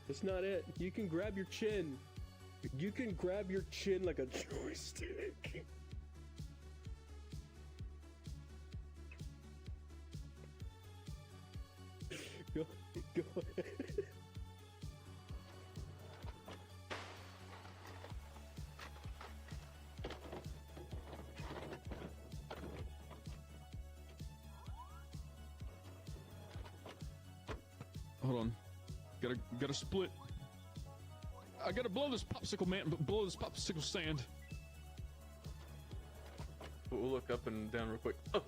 That's not it. You can grab your chin. You can grab your chin like a joystick. Go ahead. Hold on. Gotta split. I gotta blow this popsicle, man. Blow this popsicle sand. We'll look up and down real quick. Oh.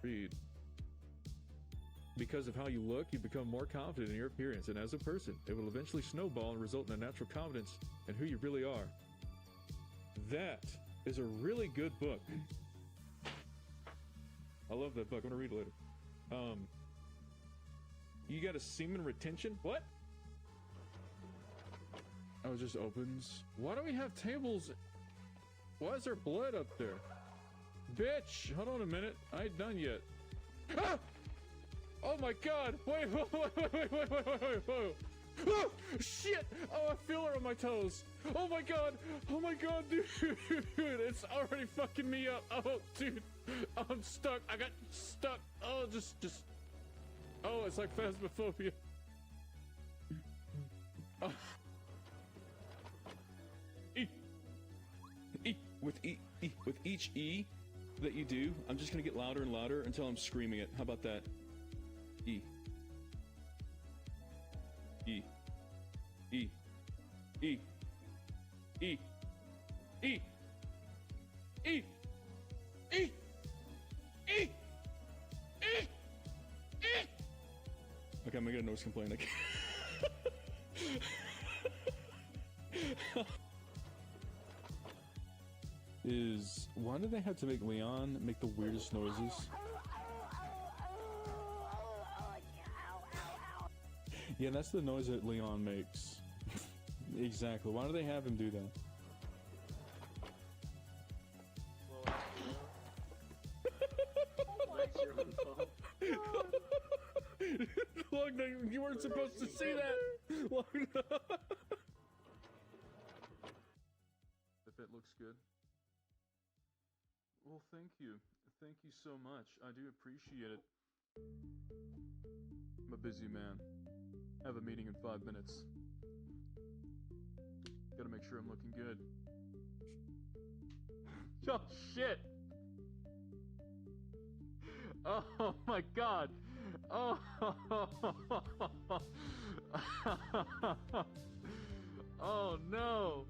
Read. Because of how you look, you become more confident in your appearance and as a person. It will eventually snowball and result in a natural confidence in who you really are. That is a really good book. I love that book. I'm gonna read it later. You got a semen retention? What? Oh, it just opens. Why do we have tables? Why is there blood up there? Bitch, hold on a minute. I ain't done yet. Ah! Oh my god! Wait. Oh, shit! Oh, I feel her on my toes. Oh my god, dude. It's already fucking me up. Oh, dude. I'm stuck. I got stuck. Oh, just. Oh, it's like phasmophobia. Oh. With each E that you do, I'm just gonna get louder and louder until I'm screaming it. How about that? E. E. E. E. E. E. E. E. E. E. E. Okay, I'm gonna get a noise complaint again. Why do they have to make Leon make the weirdest noises? Yeah, that's the noise that Leon makes. Exactly. Why do they have him do that? Look, you weren't supposed to see that! Look, if it looks good. Well, thank you. Thank you so much. I do appreciate it. I'm a busy man. I have a meeting in 5 minutes. Gotta make sure I'm looking good. Oh, shit! Oh my god! Oh! Oh no!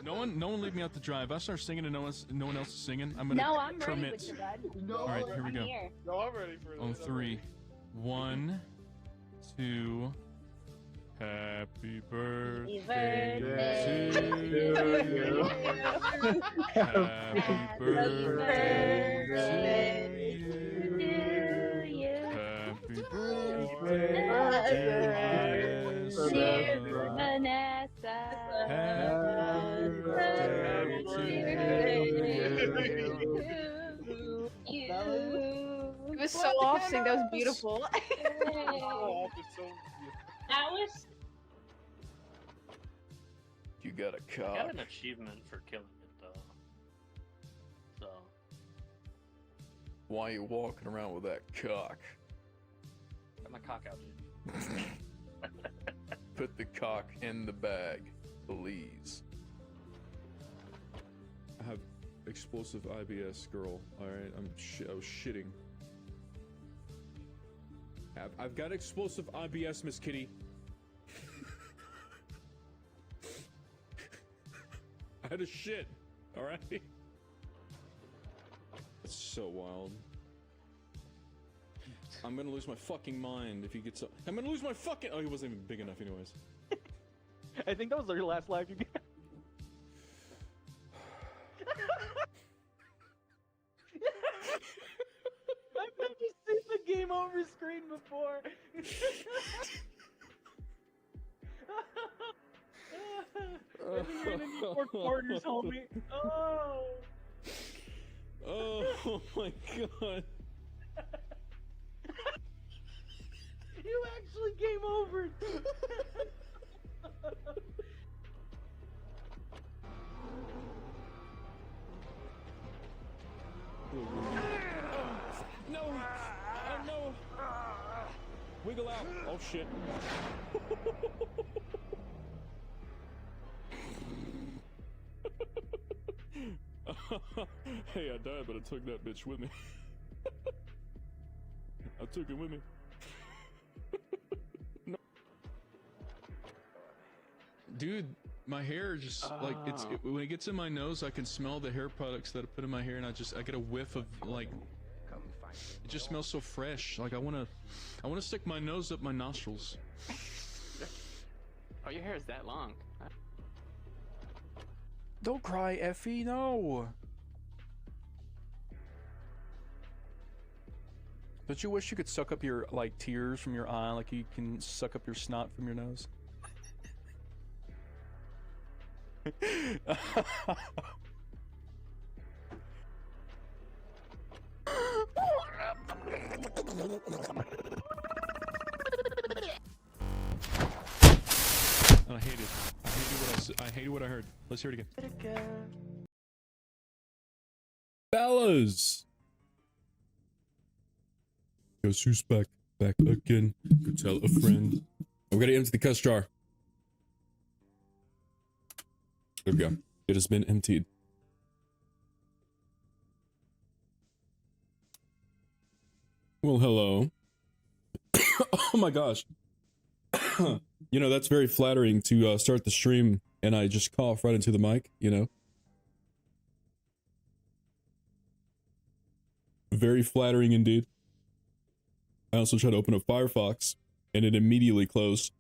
No one leave me out to dry. If I start singing and no one else is singing, I'm gonna I'm permit. ready with you, bud. No, all right, here we go. Here. No, I'm ready for On this. 3, 1, 2. Happy birthday to you. Happy birthday to you. Happy birthday, dear Vanessa. Happy birthday to you. It was so off-sync. That was beautiful. Oh, it's so That was. You got a I cock. got an achievement for killing it though. So Why you walking around with that cock? got my cock out, dude. Put the cock in the bag, please. I have explosive IBS, girl. All right, I was shitting. I've got explosive IBS, Miss Kitty. I had a shit. All right. It's so wild. I'm gonna lose my fucking mind if he gets up. I'm gonna lose my fucking. Oh, he wasn't even big enough, anyways. I think that was your last life you got. I've never seen the game over screen before. Maybe you're gonna need more quarters, homie. Oh. Oh my god. You actually game over. No! Oh no! Wiggle out! Oh shit. Hey, I died, but I took that bitch with me. I took it with me. No. Dude, my hair just like when it gets in my nose, I can smell the hair products that I put in my hair, and I get a whiff of like. It just smells so fresh. Like I wanna stick my nose up my nostrils. Oh, your hair is that long. Don't cry, Effie. No. Don't you wish you could suck up your like tears from your eye, like you can suck up your snot from your nose? I hate it. I hated what I heard. Let's hear it again. Fellas! Guess who's back? Back again. Go tell a friend. We gotta empty the cuss jar. There we go. It has been emptied. Well, hello. Oh my gosh. You know, that's very flattering to start the stream and I just cough right into the mic, you know? Very flattering indeed. I also tried to open up Firefox and it immediately closed.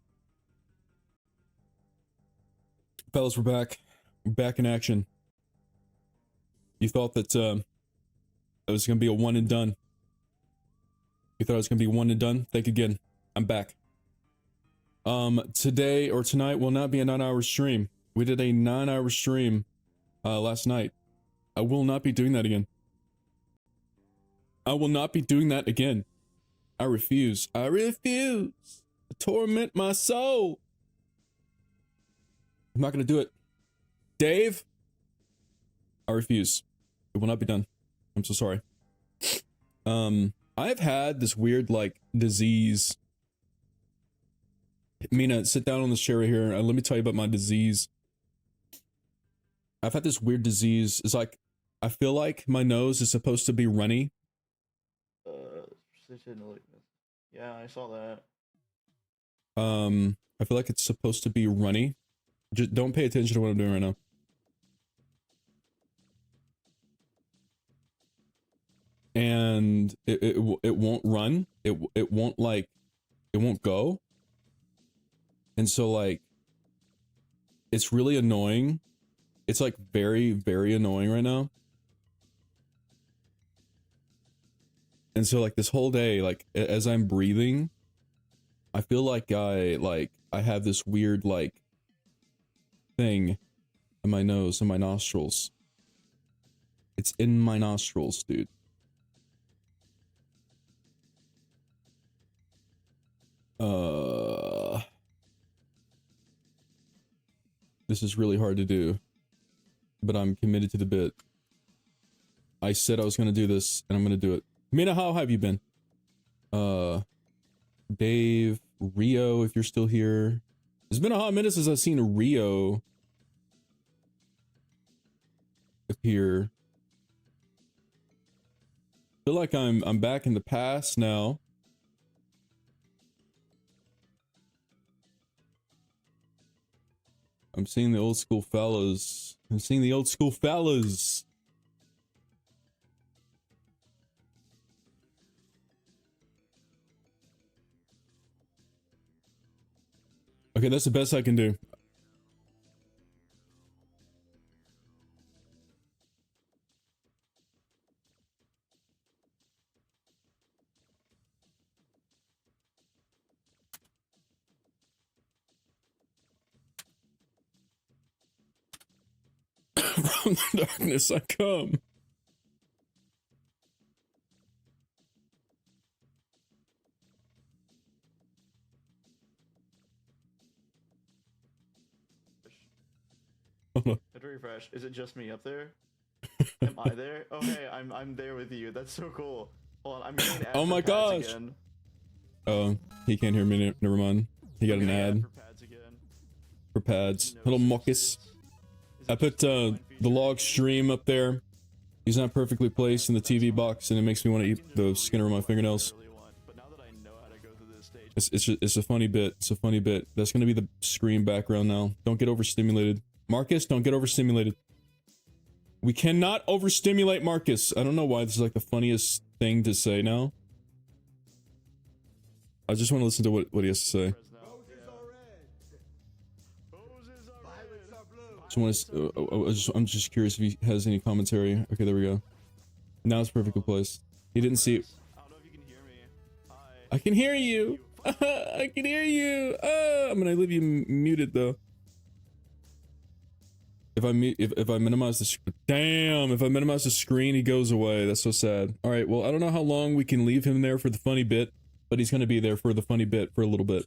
Fellas, we're back. We're back in action. You thought that it was going to be a one and done. You thought it was going to be one and done? Think again. I'm back. Today or tonight will not be a 9-hour stream. We did a 9-hour stream last night. I will not be doing that again. I will not be doing that again. I refuse. I refuse to torment my soul. I'm not going to do it. Dave, I refuse. It will not be done. I'm so sorry. I've had this weird, like, disease. Mina, sit down on this chair right here and let me tell you about my disease. I've had this weird disease. It's like, I feel like my nose is supposed to be runny. Yeah, I saw that. I feel like it's supposed to be runny. Just don't pay attention to what I'm doing right now. And it won't run. It won't like, it won't go. And so like, it's really annoying. It's like very, very annoying right now. And so like this whole day, like as I'm breathing, I feel like I have this weird like thing in my nose and my nostrils. It's in my nostrils, dude. This is really hard to do, but I'm committed to the bit. I said I was going to do this, and I'm going to do it. Mina, how have you been? Dave, Rio, if you're still here. It's been a hot minute since I've seen a Rio appear. Feel like I'm back in the past now. I'm seeing the old school fellas. I'm seeing the old school fellas. Okay, that's the best I can do. From the darkness I come. Hit refresh. Is it just me up there? Am I there? Oh hey, I'm there with you. That's so cool. Hold on, I'm getting an ad Oh for my pads gosh. again. Oh, he can't hear me. Never mind. He got I'm an getting ad for pads again. for pads. No Little six muckus. hits. Is I it put just a line the feature? log stream up there. He's not perfectly placed in the TV box, and it makes me want to eat the skin over my fingernails. But now that I know how to go through this stage, It's a funny bit. It's a funny bit. That's gonna be the screen background now. Don't get overstimulated, Marcus. Don't get overstimulated. We cannot overstimulate Marcus. I don't know why this is like the funniest thing to say now. I just want to listen to what he has to say. I'm just curious if he has any commentary. Okay, there we go. Now it's perfectly placed. He didn't see it. I don't know if you can hear me. Hi. I can hear you. I can hear you. I'm gonna leave you muted though. If I minimize the damn, if I minimize the screen, he goes away. That's so sad. All right, well, I don't know how long we can leave him there for the funny bit, but he's gonna be there for the funny bit for a little bit.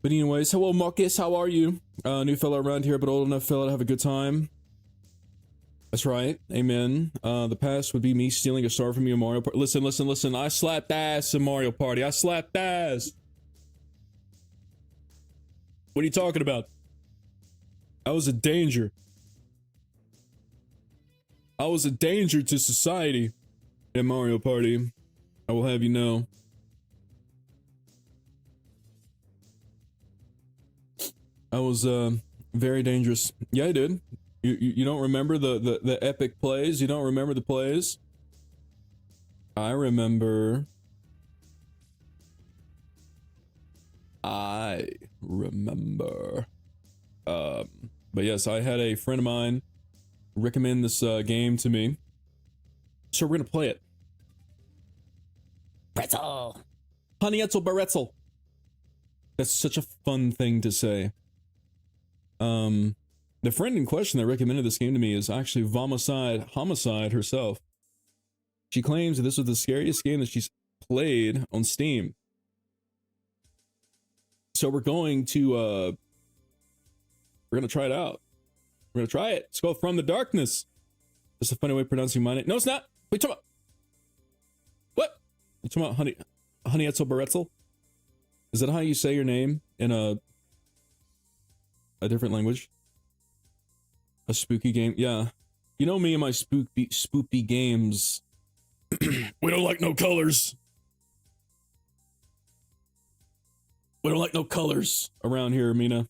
But anyways, hello Marcus, how are you? New fella around here, but old enough fella to have a good time. That's right, amen. The past would be me stealing a star from you in Mario Party. Listen, I slapped ass in Mario Party. I slapped ass. What are you talking about? I was a danger. I was a danger to society in Mario Party. I will have you know. I was very dangerous. Yeah, I did. You don't remember the epic plays? You don't remember the plays? I remember. But yes, I had a friend of mine recommend this game to me. So we're gonna play it. Pretzel! Honey Etzel Baretzel! That's such a fun thing to say. The friend in question that recommended this game to me is actually Homicide herself. She claims that this was the scariest game that she's played on Steam. So we're going to try it out. We're gonna try it. Let's go From the Darkness. That's a funny way of pronouncing my name. No, it's not. What are you talking about? What? You talking about Honey Etzel Baretzel? Is that how you say your name in a different language? A spooky game? Yeah. You know me and my spoopy games. We don't like no colors. We don't like no colors around here, Mina.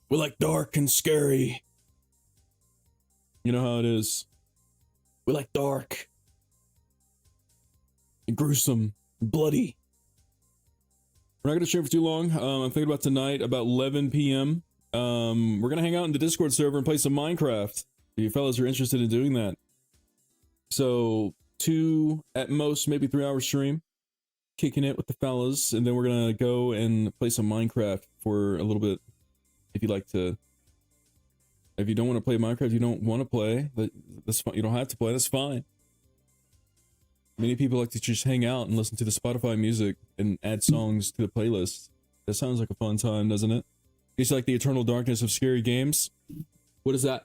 We like dark and scary. You know how it is. We like dark. And gruesome. And bloody. We're not going to stream for too long. I'm thinking about tonight, about 11 p.m. We're going to hang out in the Discord server and play some Minecraft. If you fellas are interested in doing that. So, 2, at most, maybe 3 hour stream. Kicking it with the fellas. And then we're going to go and play some Minecraft for a little bit. If you like to. If you don't want to play Minecraft, you don't want to play. That's fine. You don't have to play. That's fine. Many people like to just hang out and listen to the Spotify music and add songs to the playlist. That sounds like a fun time, doesn't it? It's like the eternal darkness of scary games. What is that?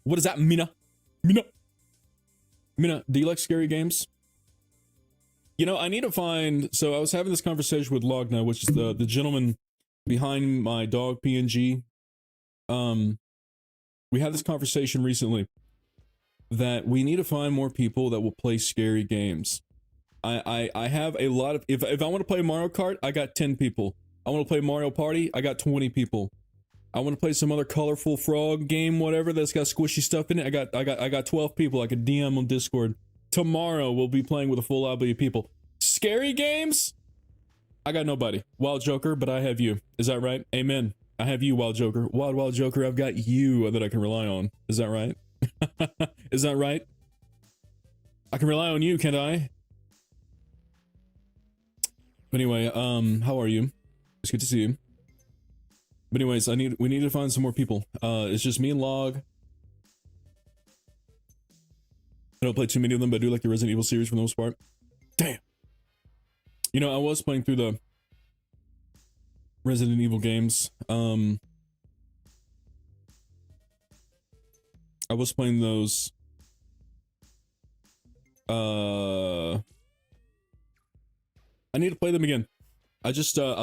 What is that, Mina? Mina, do you like scary games? You know, I need to find... So I was having this conversation with Logna, which is the gentleman behind my dog PNG. We had this conversation recently that we need to find more people that will play scary games. I have a lot of... If I want to play Mario Kart, I got 10 people. I want to play Mario Party, I got 20 people. I want to play some other colorful frog game, whatever, that's got squishy stuff in it. I got 12 people I could DM on Discord. Tomorrow we'll be playing with a full lobby of people. Scary games? I got nobody. Wild Joker, but I have you. Is that right? Amen. I have you, Wild Joker. Wild Joker, I've got you that I can rely on. Is that right? Is that right? I can rely on you, can't I? But anyway, how are you? It's good to see you. But anyways, we need to find some more people. It's just me and Log. I don't play too many of them, but I do like the Resident Evil series for the most part. Damn. You know, I was playing through the Resident Evil games. I was playing those. I need to play them again. I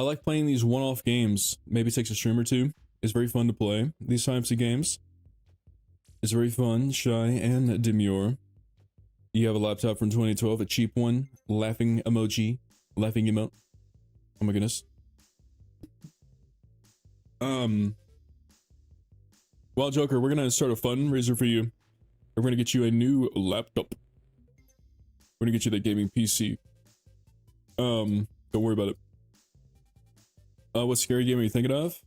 like playing these one-off games. Maybe it takes a stream or two. It's very fun to play these types of games. It's very fun, shy, and demure. You have a laptop from 2012, a cheap one, laughing emoji, laughing emote. Oh my goodness. Well, Joker, we're gonna start a fundraiser for you. We're gonna get you a new laptop. We're gonna get you that gaming PC. Don't worry about it. What scary game are you thinking of?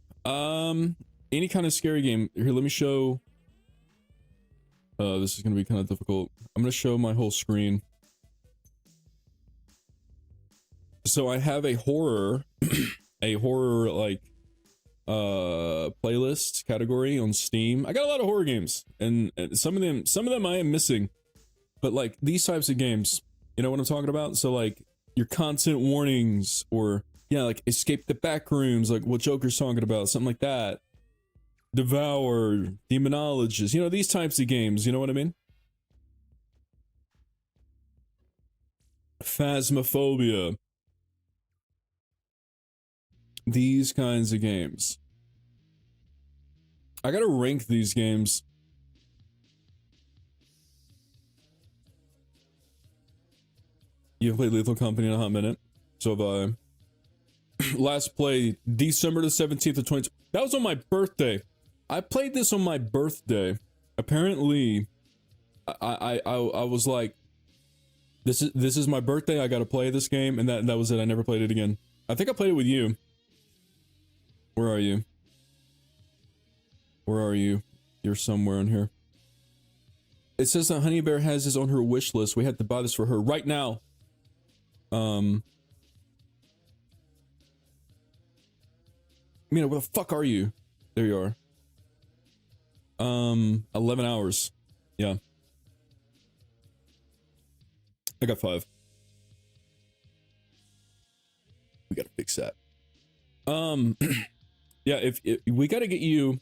Any kind of scary game. Here, let me show. This is gonna be kind of difficult. I'm gonna show my whole screen. So I have a horror, like, playlist category on Steam. I got a lot of horror games, and some of them I am missing. But like these types of games, you know what I'm talking about? So like your content warnings, or yeah, like escape the back rooms, like what Joker's talking about, something like that. Devour, Demonologist, you know, these types of games, you know what I mean? Phasmophobia. These kinds of games. I gotta rank these games. You've played Lethal Company in a hot minute. So have I. Last play, December the 17th of 20... That was on my birthday. I played this on my birthday. Apparently, I was like, this is my birthday, I gotta play this game, and that was it. I never played it again. I think I played it with you. Where are you? Where are you? You're somewhere in here. It says that Honey Bear has this on her wish list. We had to buy this for her right now. Mina, where the fuck are you? There you are. 11 hours. Yeah. I got 5. We gotta fix that. Yeah, if we gotta get you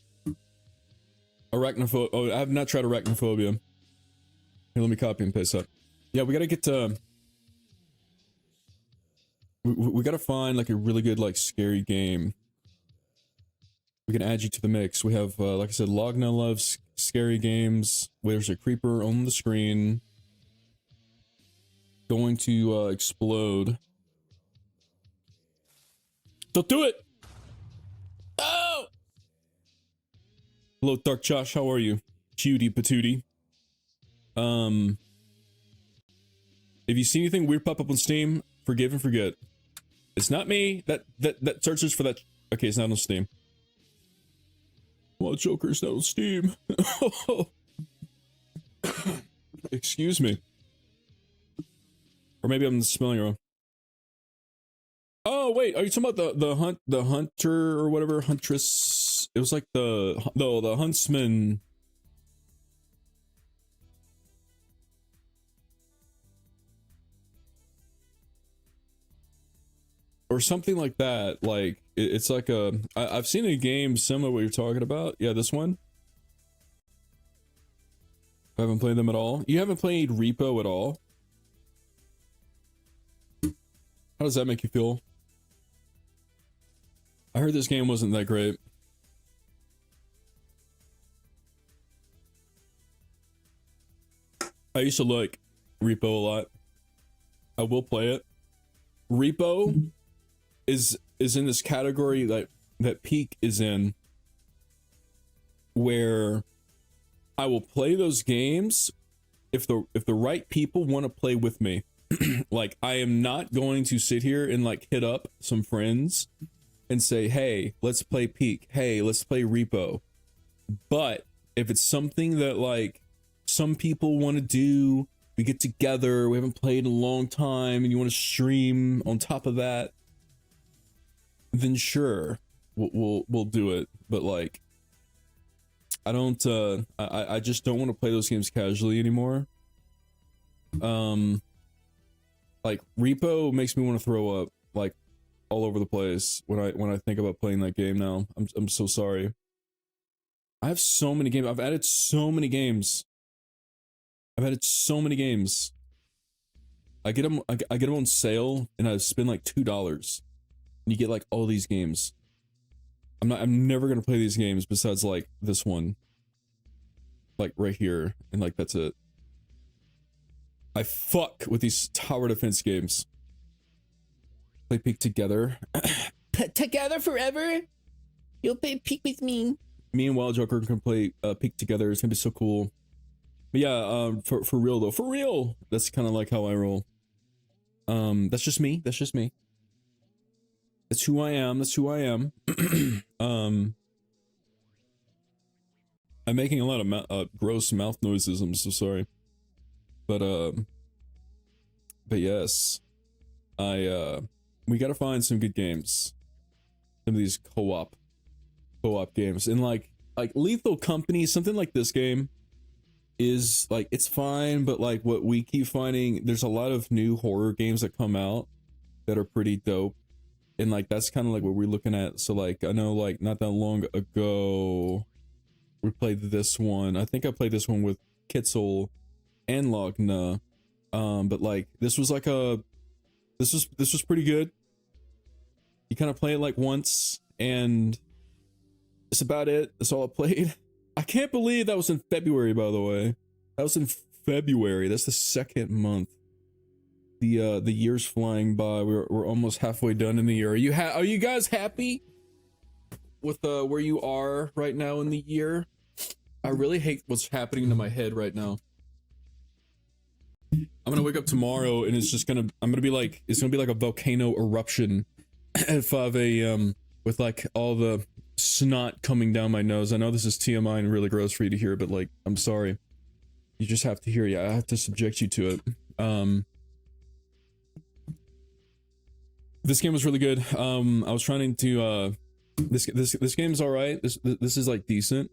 arachnophobia. Oh, I have not tried arachnophobia. Here, let me copy and paste that. Yeah, we gotta get to. We gotta find like a really good like scary game. We can add you to the mix. We have, like I said, Logna loves scary games. There's a creeper on the screen. Going to explode. Don't do it! Oh! Hello, Dark Josh. How are you? Cutie patootie. If you see anything weird pop up on Steam, forgive and forget. It's not me. That searches for that. Okay, it's not on Steam. Well, Joker's not on Steam. Excuse me. Or maybe I'm spelling it wrong. Oh wait, are you talking about the hunter or whatever, huntress? It was like the huntsman. Or something like that. Like it's like a. I've seen a game similar to what you're talking about. Yeah, this one. I haven't played them at all. You haven't played Repo at all. How does that make you feel? I heard this game wasn't that great. I used to like Repo a lot. I will play it. Repo is in this category that Peak is in, where I will play those games if the right people want to play with me. Like, I am not going to sit here and like hit up some friends and say, hey, let's play Peak, hey, let's play Repo. But if it's something that like some people want to do, we get together, we haven't played in a long time, and you want to stream on top of that, then sure. we'll do it. But like, I don't. I just don't want to play those games casually anymore. Like Repo makes me want to throw up like all over the place when I think about playing that game now. I'm so sorry. I have so many games. I've added so many games. I get them on sale and I spend like $2 and you get like all these games. I'm never gonna play these games besides like this one. Like right here, and like that's it. I fuck with these tower defense games. Play Peak together. Together forever? You'll play Peak with me. Me and Wild Joker can play Peak together. It's gonna be so cool. But yeah, for real though. For real! That's kind of like how I roll. That's just me. That's just me. That's who I am. That's who I am. I'm making a lot of gross mouth noises. I'm so sorry. But yes, we gotta find some good games. Some of these co-op games, and like Lethal Company, something like this game is like, it's fine, but like what we keep finding, there's a lot of new horror games that come out that are pretty dope, and like that's kind of like what we're looking at. So like I know like not that long ago we played this one. I think I played this one with Kitzel and Logna, but like this was pretty good. You kind of play it like once and that's about it. That's all I played. I can't believe that was in February, by the way. That was in February. That's the second month. The year's flying by. We're almost halfway done in the year. Are you guys happy with where you are right now in the year? I really hate what's happening to my head right now. I'm gonna wake up tomorrow and it's gonna be like a volcano eruption at 5 a.m. with like all the snot coming down my nose. I know this is TMI and really gross for you to hear, but like, I'm sorry. You just have to hear it. I have to subject you to it. This game was really good. I was trying to this game's all right. This is like decent,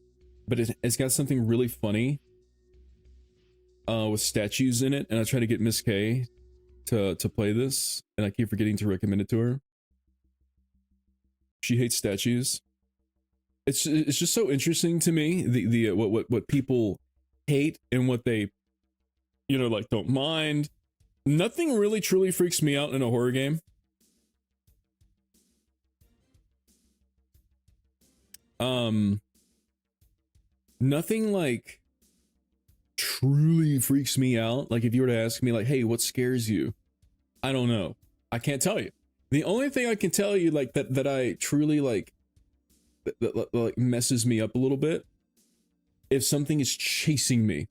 but it's got something really funny with statues in it, and I try to get Miss K to play this, and I keep forgetting to recommend it to her. She hates statues. It's just so interesting to me, the what people hate and what they, you know, like don't mind. Nothing really truly freaks me out in a horror game. Nothing like truly freaks me out. Like if you were to ask me like, hey, what scares you? I don't know. I can't tell you. The only thing I can tell you like that I truly like that like messes me up a little bit, if something is chasing me.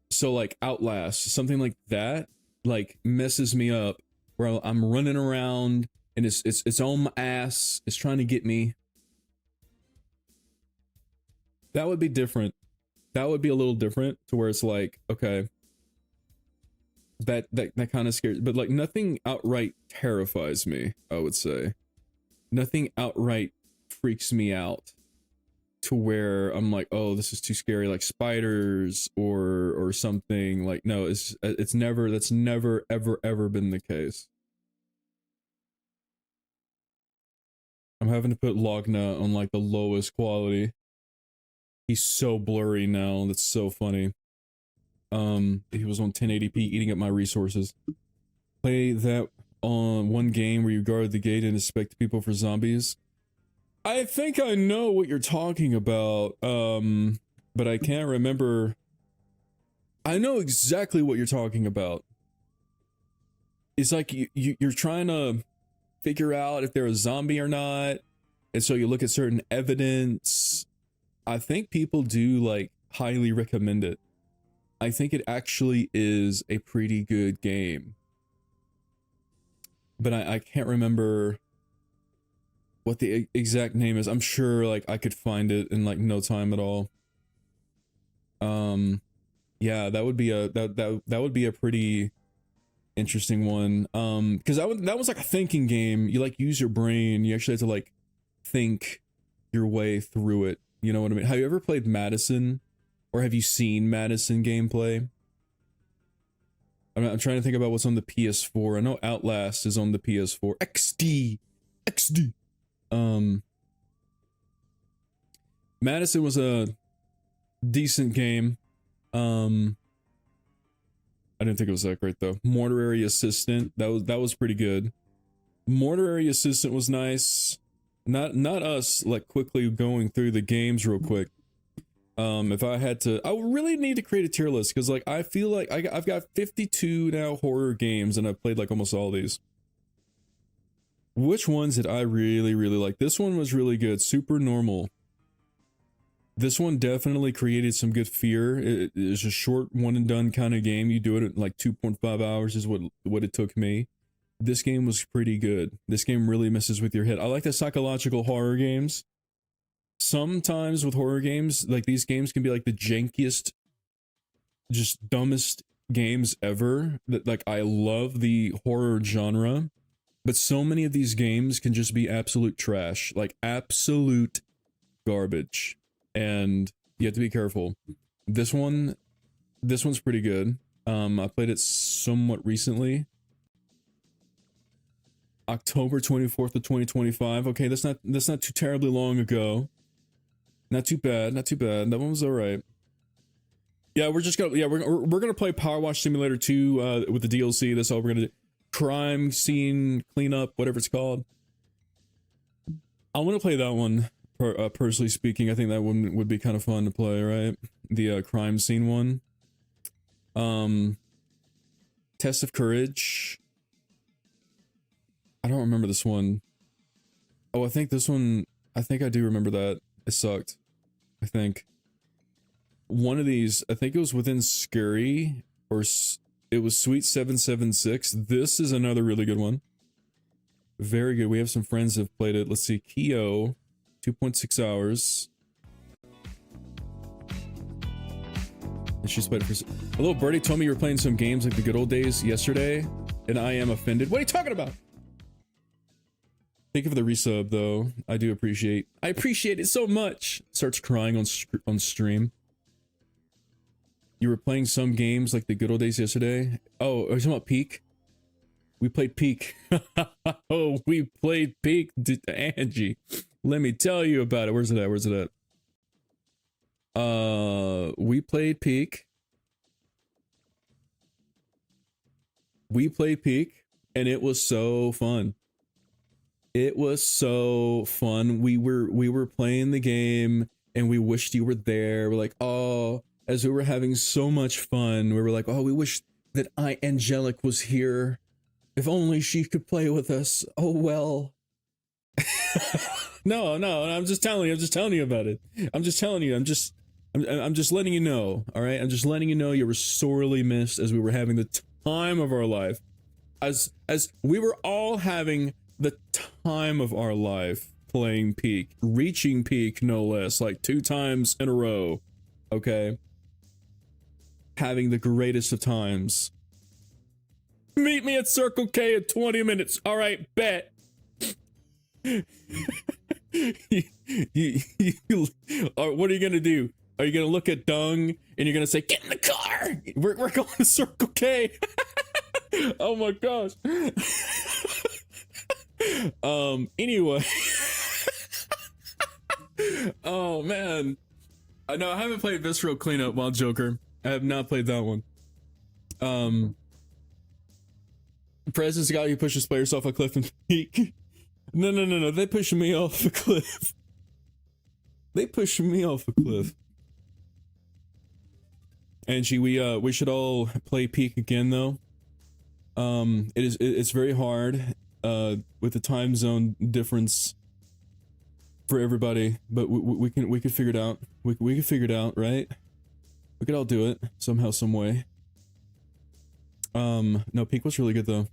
So like Outlast, something like that, like messes me up where I'm running around and it's on my ass, it's trying to get me. That would be different. That would be a little different to where it's like, okay, that kind of scares, but like nothing outright terrifies me, I would say. Nothing outright freaks me out to where I'm like, oh, this is too scary, like spiders or something. Like, no, that's never ever been the case. I'm having to put Logna on like the lowest quality. He's so blurry now. That's so funny. He was on 1080p eating up my resources. Play that on one game where you guard the gate and inspect people for zombies. I think I know what you're talking about, but I can't remember. I know exactly what you're talking about. It's like you're trying to figure out if they're a zombie or not, and so you look at certain evidence. I think people do like highly recommend it. I think it actually is a pretty good game. But I can't remember what the exact name is. I'm sure like I could find it in like no time at all. Yeah, that would be a pretty interesting one. Because that was like a thinking game. You like use your brain. You actually have to like think your way through it. You know what I mean? Have you ever played Madison? Or have you seen Madison gameplay? I'm trying to think about what's on the PS4. I know Outlast is on the PS4. XD. Madison was a decent game. I didn't think it was that great though. Mortuary Assistant, that was pretty good. Mortuary Assistant was nice. Not us like quickly going through the games real quick. If I had to, I would really need to create a tier list because like I feel like I've got 52 now horror games and I've played like almost all these. Which ones did I really like? This one was really good. Super Normal. This one definitely created some good fear. It is a short one and done kind of game. You do it in like 2.5 hours is what it took me. This game was pretty good. This game really messes with your head. I like the psychological horror games. Sometimes with horror games, like these games can be like the jankiest, just dumbest games ever. That like I love the horror genre, but so many of these games can just be absolute trash, like absolute garbage. And you have to be careful. This one's pretty good. I played it somewhat recently. October 24th of 2025. Okay, that's not too terribly long ago. Not too bad. That one was all right. Yeah, we're gonna play Power Wash Simulator 2 with the DLC. That's all we're gonna do. Crime scene cleanup, whatever it's called. I want to play that one. Personally speaking, I think that one would be kind of fun to play, right? The crime scene one. Test of Courage. I don't remember this one. Oh, I think this one. I think I do remember that. It sucked. I think. One of these, I think it was within Scurry, or it was Sweet 776. This is another really good one. Very good. We have some friends that have played it. Let's see. Keo, 2.6 hours. And she's played it for... Hello, Birdie told me you were playing some games like the good old days yesterday, and I am offended. What are you talking about? Thank you for the resub, though. I do appreciate. I appreciate it so much. Starts crying on stream. You were playing some games like the good old days yesterday. Oh, are you talking about Peak? We played Peak. Oh, we played Peak, Angie. Let me tell you about it. Where's it at? We played Peak. And it was so fun. It was so fun. We were playing the game and we wished you were there. We're like, oh, as we were having so much fun, we were like, oh, we wish that Angelic was here. If only she could play with us. Oh, well. No, I'm just telling you about it. I'm just letting you know, all right? I'm just letting you know you were sorely missed as we were having the time of our life. As we were all having the time of our life playing Peak, reaching Peak no less, like 2 times in a row, okay? Having the greatest of times. Meet me at Circle K in 20 minutes. All right, bet. What are you gonna do? Are you gonna look at Dung and you're gonna say, "Get in the car. We're going to Circle K." Oh my gosh. Anyway. Oh man. No, I haven't played Visceral Cleanup Wild Joker. I have not played that one. President's guy who pushes players off a cliff and Peak. No. They push me off a cliff. They push me off a cliff. Angie, we should all play Peak again though. It's very hard with the time zone difference for everybody, but we can figure it out. We can figure it out, right? We could all do it somehow, some way. No, Peak was really good though.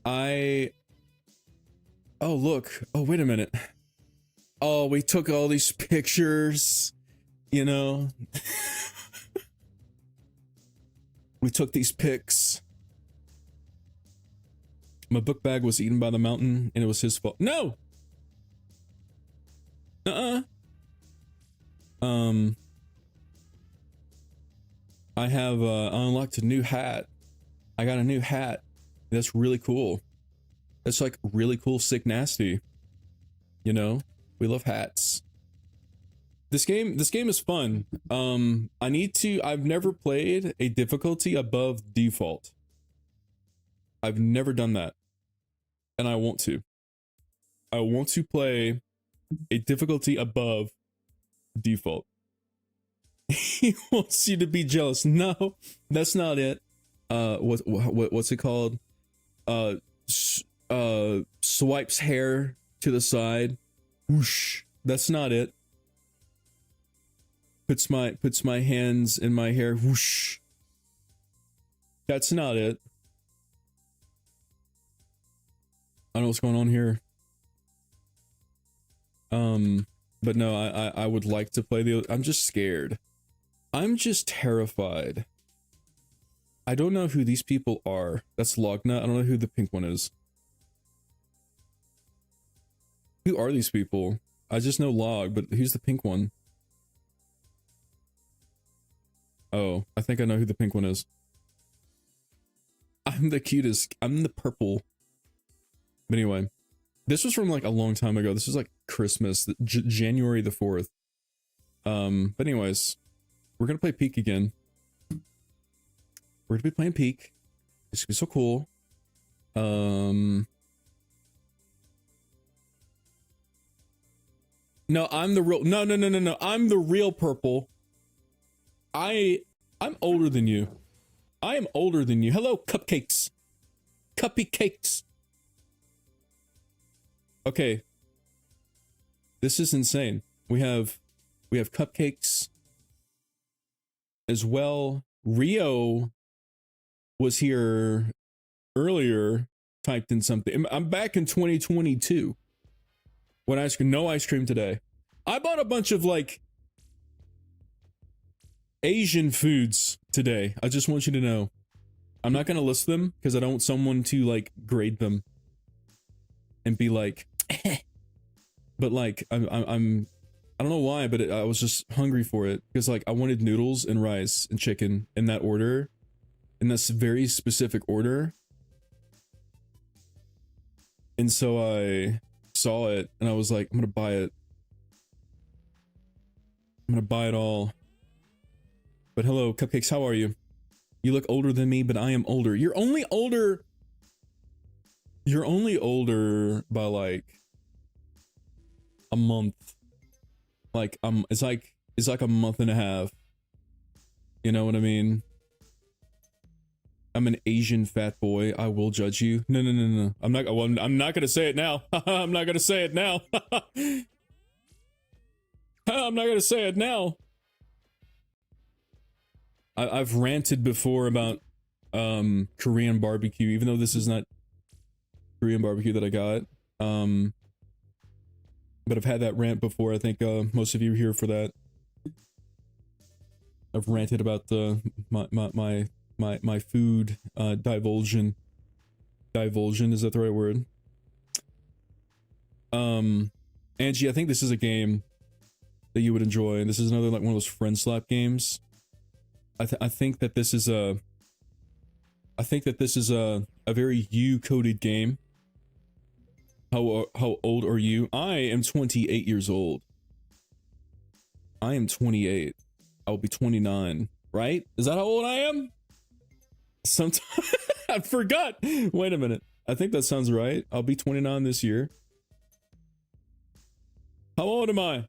Oh look. Oh wait a minute. Oh, we took all these pictures, you know. We took these pics. My book bag was eaten by the mountain and it was his fault. No! Uh-uh. I have unlocked a new hat. I got a new hat. That's really cool. That's like really cool, sick, nasty. You know, we love hats. This game is fun. I've never played a difficulty above default. I've never done that. And I want to. I want to play a difficulty above default. He wants you to be jealous. No, that's not it. What's it called? Swipes hair to the side. Whoosh. That's not it. Puts my hands in my hair. Whoosh. That's not it. I don't know what's going on here. But no, I would like to play the. I'm just scared. I'm just terrified. I don't know who these people are. That's Logna. I don't know who the pink one is. Who are these people? I just know Log, but who's the pink one? Oh, I think I know who the pink one is. I'm the cutest. I'm the purple. But anyway, this was from like a long time ago. This was like Christmas, January the 4th. But anyways, we're gonna play Peak again. We're gonna be playing Peak. It's gonna be so cool. No, I'm the real. No. I'm the real purple. I'm older than you. I am older than you. Hello, cupcakes. Cuppy cakes. Okay. This is insane. We have cupcakes as well. Rio was here earlier, typed in something. I'm back in 2022. When ice cream, no ice cream today. I bought a bunch of like Asian foods today. I just want you to know. I'm not gonna list them because I don't want someone to like grade them and be like, but like I don't know why, but I was just hungry for it because like I wanted noodles and rice and chicken in that order, in this very specific order, and so I saw it and I was like, I'm gonna buy it. I'm gonna buy it all. But hello, cupcakes, how are you? You look older than me, but I am older. You're only older by like a month. Like it's like a month and a half. You know what I mean? I'm an Asian fat boy. I will judge you. No. I'm not gonna say it now. I'm not gonna say it now. I'm not gonna say it now. I've ranted before about Korean barbecue, even though this is not Korean barbecue that I got. But I've had that rant before. I think most of you are here for that. I've ranted about my food divulsion. Divulsion, is that the right word? Angie, I think this is a game that you would enjoy. This is another like one of those friend slap games. I think that this is a very you-coded game. How old are you? I am 28 years old. I am 28. I'll be 29, right? Is that how old I am? Sometime I forgot. Wait a minute. I think that sounds right. I'll be 29 this year. How old am I?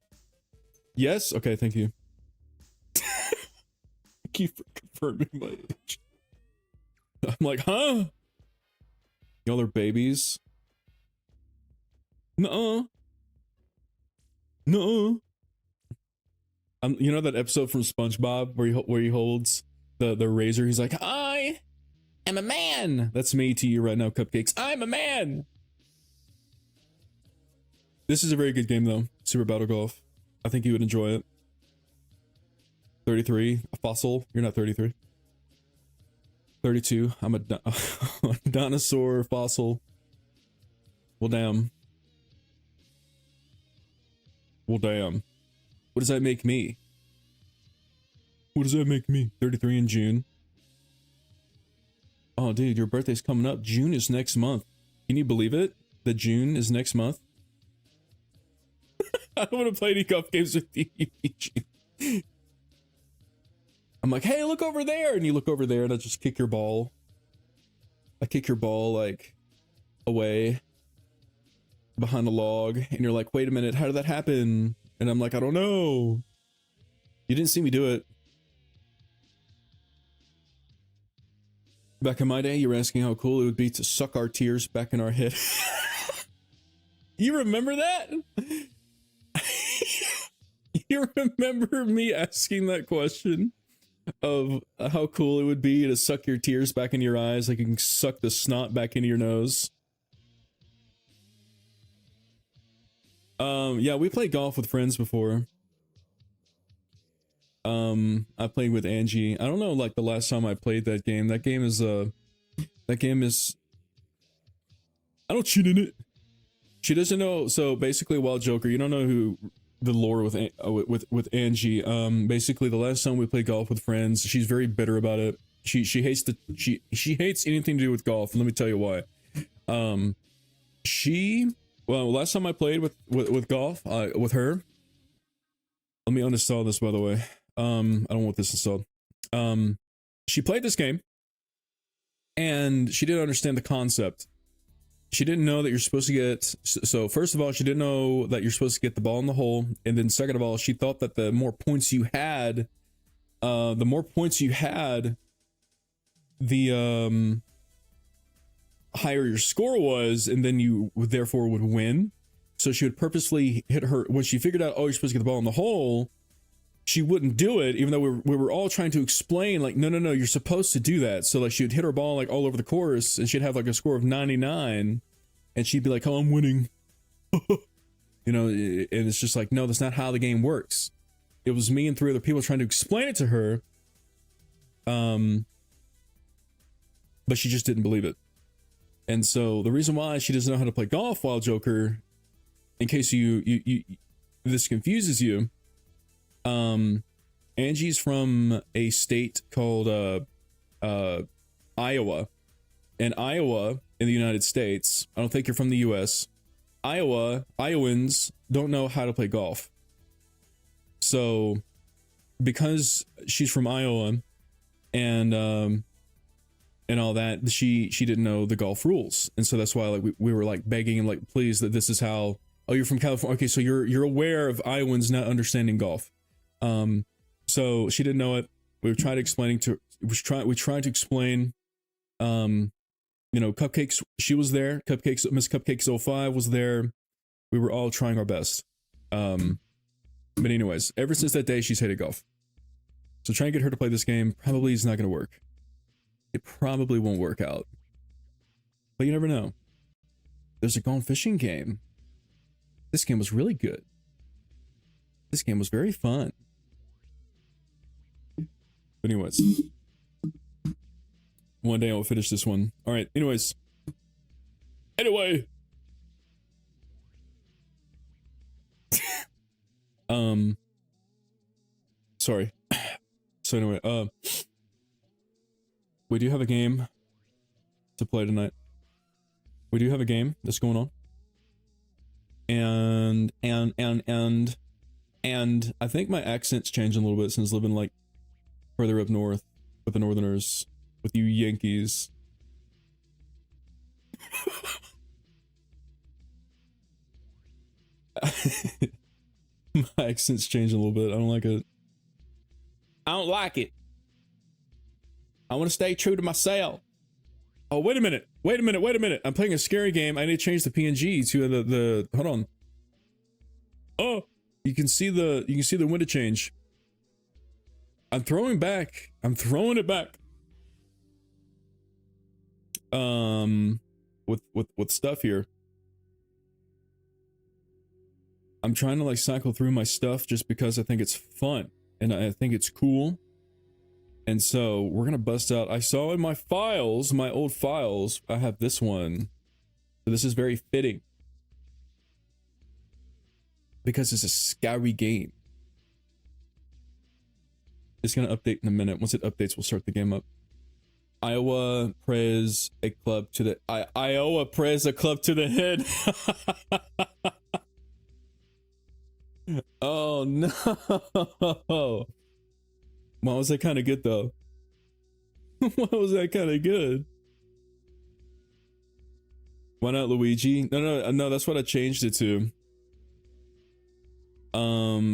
Yes? Okay, thank you. Keep confirming my age. I'm like, huh? Y'all are babies? Nuh-uh. Nuh-uh. You know that episode from SpongeBob where he holds the razor? He's like, I am a man. That's me to you right now, cupcakes. I'm a man. This is a very good game though. Super Battle Golf. I think you would enjoy it. 33, a fossil. You're not 33. 32. I'm a dinosaur fossil. Well, damn. Well, damn. What does that make me? What does that make me? 33 in June. Oh, dude, your birthday's coming up. June is next month. Can you believe it? That June is next month? I don't want to play any golf games with you. I'm like, hey, look over there. And you look over there and I just kick your ball. I kick your ball, like, away behind a log. And you're like, wait a minute, how did that happen? And I'm like, I don't know. You didn't see me do it. Back in my day, you were asking how cool it would be to suck our tears back in our head. You remember that? You remember me asking that question of how cool it would be to suck your tears back into your eyes like you can suck the snot back into your nose? Yeah, we played golf with friends before. I played with Angie. I don't know, like, the last time I played that game. That game is I don't cheat in it. She doesn't know. So basically, Wild Joker, you don't know who the lore with Angie. Basically, the last time we played golf with friends, she's very bitter about it. She hates she hates anything to do with golf. And let me tell you why. Well, last time I played with golf with her. Let me uninstall this, by the way. I don't want this installed. She played this game and she didn't understand the concept. She didn't know that you're supposed to get, so first of all, she didn't know that you're supposed to get the ball in the hole. And then second of all, she thought that the more points you had, the higher your score was, and then you therefore would win. So she would purposely hit her, when she figured out, oh, you're supposed to get the ball in the hole, she wouldn't do it, even though we were all trying to explain, like, no, you're supposed to do that. So, like, she would hit her ball, like, all over the course, and she'd have, like, a score of 99, and she'd be like, oh, I'm winning. You know, and it's just like, no, that's not how the game works. It was me and 3 other people trying to explain it to her, but she just didn't believe it. And so, the reason why she doesn't know how to play golf, Wild Joker, in case this confuses you, Angie's from a state called Iowa, and Iowa in the United States, I don't think you're from the US, Iowans don't know how to play golf. So because she's from Iowa and all that, she didn't know the golf rules. And so that's why, like, we were like begging and like, please, that this is how, oh, you're from California, okay, so you're aware of Iowans not understanding golf. So she didn't know it. We tried explaining to, we tried to explain, you know, Cupcakes, she was there. Cupcakes, Miss Cupcakes 05 was there. We were all trying our best. But anyways, ever since that day, she's hated golf. So trying to get her to play this game probably is not going to work. It probably won't work out. But you never know. There's a gone fishing game. This game was really good. This game was very fun. But anyways, one day I'll finish this one. All right. Anyways. Anyway. Sorry. So anyway, we do have a game to play tonight. We do have a game that's going on. And I think my accent's changing a little bit since living like further up north with the Northerners, with you Yankees. My accent's changing a little bit. I don't like it. I don't like it. I want to stay true to myself. Oh, wait a minute. Wait a minute. I'm playing a scary game. I need to change the PNG to the hold on. Oh, you can see the window change. I'm throwing it back. With stuff here. I'm trying to like cycle through my stuff just because I think it's fun and I think it's cool. And so we're gonna bust out. I saw in my files, my old files, I have this one. So this is very fitting. because it's a scary game. It's gonna update in a minute. Once it updates, we'll start the game up. Iowa prays a club to the Iowa prays a club to the head. Oh no. Why was that kind of good though? Why was that kind of good? Why not Luigi? No, that's what I changed it to.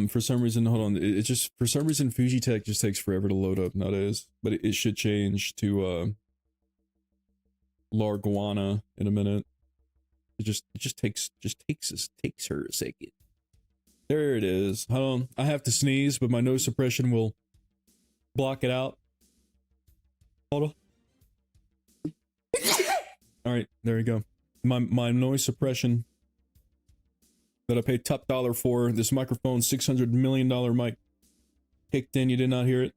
For some reason, hold on. It just, for some reason, Fujitech just takes forever to load up nowadays. But it should change to, Larguana in a minute. It just takes her a second. There it is. Hold on. I have to sneeze, but my nose suppression will block it out. Hold on. Alright, there you go. My noise suppression that I paid top dollar for, this microphone, $600 million mic, kicked in. You did not hear it.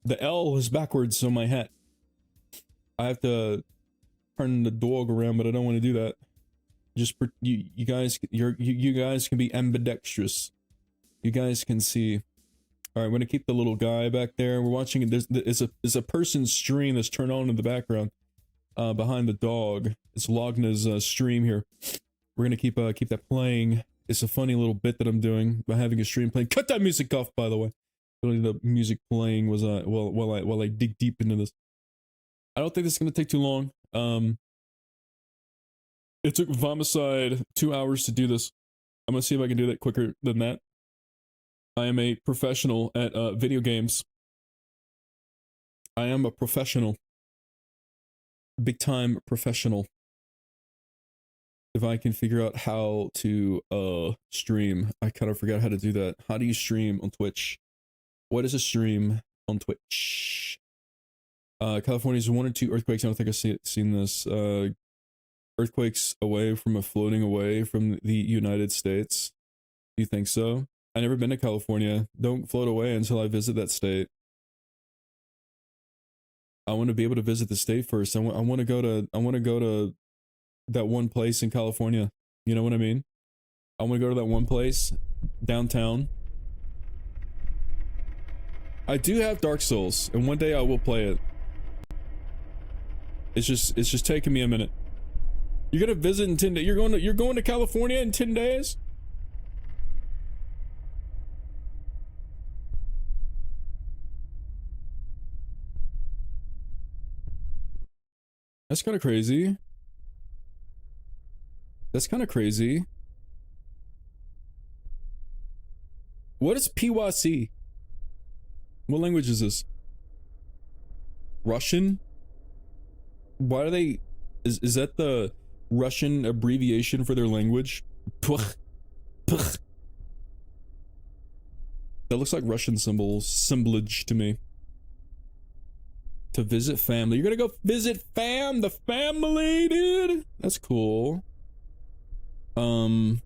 The L was backwards on my hat. I have to turn the dog around, but I don't want to do that. Just you guys, you guys can be ambidextrous. You guys can see. All right, we're gonna keep the little guy back there. We're watching it. There's a person's stream that's turned on in the background, behind the dog. It's Logna's stream here. We're gonna keep that playing. It's a funny little bit that I'm doing by having a stream playing. Cut that music off, by the way. The music playing was while I dig deep into this. I don't think this is gonna take too long. It took Vomicide 2 hours to do this. I'm gonna see if I can do that quicker than that. I am a professional at video games. I am a professional. Big time professional. If I can figure out how to stream. I kind of forgot how to do that. How do you stream on Twitch? What is a stream on Twitch? California's 1 or 2 earthquakes. I don't think I've seen this. Earthquakes floating away from the United States. Do you think so? I've never been to California. Don't float away until I visit that state. I want to be able to visit the state first. I want to go to that one place in California. You know what I mean? I want to go to that one place downtown. I do have Dark Souls, and one day I will play it. It's just taking me a minute. You're gonna visit in 10 days. You're going to California in 10 days? That's kind of crazy. That's kind of crazy. What is PYC? What language is this? Russian? Why do they... Is that the Russian abbreviation for their language? Puch. Puch. That looks like Russian symbolage to me. To visit family. You're gonna go visit the family, dude? That's cool. Do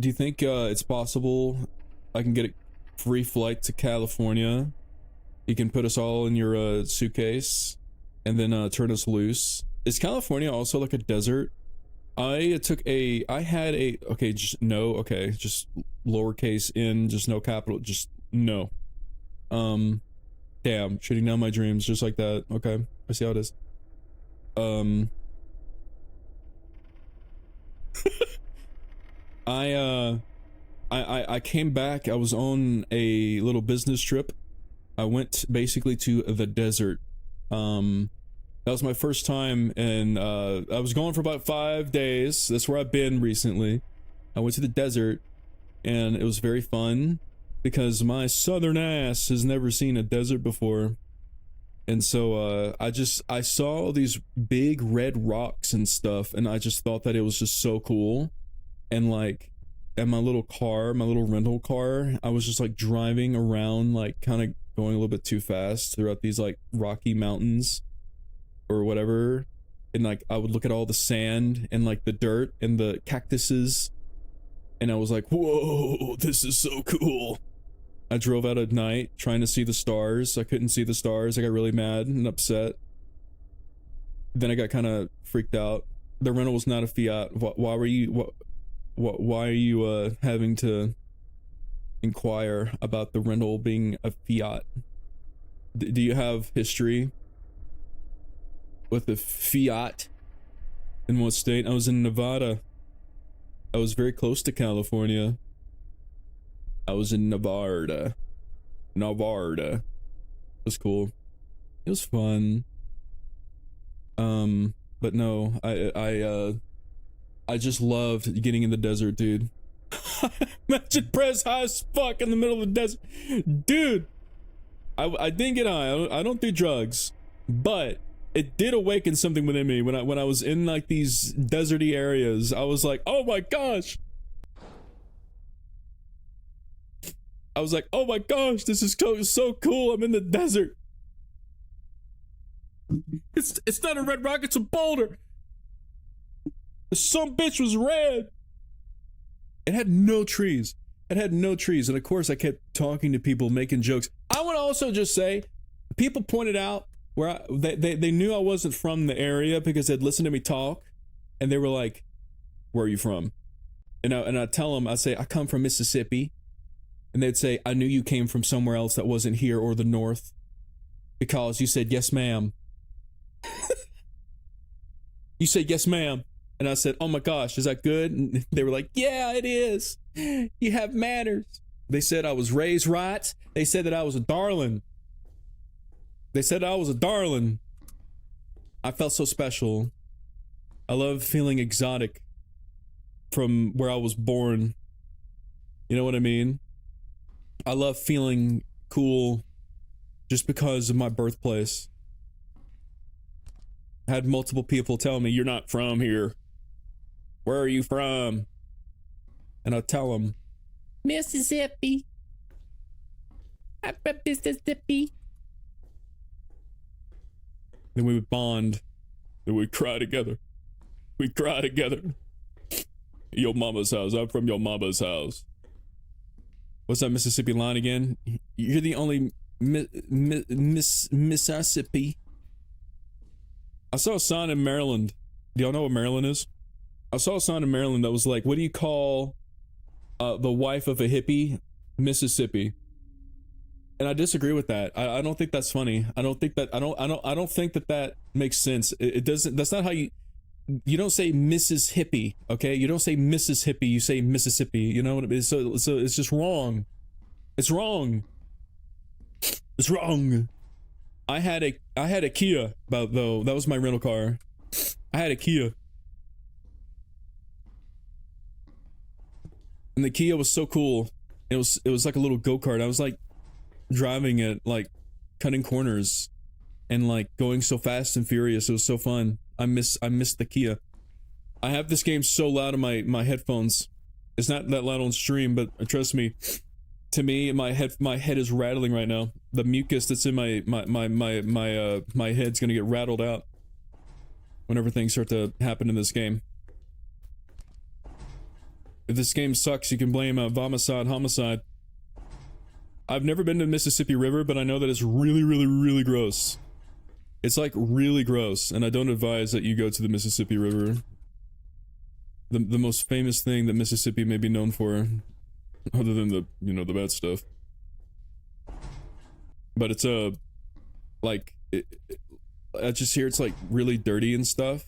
you think it's possible I can get a free flight to California? You can put us all in your suitcase and then turn us loose. Is California also like a desert? Okay, just lowercase n, just no capital, just no. Damn, shooting down my dreams just like that. Okay, I see how it is. I came back. I was on a little business trip. I went basically to the desert. That was my first time, and I was gone for about 5 days. That's where I've been recently. I went to the desert, and it was very fun because my southern ass has never seen a desert before. And so I saw these big red rocks and stuff, and I just thought that it was just so cool. And like, in my little rental car, I was just like driving around, like kind of going a little bit too fast throughout these like rocky mountains or whatever. And like, I would look at all the sand and like the dirt and the cactuses, and I was like, whoa, this is so cool. I drove out at night trying to see the stars. I couldn't see the stars. I got really mad and upset. Then I got kind of freaked out. The rental was not a Fiat. Why were you... why are you having to inquire about the rental being a Fiat? Do you have history with the Fiat? In what state? I was in Nevada. I was very close to California. I was in Nevada. It was cool. It was fun. But no, I just loved getting in the desert, dude. Imagine press high as fuck in the middle of the desert. Dude, I didn't get high. I don't do drugs, but it did awaken something within me when I was in like these deserty areas. I was like, oh my gosh. I was like, oh my gosh, this is so cool. I'm in the desert. It's not a red rock, it's a boulder. Some bitch was red. It had no trees. And of course I kept talking to people, making jokes. I want to also just say, people pointed out where they knew I wasn't from the area because they'd listened to me talk, and they were like, where are you from? And I tell them, I say, I come from Mississippi. And they'd say, I knew you came from somewhere else that wasn't here or the north because you said, yes, ma'am. You said, yes, ma'am. And I said, oh my gosh, is that good? And they were like, yeah, it is. You have manners. They said I was raised right. They said that I was a darling. I felt so special. I love feeling exotic from where I was born. You know what I mean? I love feeling cool just because of my birthplace. I had multiple people tell me, you're not from here. Where are you from? And I'll tell them, Mississippi. I'm from Mississippi. Then we would bond. Then we'd cry together. Your mama's house. I'm from your mama's house. What's that Mississippi line again? You're the only Mississippi. I saw a sign in Maryland. Do y'all know what Maryland is? I saw a sign in Maryland that was like, what do you call the wife of a hippie? Mississippi. And I disagree with that. I don't think that's funny. I don't think that makes sense. It doesn't. That's not how you don't say Mrs. Hippie, okay? You don't say Mrs. Hippie, you say Mississippi. You know what I mean? So it's just wrong. It's wrong. I had a Kia, though. That was my rental car. I had a Kia. And the Kia was so cool. It was like a little go-kart. I was like driving it, like cutting corners and like going so fast and furious. It was so fun. I miss the Kia. I have this game so loud in my headphones. It's not that loud on stream, but trust me, to me, my head is rattling right now. The mucus that's in my head's gonna get rattled out whenever things start to happen in this game. If this game sucks, you can blame homicide. I've never been to the Mississippi River, but I know that it's really, really, really gross. It's like really gross, and I don't advise that you go to the Mississippi River. The most famous thing that Mississippi may be known for, other than the bad stuff. But it's I just hear it's like really dirty and stuff.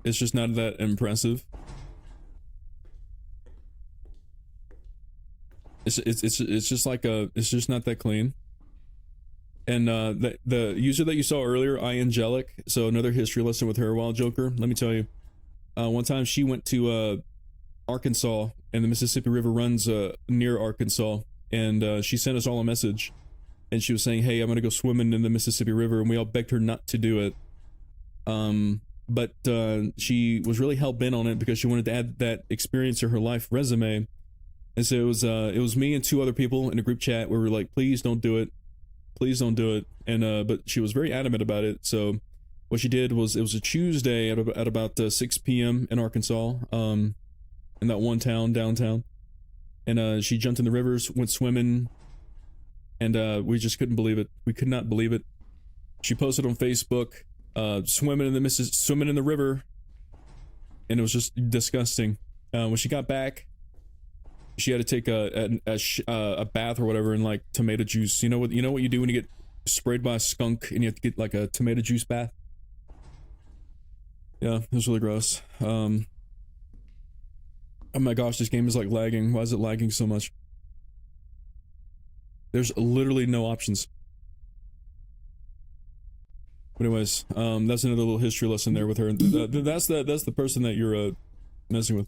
It's just not that impressive. It's just like it's just not that clean. And the user that you saw earlier, Angelic, so another history lesson with her, Wild Joker. Let me tell you, one time she went to Arkansas, and the Mississippi River runs near Arkansas, and she sent us all a message, and she was saying, hey, I'm gonna go swimming in the Mississippi River, and we all begged her not to do it. But she was really hell-bent on it because she wanted to add that experience to her life resume. And so it was me and two other people in a group chat where we were like, please don't do it. And but she was very adamant about it. So what she did was, it was a Tuesday at about 6 p.m. in Arkansas, in that one town downtown. And she jumped in the rivers, went swimming, and we just couldn't believe it. We could not believe it. She posted on Facebook, swimming in the river, and it was just disgusting. When she got back, she had to take a bath or whatever in like tomato juice. You know what you do when you get sprayed by a skunk and you have to get like a tomato juice bath? Yeah, it was really gross. Oh my gosh, this game is like lagging. Why is it lagging so much? There's literally no options. But anyways, that's another little history lesson there with her. That's the person that you're messing with.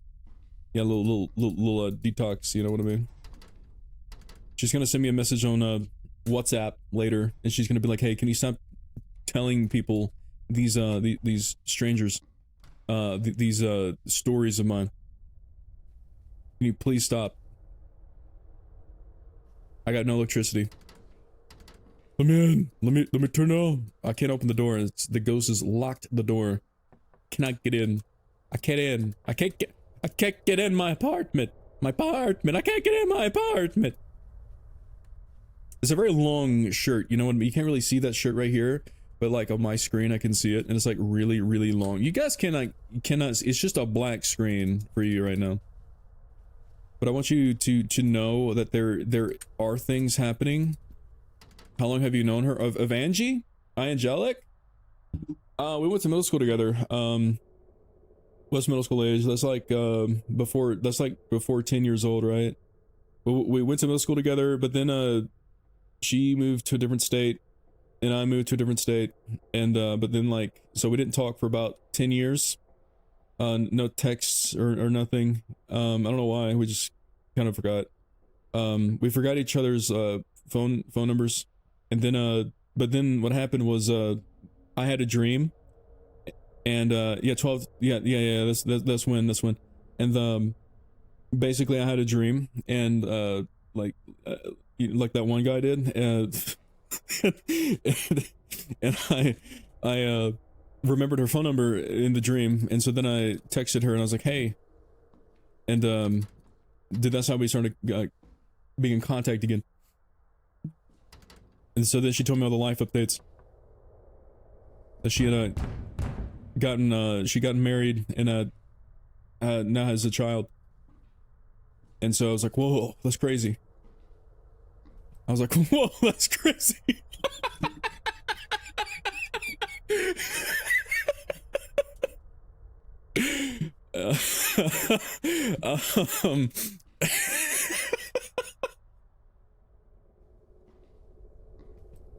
Yeah, little detox. You know what I mean? She's gonna send me a message on WhatsApp later, and she's gonna be like, "Hey, can you stop telling people these strangers these stories of mine? Can you please stop? I got no electricity. Let me in. Let me turn on. I can't open the door. The ghost has locked the door. Cannot get in. I can't in. I can't get in my apartment. I can't get in my apartment. It's a very long shirt. You know what I mean? You can't really see that shirt right here, but like on my screen I can see it, and it's like really, really long. You guys cannot. It's just a black screen for you right now. But I want you to know that there are things happening. How long have you known her? Of Angie? Angelic? We went to middle school together. What's middle school age? That's like before 10 years old, right? We went to middle school together, but then she moved to a different state and I moved to a different state, and but then like, so we didn't talk for about 10 years. No texts or nothing. I don't know why, we just kind of forgot. We forgot each other's phone numbers, and then but then what happened was I had a dream, and yeah, 12, yeah, that's when, and basically I had a dream, and like that one guy did, and I remembered her phone number in the dream, and so then I texted her and I was like, hey, and that's how we started being in contact again. And so then she told me all the life updates that she had gotten married and now has a child. And so I was like, whoa, that's crazy. I was like, whoa, that's crazy.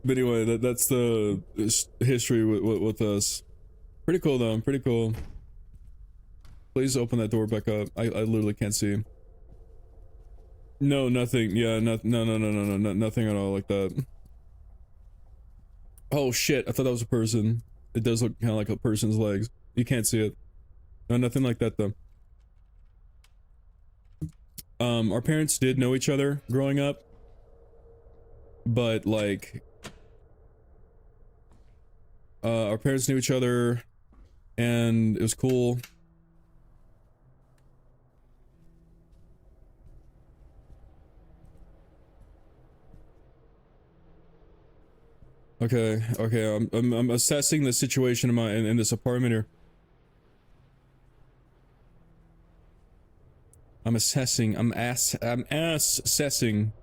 But anyway, that's the history with us. Pretty cool though, pretty cool. Please open that door back up. I literally can't see. No, nothing. Yeah, no, nothing at all like that. Oh shit, I thought that was a person. It does look kind of like a person's legs. You can't see it. No, nothing like that though. Our parents did know each other growing up, but like, our parents knew each other, and it was cool. Okay, I'm assessing the situation in this apartment here. I'm assessing. I'm ass-assessing.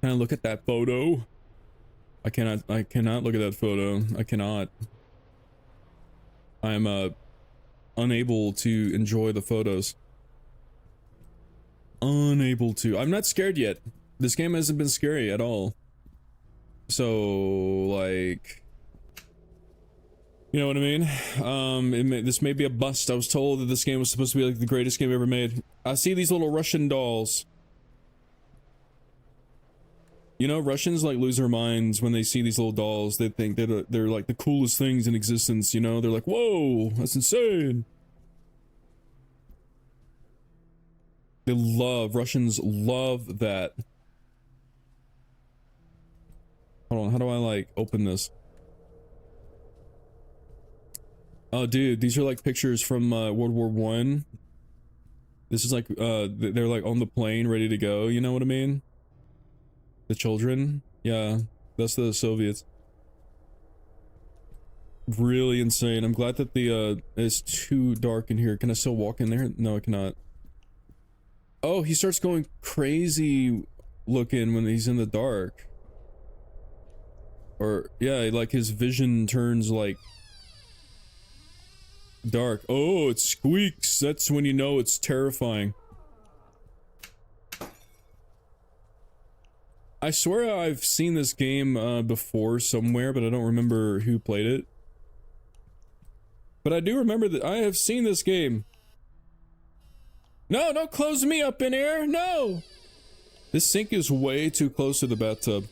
Can I look at that photo? I cannot look at that photo. I cannot. I'm unable to enjoy the photos. Unable to. I'm not scared yet. This game hasn't been scary at all. So, like, you know what I mean? This may be a bust. I was told that this game was supposed to be like the greatest game ever made. I see these little Russian dolls. You know, Russians like lose their minds when they see these little dolls. They think they're like the coolest things in existence, you know? They're like, whoa, that's insane. Russians love that. Hold on, how do I like open this? Oh dude, these are like pictures from World War I. This is like, they're like on the plane ready to go, you know what I mean? The children? Yeah, that's the Soviets. really insane. I'm glad that the it's too dark in here. Can I still walk in there? No, I cannot. Oh, he starts going crazy looking when he's in the dark. Or yeah, like his vision turns like dark. Oh, it squeaks. That's when you know it's terrifying. I swear I've seen this game before somewhere, but I don't remember who played it. But I do remember that I have seen this game. No, don't close me up in here. No. This sink is way too close to the bathtub.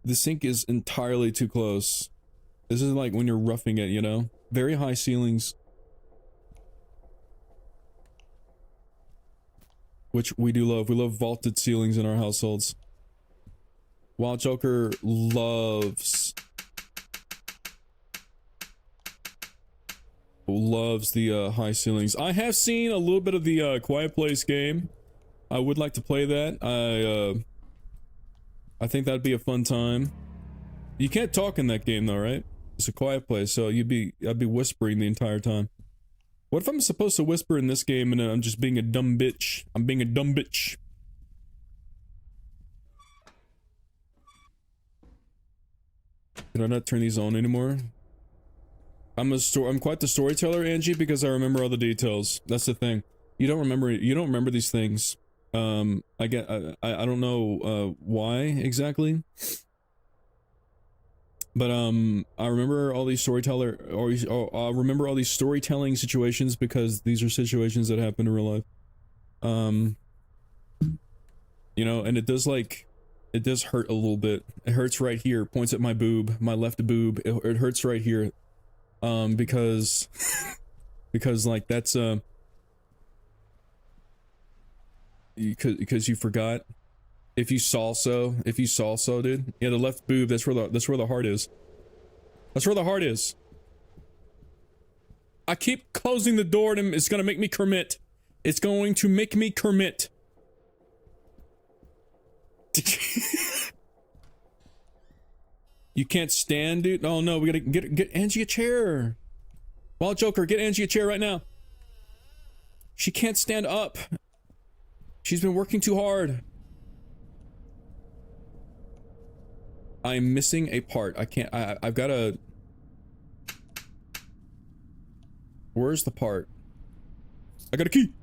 The sink is entirely too close. This is like when you're roughing it, you know? Very high ceilings. Which we do love. We love vaulted ceilings in our households. Wild Joker loves the high ceilings. I have seen a little bit of the Quiet Place game. I would like to play that. I think that'd be a fun time. You can't talk in that game though, right? It's a quiet place, so I'd be whispering the entire time. What if I'm supposed to whisper in this game and I'm just being a dumb bitch? I'm being a dumb bitch. Can I not turn these on anymore? I'm quite the storyteller, Angie, because I remember all the details. That's the thing. You don't remember these things. I don't know why exactly. But I remember all these I remember all these storytelling situations because these are situations that happen in real life. You know, and it does hurt a little bit. It hurts right here. Points at my boob, my left boob. It hurts right here. Because like that's because you forgot. If you saw so, dude. Yeah, the left boob, that's where the heart is. That's where the heart is. I keep closing the door and it's gonna make me Kermit. It's going to make me Kermit. You can't stand, dude? Oh no, we gotta get Angie a chair. Wild Joker, get Angie a chair right now. She can't stand up. She's been working too hard. I'm missing a part. I can't. I've got to. Where's the part? I got a key.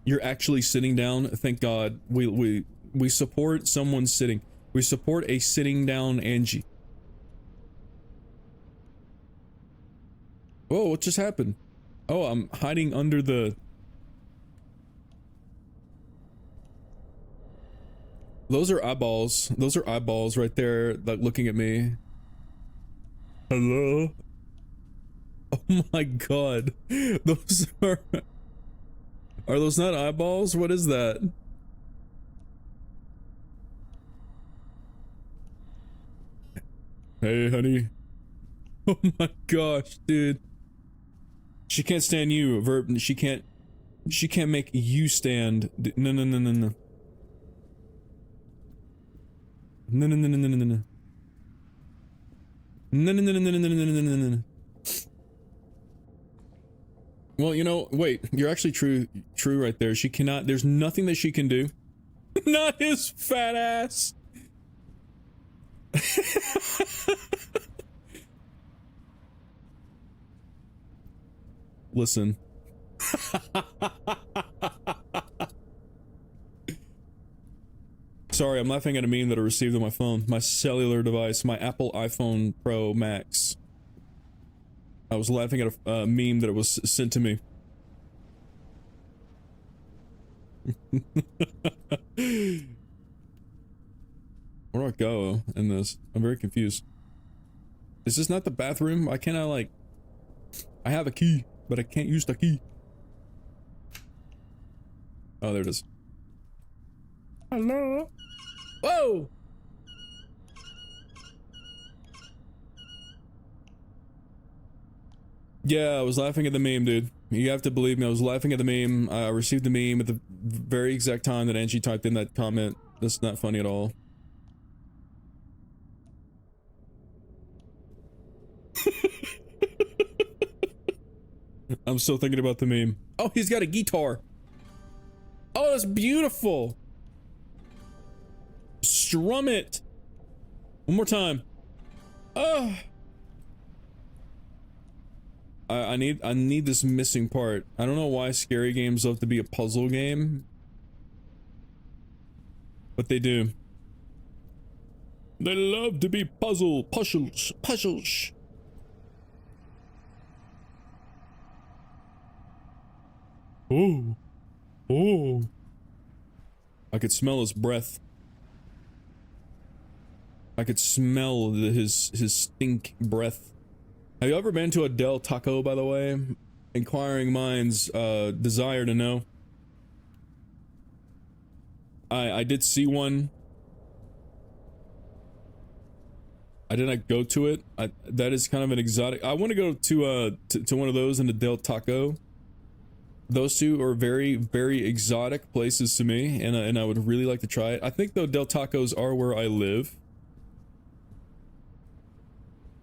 You're actually sitting down. Thank God. We support someone sitting. We support a sitting down Angie. Whoa! What just happened? Oh, I'm hiding under the. Those are eyeballs. Those are eyeballs right there, like looking at me. Hello? Oh my god. Those are those not eyeballs? What is that? Hey, honey. Oh my gosh, dude. She can't stand you, Verb. She can't make you stand. No, no, no, no, no. No, no, no, no, no, no, no. No, no, no, no, no, no, no, no, no, no, no. Well, you know, wait, you're actually true right there. She cannot, there's nothing that she can do. Not his fat ass. Listen. Sorry, I'm laughing at a meme that I received on my phone. My cellular device, my Apple iPhone Pro Max. I was laughing at a meme that it was sent to me. Where do I go in this? I'm very confused. Is this not the bathroom? Why can't I, like... I have a key, but I can't use the key. Oh, there it is. Hello? Whoa! Yeah, I was laughing at the meme, dude. You have to believe me, I was laughing at the meme. I received the meme at the very exact time that Angie typed in that comment. That's not funny at all. I'm still thinking about the meme. Oh, he's got a guitar. Oh, that's beautiful. Strum it. One more time. Oh. I need this missing part. I don't know why scary games love to be a puzzle game, but they do. They love to be puzzles. Oh. Oh. I could smell his breath. I could smell his stink breath. Have you ever been to a Del Taco, by the way? Inquiring minds desire to know. I did see one. I did not go to it. That is kind of an exotic. I want to go to one of those in the Del Taco. Those two are very, very exotic places to me, and I would really like to try it. I think though Del Tacos are where I live,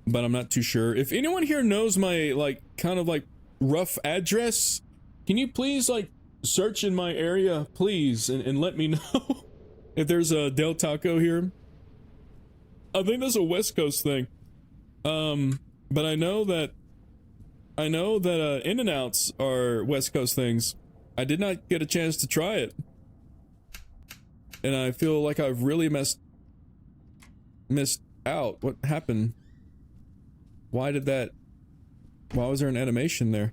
but I'm not too sure. If anyone here knows my like kind of like rough address, can you please like search in my area, please, and let me know if there's a Del Taco here. I think that's a West Coast thing. But I know that In-N-Outs are West Coast things. I did not get a chance to try it, and I feel like I've really missed out. What happened? Why was there an animation there?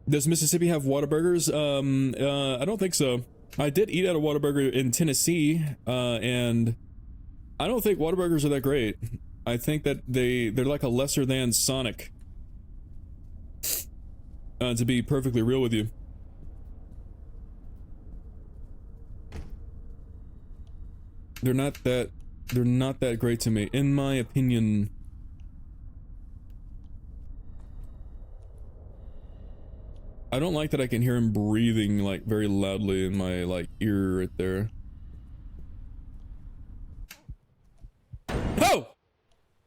Does Mississippi have Whataburgers? I don't think so. I did eat at a Whataburger in Tennessee, and I don't think Whataburgers are that great. I think that they're like a lesser than Sonic. To be perfectly real with you. They're not that great to me, in my opinion. I don't like that I can hear him breathing like very loudly in my like ear right there. Oh!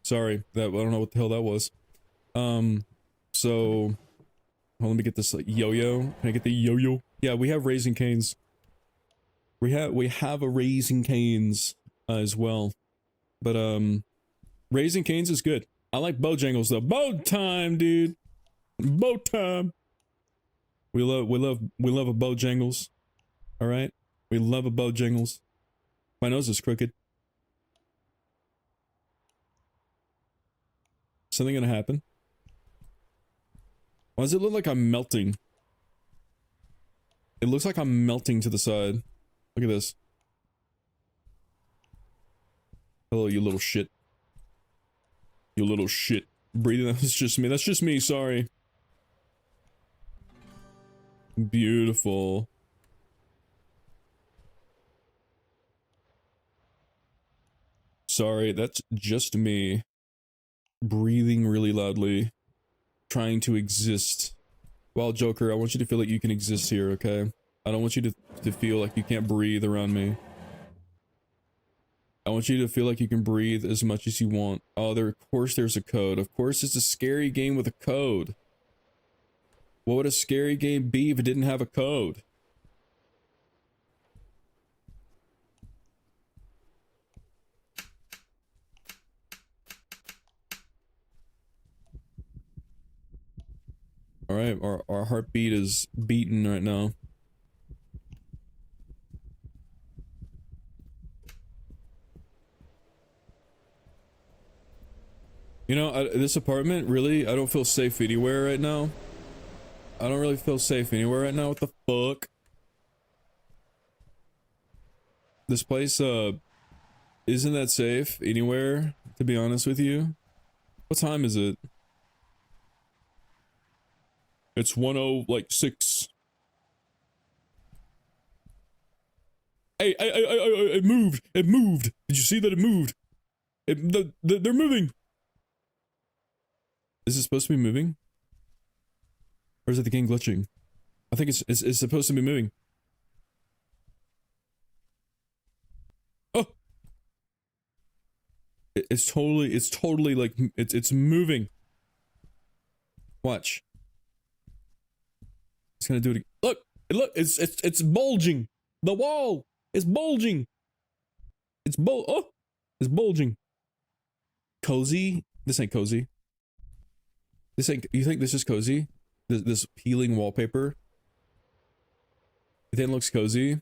Sorry, I don't know what the hell that was. So well, let me get this like yo-yo. Can I get the yo-yo? Yeah, we have Raising Canes. We have a Raising Canes as well. But Raising Canes is good. I like Bojangles though. Bow time, dude. Bow time. We love a Bojangles. All right? We love a Bojangles. My nose is crooked. Something gonna happen? Why does it look like I'm melting? It looks like I'm melting to the side. Look at this. Hello, you little shit. You little shit. Breathing, that's just me. That's just me, sorry. Beautiful. Sorry, that's just me. Breathing really loudly. Trying to exist. Well, Joker, I want you to feel like you can exist here, okay? I don't want you to feel like you can't breathe around me. I want you to feel like you can breathe as much as you want. Oh, of course there's a code. Of course it's a scary game with a code. What would a scary game be if it didn't have a code? Alright, our heartbeat is beating right now. You know, this apartment, really, I don't feel safe anywhere right now. I don't really feel safe anywhere right now. What the fuck? This place, isn't that safe anywhere, to be honest with you. What time is it? It's 1:06. Hey, it moved. It moved. Did you see that it moved? They're moving. Is it supposed to be moving? Or is it the game glitching? I think it's supposed to be moving. Oh! It's totally like, it's moving. Watch. It's gonna do it. Look, look, it's bulging. The wall is bulging. It's it's bulging. Cozy? This ain't cozy. This ain't. You think this is cozy? This peeling wallpaper. It then looks cozy.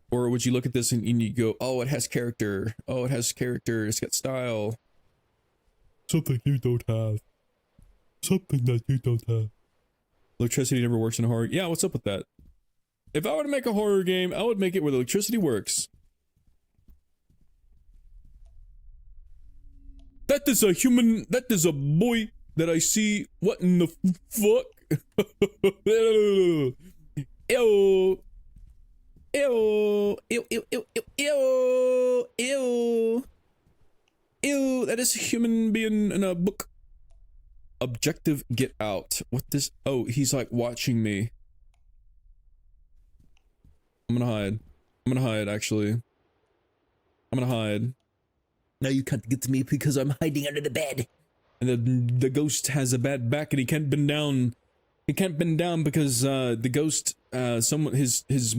Or would you look at this and you go, oh, it has character. Oh, it has character. It's got style. Something you don't have. Something that you don't have. Electricity never works in a horror. Yeah, what's up with that? If I were to make a horror game, I would make it where the electricity works. That is a human. That is a boy that I see. What in the fuck? Ew. Ew. Ew. Ew. Ew. Ew. Ew. Ew. Ew. That is a human being in a book. Objective, get out. What this? Oh, he's like watching me. I'm gonna hide. I'm gonna hide, actually. I'm gonna hide. Now you can't get to me because I'm hiding under the bed. And the ghost has a bad back and he can't bend down. He can't bend down because the ghost, his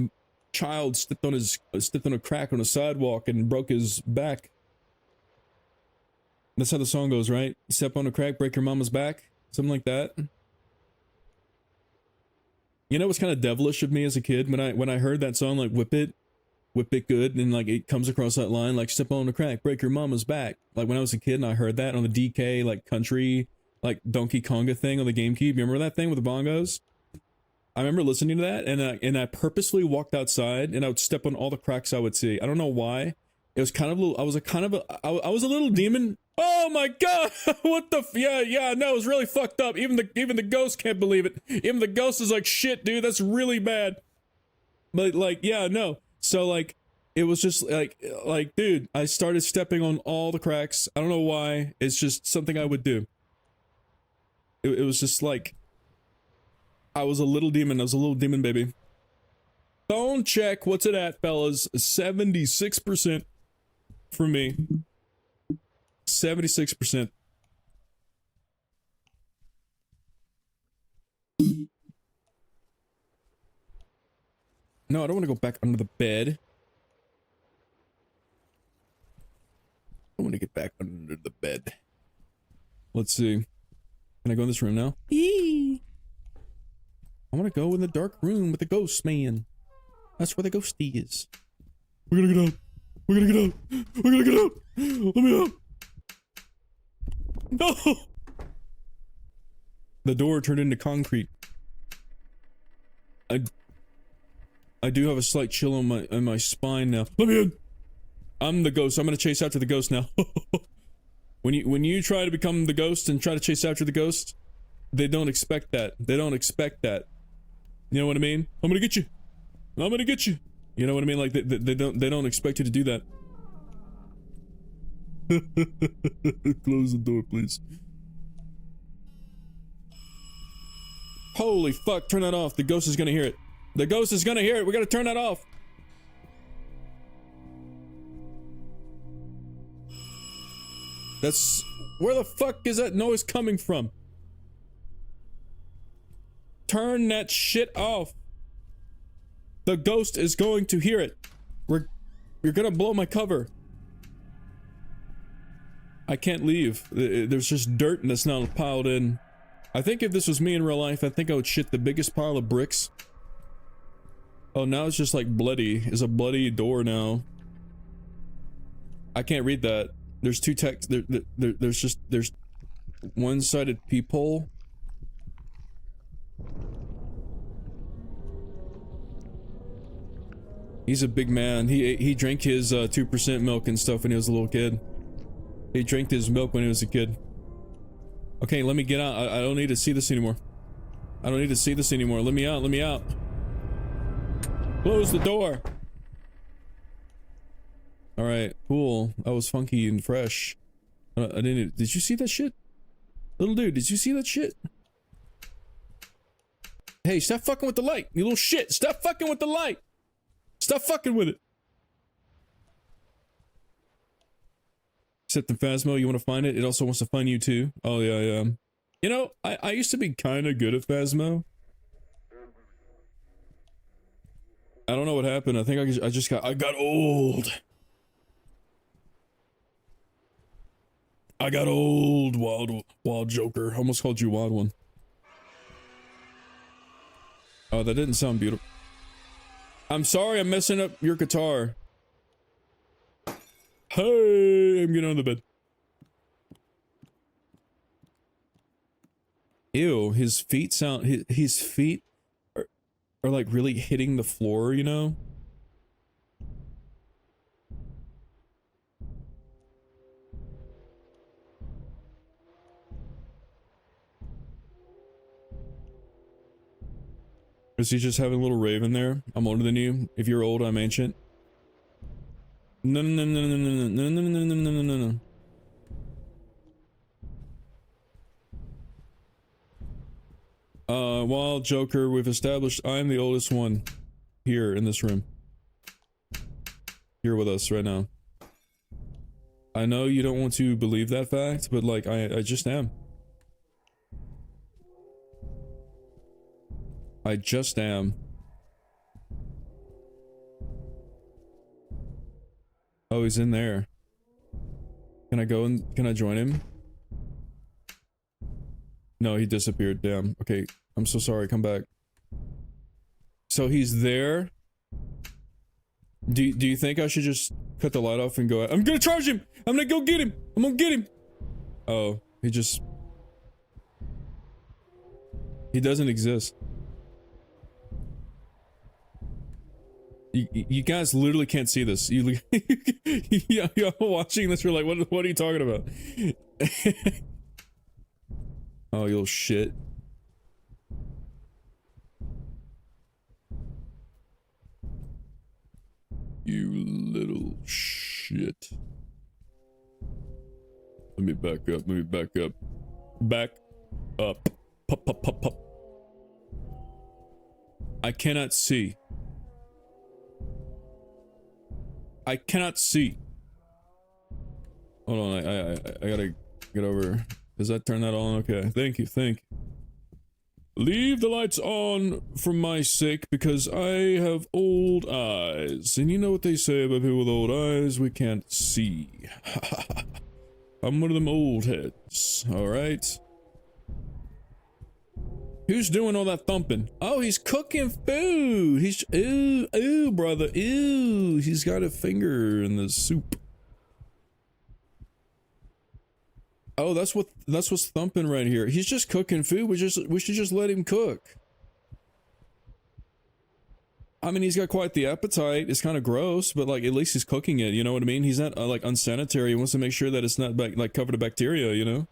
child stepped on a crack on a sidewalk and broke his back. That's how the song goes, right? Step on a crack, break your mama's back. Something like that. You know what's kind of devilish of me as a kid? When I heard that song, like, whip it good, and like it comes across that line, like, step on a crack, break your mama's back. Like when I was a kid and I heard that on the DK, like, country, like, Donkey Konga thing on the GameCube. You remember that thing with the bongos? I remember listening to that, and I purposely walked outside and I would step on all the cracks I would see. I don't know why. It was kind of a little, I was a little demon. Oh my god! What the yeah, no, it was really fucked up. Even the ghost can't believe it. Even the ghost is like, shit, dude, that's really bad. But like, yeah, no. So like, it was just like, dude, I started stepping on all the cracks. I don't know why. It's just something I would do. It was just like, I was a little demon. I was a little demon baby. Phone check. What's it at, fellas? 76% for me. 76%. No, I don't want to go back under the bed. I want to get back under the bed. Let's see. Can I go in this room now? Eee! I want to go in the dark room with the ghost man. That's where the ghosty is. We're gonna get out. We're gonna get out. We're gonna get out. Let me out. No! The door turned into concrete. I do have a slight chill on my spine now. Let me in. I'm the ghost. I'm gonna chase after the ghost now. When you try to become the ghost and try to chase after the ghost, they don't expect that. They don't expect that. You know what I mean? I'm gonna get you. I'm gonna get you. You know what I mean? Like they don't expect you to do that. Close the door, please. Holy fuck, turn that off. The ghost is gonna hear it. The ghost is gonna hear it. We gotta turn that off. That's... Where the fuck is that noise coming from? Turn that shit off. The ghost is going to hear it. You're gonna blow my cover. I can't leave. There's just dirt and it's not piled in. I think if this was me in real life, I think I would shit the biggest pile of bricks. Oh, now it's just like bloody. It's a bloody door now. I can't read that. There's two text. There's one-sided peephole. He's a big man. He drank his 2% milk and stuff when he was a little kid. He drank his milk when he was a kid. Okay, let me get out. I don't need to see this anymore. I don't need to see this anymore. Let me out. Let me out. Close the door. All right, cool. That was funky and fresh. I didn't. Did you see that shit, little dude? Did you see that shit? Hey, stop fucking with the light, you little shit! Stop fucking with the light. Stop fucking with it. Except in Phasmo, you want to find it. It also wants to find you too. Oh yeah, yeah. You know, I used to be kind of good at Phasmo. I don't know what happened. I think I got old. I got old, wild Joker. Almost called you Wild One. Oh, that didn't sound beautiful. I'm sorry, I'm messing up your guitar. Hey, I'm getting on the bed. Ew, his feet sound, his feet are like really hitting the floor, you know? Is he just having a little rave in there? I'm older than you. If you're old, I'm ancient. No, no, no, no, no, no, no, no, no, no, no, no, no. Wild Joker, we've established I'm the oldest one here in this room. Here with us right now. I know you don't want to believe that fact, but like, I just am. I just am. Oh, he's in there. Can I go and can I join him? No, he disappeared. Damn. Okay, I'm so sorry. Come back. So he's there. Do you think I should just cut the light off and go out? I'm gonna charge him! I'm gonna go get him! I'm gonna get him! Oh, he doesn't exist. You guys literally can't see this. You're watching this, you're like, what are you talking about? Oh, you little shit. You little shit. Let me back up, let me back up. Back up. Pop, pop, pop, pop. I cannot see. I cannot see. Hold on, I gotta get over. Does that turn that on? Okay, thank you, thank you. Leave the lights on for my sake because I have old eyes. And you know what they say about people with old eyes? We can't see. I'm one of them old heads, alright? Who's doing all that thumping? Oh, he's cooking food. He's, ooh, brother, ooh. He's got a finger in the soup. Oh, that's what's thumping right here. He's just cooking food. We should just let him cook. I mean, he's got quite the appetite. It's kind of gross, but like at least he's cooking it. You know what I mean? He's not like unsanitary. He wants to make sure that it's not like covered in bacteria. You know?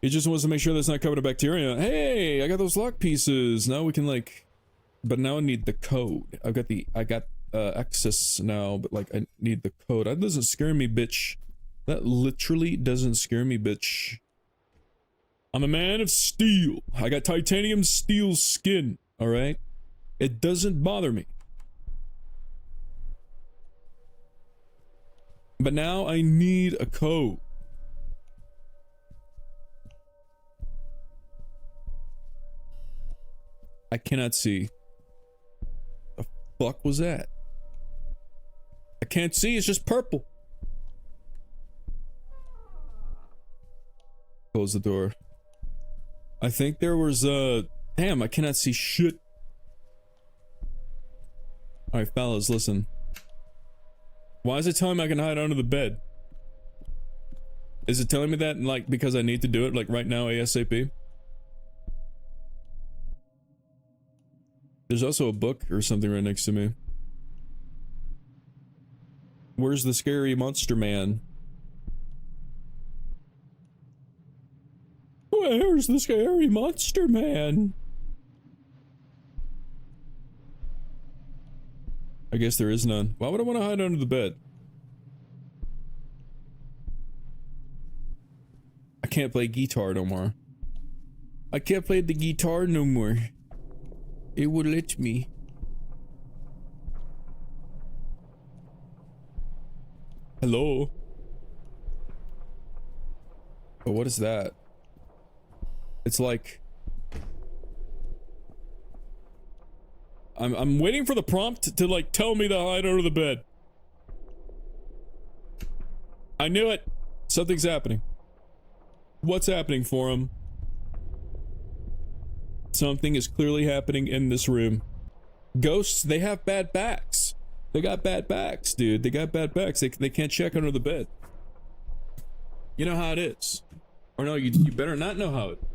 He just wants to make sure that it's not covered in bacteria. Hey, I got those lock pieces. Now we can like, but now I need the code. I got access now, but like I need the code. That doesn't scare me, bitch. That literally doesn't scare me, bitch. I'm a man of steel. I got titanium steel skin, alright? It doesn't bother me. But now I need a code. I cannot see. The fuck was that? I can't see, it's just purple. Close the door. I think there was damn, I cannot see shit. Alright, fellas, listen. Why is it telling me I can hide under the bed? Is it telling me that, like, because I need to do it, like, right now, ASAP? There's also a book or something right next to me. Where's the scary monster man? Where's the scary monster man? I guess there is none. Why would I want to hide under the bed? I can't play guitar no more. I can't play the guitar no more. It would let me. Hello? Oh, what is that? It's like I'm waiting for the prompt to like tell me to hide under the bed. I knew it. Something's happening. What's happening for him? Something is clearly happening in this room. Ghosts, they have bad backs. They got bad backs, dude. They got bad backs. They can't check under the bed. You know how it is. Or no, you better not know how it is.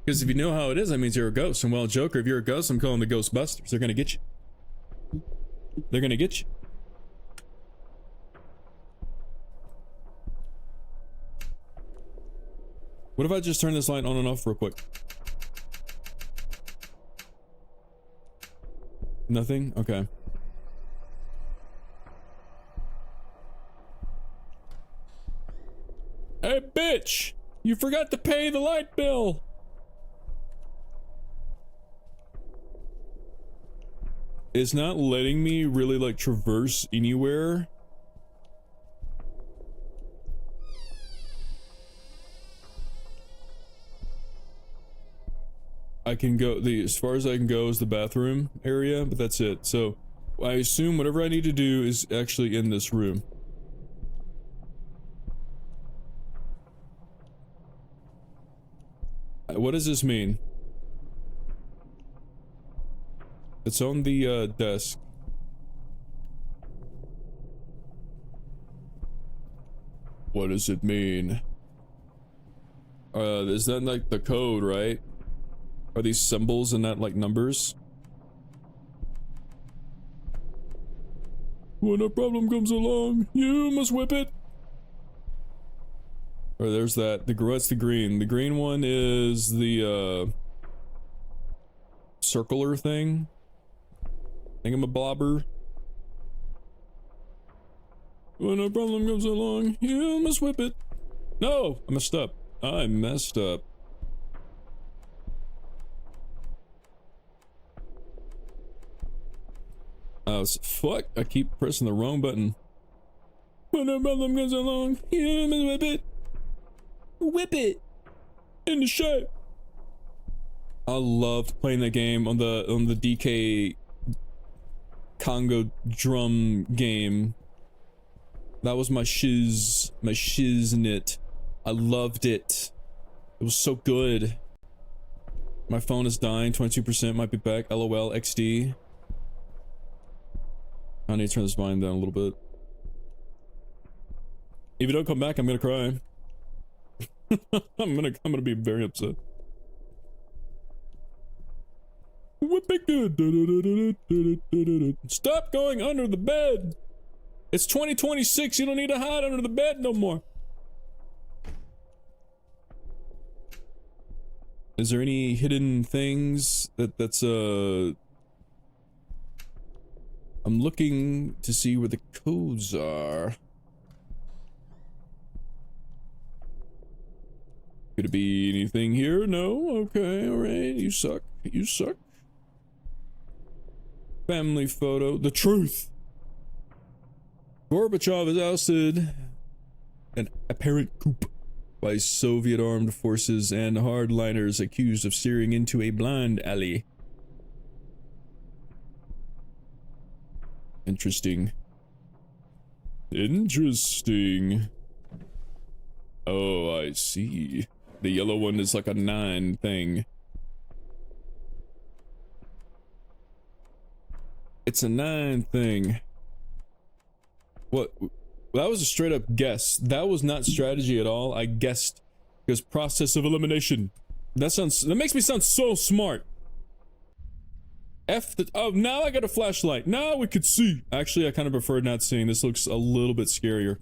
Because if you know how it is, that means you're a ghost. And well, Joker, if you're a ghost, I'm calling the Ghostbusters. They're gonna get you. They're gonna get you. What if I just turn this light on and off real quick? Nothing? Okay. Hey, bitch! You forgot to pay the light bill! It's not letting me really, like, traverse anywhere. I can go, as far as I can go is the bathroom area, but that's it. So, I assume whatever I need to do is actually in this room. What does this mean? It's on the, desk. What does it mean? Is that like the code, right? Are these symbols and not like numbers? When a problem comes along, you must whip it. Or there's that. What's the green? The green one is the circular thing. Thingamabobber. When a problem comes along, you must whip it. No, I messed up. I messed up. Fuck, I keep pressing the wrong button. When a problem comes along, you must whip it. Whip it! In the shape! I loved playing that game on the DK Congo drum game. That was my shiznit. I loved it. It was so good. My phone is dying, 22% might be back. LOL XD. I need to turn this volume down a little bit. If you don't come back, I'm gonna cry. I'm gonna be very upset. Whip it good. Stop going under the bed. It's 2026. You don't need to hide under the bed no more. Is there any hidden things that's I'm looking to see where the codes are. Could it be anything here? No? Okay, alright. You suck. You suck. Family photo. The truth! Gorbachev is ousted. An apparent coup by Soviet armed forces and hardliners accused of steering into a blind alley. Interesting. Interesting. Oh, I see. The yellow one is like a 9 thing. It's a 9 thing. What? That was a straight up guess. That was not strategy at all. I guessed because process of elimination. That makes me sound so smart. Oh, now I got a flashlight. Now we could see. Actually, I kind of prefer not seeing. This looks a little bit scarier.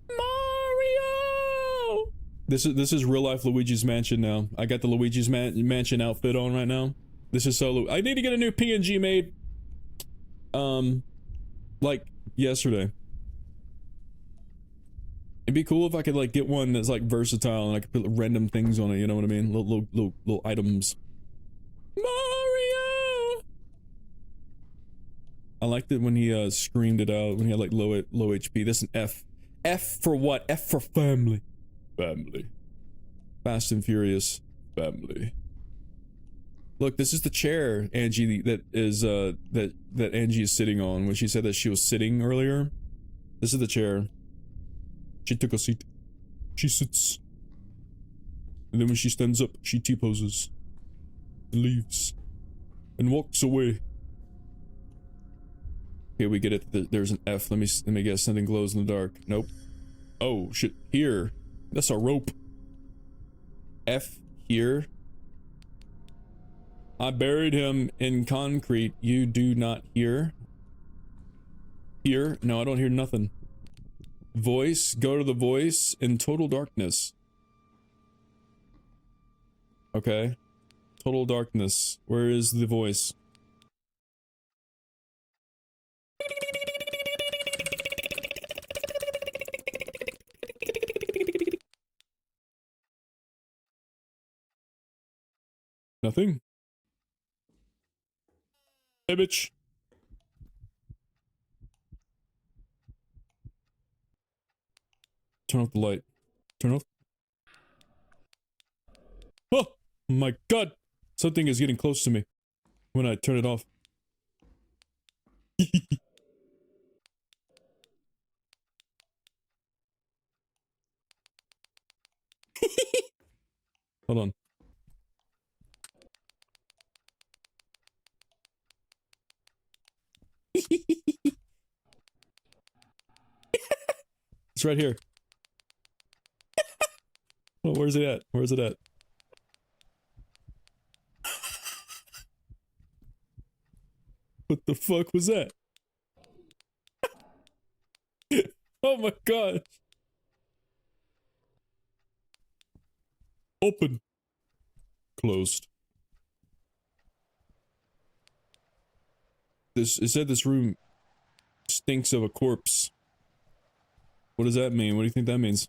Mario! This is real life Luigi's Mansion now. I got the Luigi's Mansion outfit on right now. This is so. I need to get a new PNG made. Like yesterday. It'd be cool if I could like get one that's like versatile and I could put random things on it, you know what I mean? Little items. Mario! I liked it when he screamed it out when he had like low HP. That's an F. F for what? F for family. Family. Fast and Furious. Family. Look, this is the chair, Angie, that is, that Angie is sitting on when she said that she was sitting earlier. This is the chair. She took a seat. She sits. And then when she stands up, she T-poses. And leaves. And walks away. Okay, we get it. There's an F. Let me guess. Something glows in the dark. Nope. Oh, shit. Here. That's a rope. F here. I buried him in concrete. You do not hear. Here? No, I don't hear nothing. Voice. Go to the voice in total darkness. Okay. Total darkness. Where is the voice? Nothing. Hey, bitch. Turn off the light. Turn off. Oh my god! Something is getting close to me when I turn it off. Hold on. It's right here. Oh, where's it at? Where's it at? What the fuck was that? Oh my god. Open. Closed. It said this room stinks of a corpse. What does that mean? What do you think that means?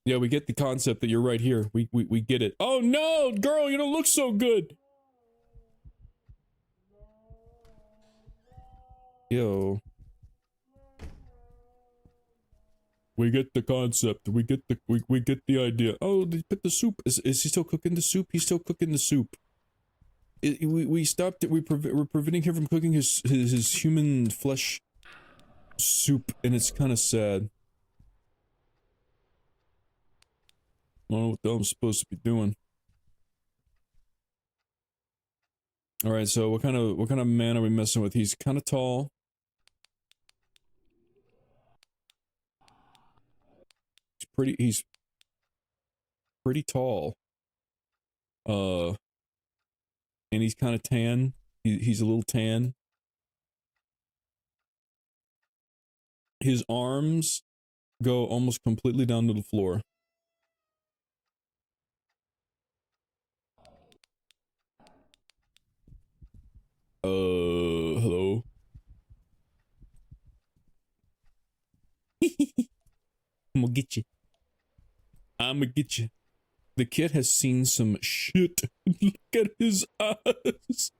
Yeah, we get the concept that you're right here. We get it. Oh no, girl, you don't look so good. Yo. We get the concept. We get the idea. Oh, they put the soup. Is he still cooking the soup? He's still cooking the soup. We stopped it. We're preventing him from cooking his human flesh soup, and it's kind of sad. I don't know what the hell I'm supposed to be doing. All right, so what kind of man are we messing with? He's kind of tall. He's pretty tall. And he's kind of tan. He's a little tan. His arms go almost completely down to the floor. Hello? I'm gonna get you. I'm gonna get you. The kid has seen some shit. Look at his eyes.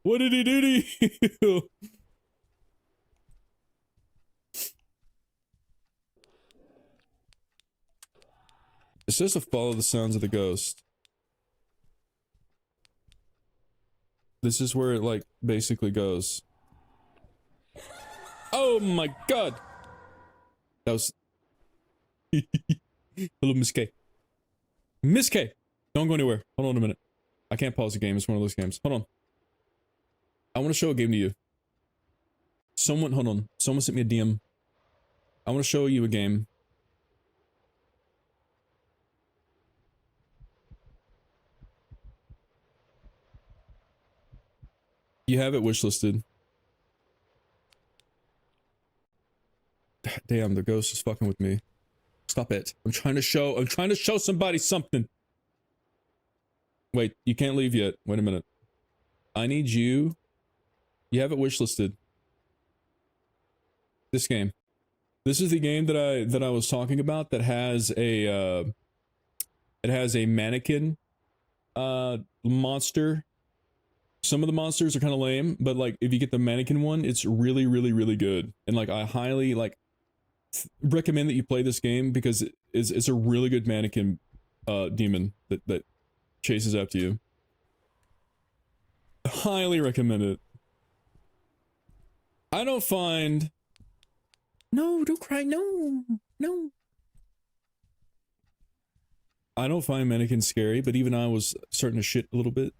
What did he do to you? It says to follow the sounds of the ghost. This is where it, like, basically goes. Oh my god! That was... Hello, Miss K. Miss K! Don't go anywhere. Hold on a minute. I can't pause the game. It's one of those games. Hold on. I want to show a game to you. Hold on. Someone sent me a DM. I want to show you a game. You have it wishlisted. Damn, the ghost is fucking with me. Stop it. I'm trying to show somebody something. Wait, you can't leave yet. Wait a minute. I need you. You have it wishlisted. This game. This is the game that I was talking about that has a It has a mannequin monster. Some of the monsters are kind of lame, but like if you get the mannequin one, it's really, really, really good. And like I highly like recommend that you play this game because it's a really good mannequin demon that chases after you. Highly recommend it. I don't find... No, don't cry, no, no. I don't find mannequins scary, but even I was starting to shit a little bit.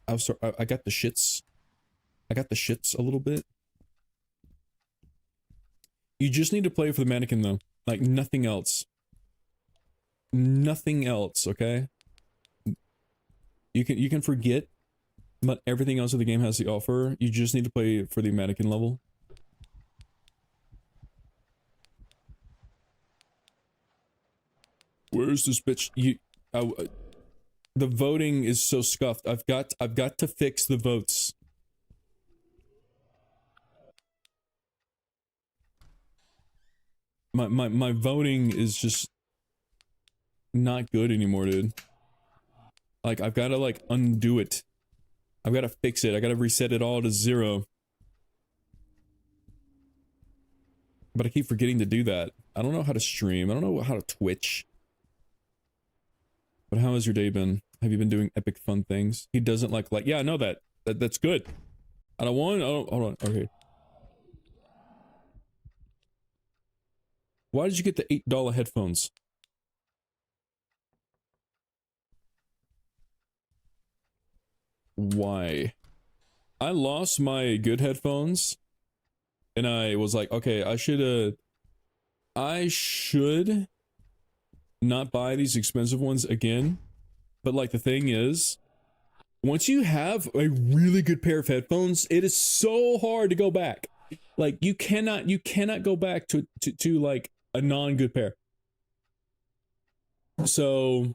I got the shits. I got the shits a little bit. You just need to play for the mannequin though. Like nothing else. Nothing else, okay? You can forget about everything else that the game has to offer. You just need to play for the mannequin level. Where's this bitch? The voting is so scuffed. I've got to fix the votes. My voting is just not good anymore, dude. Like I've got to like undo it. I've got to fix it. I got to reset it all to 0. But I keep forgetting to do that. I don't know how to stream. I don't know how to Twitch. But how has your day been? Have you been doing epic fun things? He doesn't like, yeah, I know that. That's good. I don't want, hold on, okay. Why did you get the $8 headphones? Why? I lost my good headphones. And I was like, okay, I should not buy these expensive ones again. But like the thing is, once you have a really good pair of headphones, it is so hard to go back. Like you cannot go back to like a non-good pair. So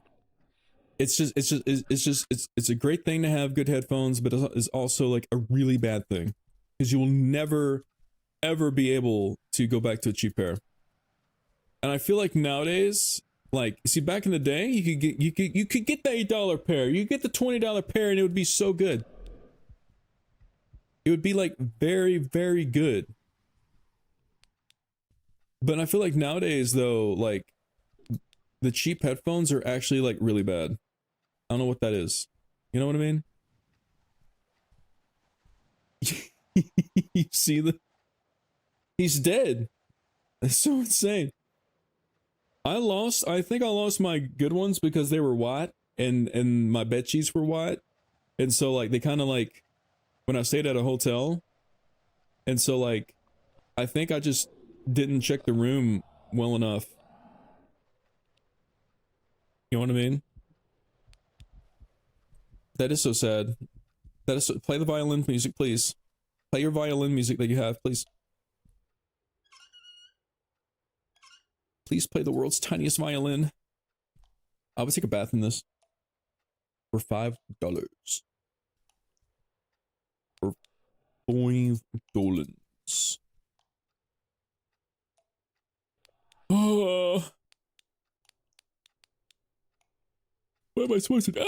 it's a great thing to have good headphones, but it's also like a really bad thing because you will never ever be able to go back to a cheap pair. And I feel like nowadays, like, see, back in the day, you could get the $8 pair, you get the $20 pair, and it would be so good. It would be like very, very good. But I feel like nowadays, though, like the cheap headphones are actually like really bad. I don't know what that is. You know what I mean? You see the? He's dead. That's so insane. I think I lost my good ones because they were white and my bed sheets were white. And so like they kind of like when I stayed at a hotel. And so like I think I just didn't check the room well enough. You know what I mean? That is so sad. That is so, play the violin music, please. Play your violin music that you have, please. Please play the world's tiniest violin. I would take a bath in this. For $5. For $5. Oh. What am I supposed to do?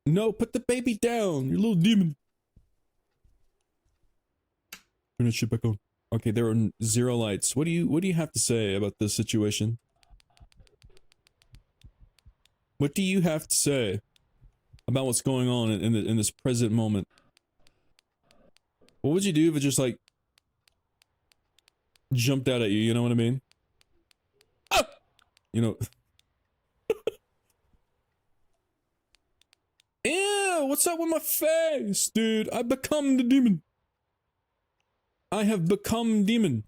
No, put the baby down, you little demon. Turn that shit back on. Okay, there are 0 lights. What do you have to say about this situation? What do you have to say about what's going on in this present moment? What would you do if it just like jumped out at you? You know what I mean? Ah! You know. Ew, what's up with my face, dude? I've become the demon. I have become demon.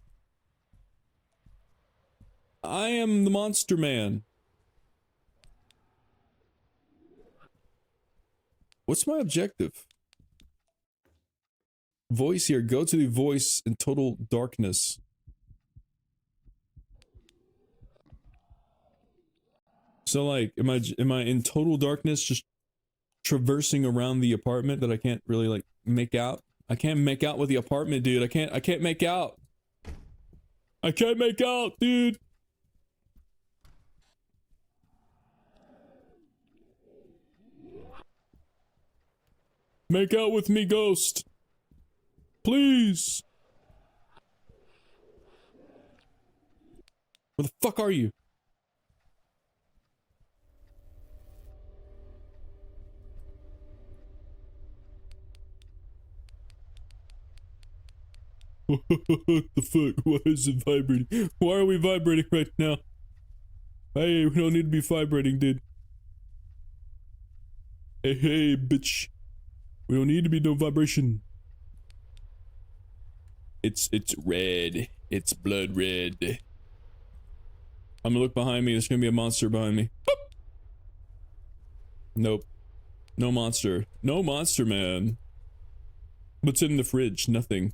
I am the monster man. What's my objective? Voice here. Go to the voice in total darkness. So like, am I in total darkness just traversing around the apartment that I can't really like make out? I can't make out with the apartment, dude. I can't make out. I can't make out, dude. Make out with me, ghost. Please. Where the fuck are you? What the fuck? Why is it vibrating? Why are we vibrating right now? Hey, we don't need to be vibrating, dude. Hey, bitch. We don't need to be no vibration. It's red. It's blood red. I'm gonna look behind me. There's gonna be a monster behind me. Boop. Nope. No monster. No monster, man. What's in the fridge? Nothing.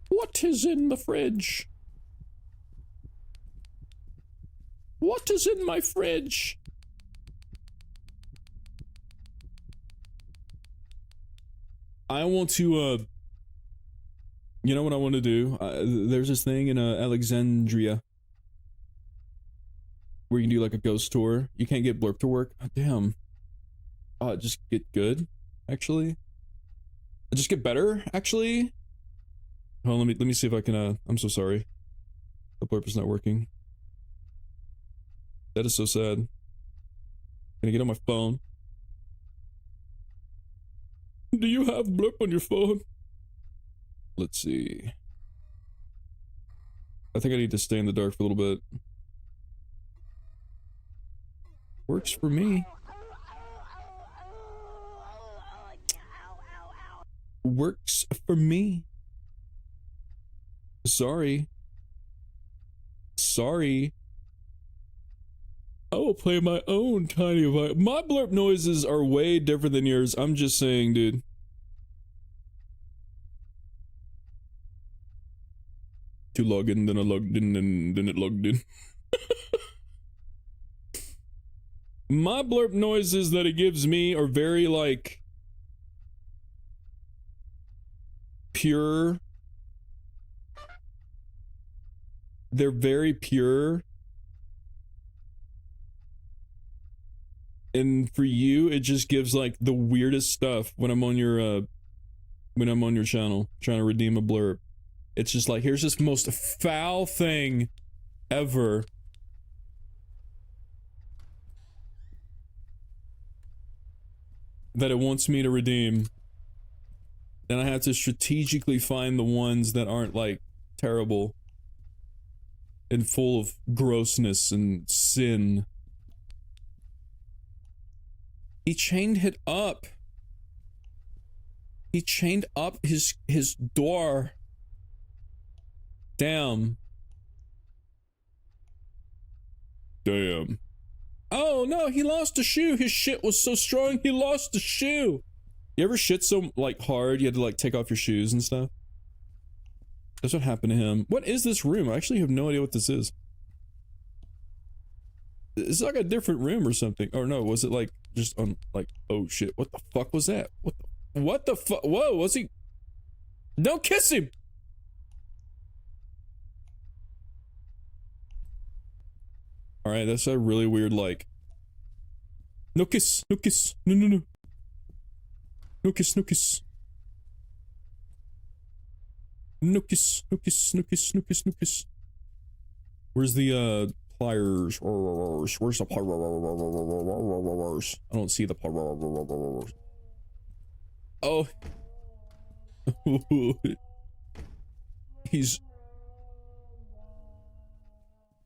What is in the fridge? What is in my fridge? I want to, you know what I want to do? There's this thing in Alexandria where you can do like a ghost tour. You can't get Blurp to work. Oh, damn. Just get good, actually. Just get better, actually. Hold on, let me see if I can, I'm so sorry. The Blurp is not working. That is so sad. Can I get on my phone? Do you have Blurp on your phone? Let's see. I think I need to stay in the dark for a little bit. Works for me. Works for me. Sorry. Sorry. I will play my own tiny vibe. My Blurp noises are way different than yours. I'm just saying, dude. To log in, then I logged in, and then it logged in. My Blurp noises that it gives me are very, like, pure. They're very pure. And for you, it just gives, like, the weirdest stuff when I'm on your channel, trying to redeem a Blurp. It's just like, here's this most foul thing ever. That it wants me to redeem. And I have to strategically find the ones that aren't, like, terrible. And full of grossness and sin. He chained it up. He chained up his door. Damn. Damn. Oh no, he lost a shoe. His shit was so strong he lost a shoe. You ever shit so like hard you had to like take off your shoes and stuff? That's what happened to him. What is this room? I actually have no idea what this is. It's like a different room or something. Or no, was it like just on like, oh shit, what the fuck was that? What the fuck? Whoa, was he? Don't kiss him! Alright, that's a really weird like. No kiss, no kiss, no no no. No kiss, no kiss. No kiss, no kiss, no kiss, no kiss, no kiss. Where's the pliers? Where's the pliers? I don't see the pliers. Oh. He's...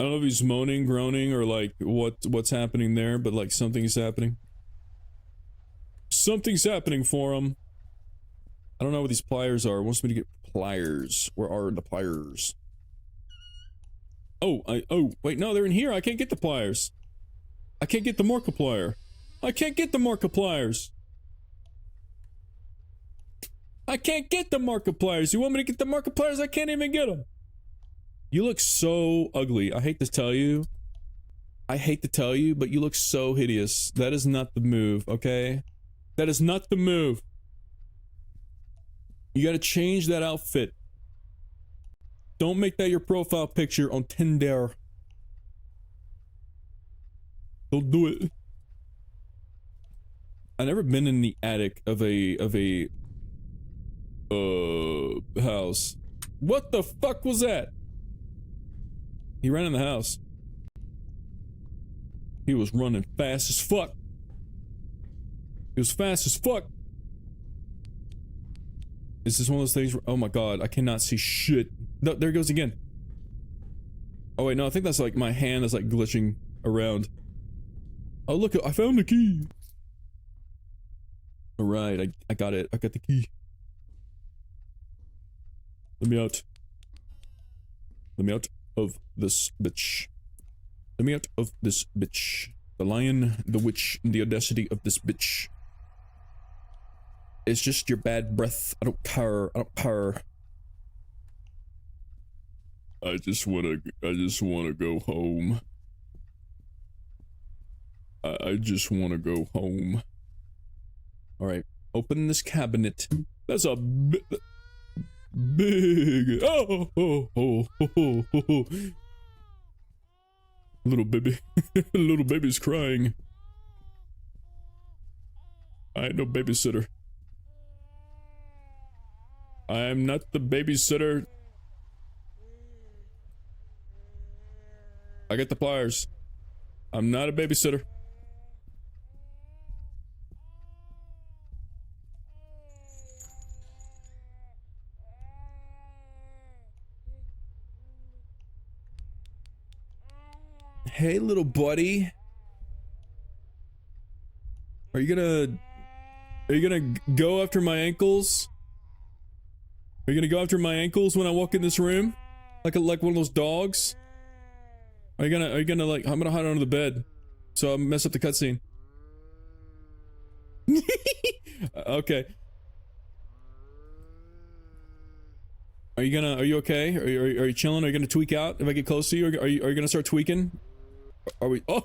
I don't know if he's moaning, groaning, or like what's happening there, but like something's happening. Something's happening for him. I don't know what these pliers are. It wants me to get pliers. Where are the pliers? Oh, wait, no, they're in here. I can't get the pliers. I can't get the Markiplier. I can't get the Markipliers. I can't get the Markipliers. You want me to get the Markipliers? I can't even get them. You look so ugly. I hate to tell you. I hate to tell you, but you look so hideous. That is not the move, okay? That is not the move. You gotta change that outfit. Don't make that your profile picture on Tinder. Don't do it. I never been in the attic of a house. What the fuck was that? He ran in the house. He was running fast as fuck. He was fast as fuck. Is this one of those things where, oh my god, I cannot see shit. No, there it goes again. Oh wait, no, I think that's like my hand is like glitching around. Oh look, I found the key. Alright, I got it. I got the key. Let me out. Let me out of this bitch. Let me out of this bitch. The lion, the witch, and the audacity of this bitch. It's just your bad breath. I don't care. I don't care. I just wanna go home. I just wanna go home. Alright, open this cabinet. That's a big. Oh. Little baby. Little baby's crying. I ain't no babysitter. I am not the babysitter. I got the pliers. I'm not a babysitter. Hey, little buddy. Are you gonna go after my ankles? Are you gonna go after my ankles when I walk in this room? Like one of those dogs? Are you gonna like, I'm gonna hide under the bed. So I mess up the cutscene. Okay. Are you okay? Are you chilling? Are you gonna tweak out if I get close to you? Are you gonna start tweaking? Are we? Oh,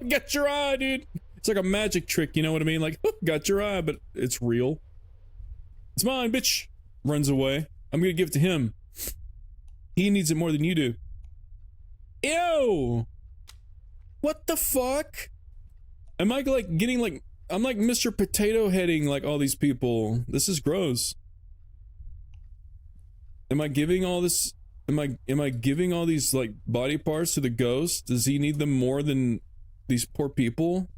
got your eye, dude. It's like a magic trick, you know what I mean? Like, got your eye, but it's real. It's mine, bitch. Runs away. I'm gonna give it to him. He needs it more than you do. Ew! What the fuck? Am I like getting like, I'm like Mr. Potato Heading like all these people. This is gross. Am I giving all this, am I giving all these like body parts to the ghost? Does he need them more than these poor people?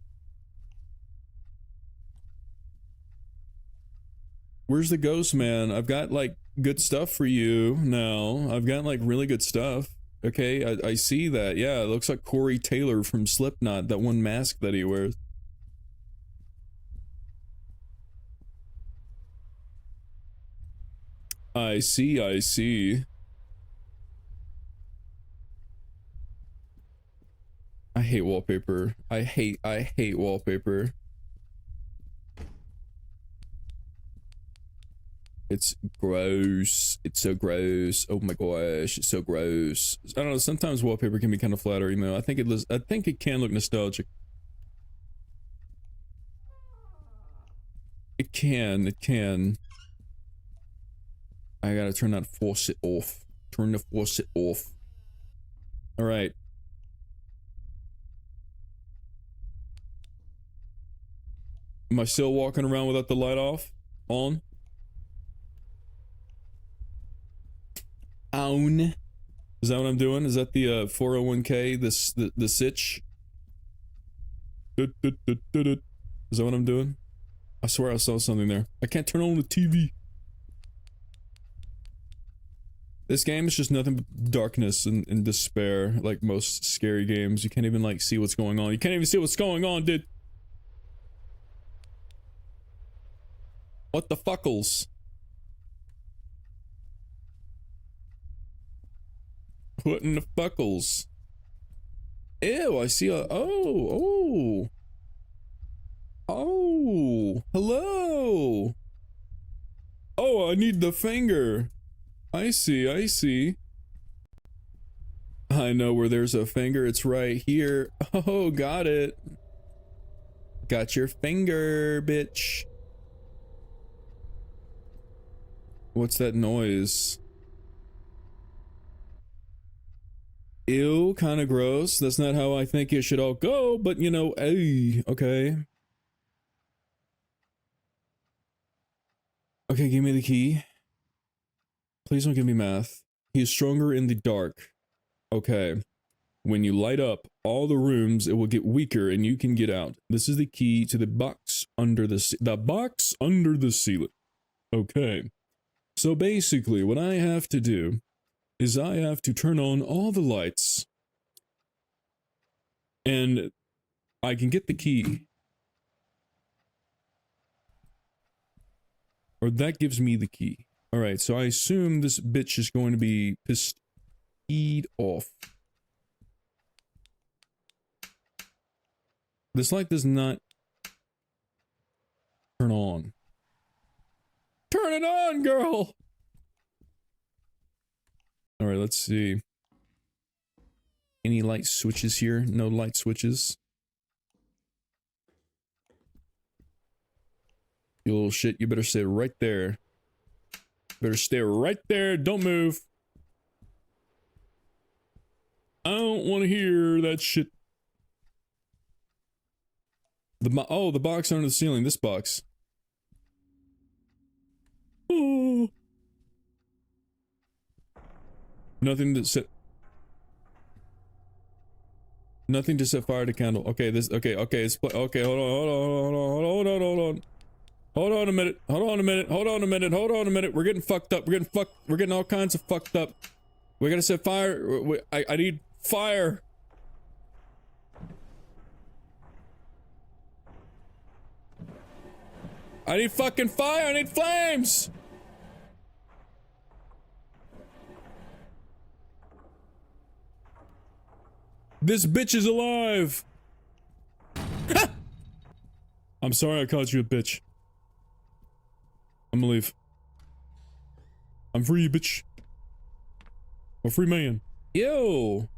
Where's the ghost man? I've got like good stuff for you now. I've got like really good stuff. Okay, I see that. Yeah, it looks like Corey Taylor from Slipknot, that one mask that he wears. I see, I see. I hate wallpaper. I hate wallpaper. It's gross. It's so gross. Oh my gosh, it's so gross. I don't know, sometimes wallpaper can be kind of flattering though. I think it can look nostalgic. It can. I gotta turn that faucet off. Turn the faucet off. Alright. Am I still walking around without the light off? On? On. Is that what I'm doing? Is that the 401k, the sitch? Is that what I'm doing? I swear I saw something there. I can't turn on the TV. This game is just nothing but darkness and despair, like most scary games. You can't even like see what's going on. You can't even see what's going on, dude. What the fuckles? What in the fuckles? Ew, I see a, oh, hello. Oh, I need the finger. I see. I know where there's a finger, it's right here. Oh, got it. Got your finger, bitch. What's that noise? Ew, kind of gross. That's not how I think it should all go, but you know, hey, okay. Okay, give me the key. Please don't give me math. He is stronger in the dark. Okay. When you light up all the rooms, it will get weaker and you can get out. This is the key to the box under the box under the ceiling. Okay. So basically, what I have to do is I have to turn on all the lights and I can get the key. Or that gives me the key. Alright, so I assume this bitch is going to be pissed off. This light does not turn on. Turn it on, girl! Alright, let's see. Any light switches here? No light switches. You little shit, you better stay right there. Better stay right there, don't move. I don't want to hear that shit. Oh, the box under the ceiling, this box. Oh. Nothing to set fire to candle. Okay, okay, it's okay, hold on. Hold on a minute. We're getting fucked up. We're getting all kinds of fucked up. We gotta set fire. I need fire. I need fucking fire. I need flames. This bitch is alive. I'm sorry I called you a bitch. I'm gonna leave. I'm free, bitch. I'm a free man. Yo.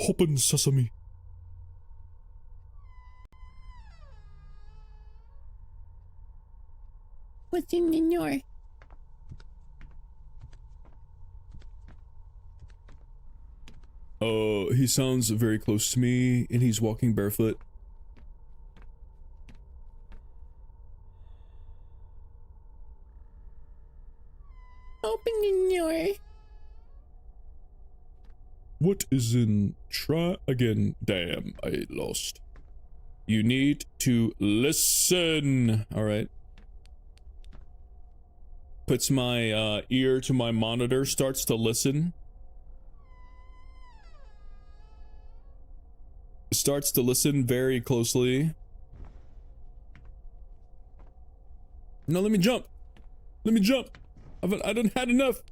Open sesame. What's in the door? He sounds very close to me, and he's walking barefoot. Open the door. What is in? Try again. Damn, I lost. You need to listen. All right. Puts my ear to my monitor, starts to listen. Starts to listen very closely. No, let me jump. Let me jump. I don't had enough.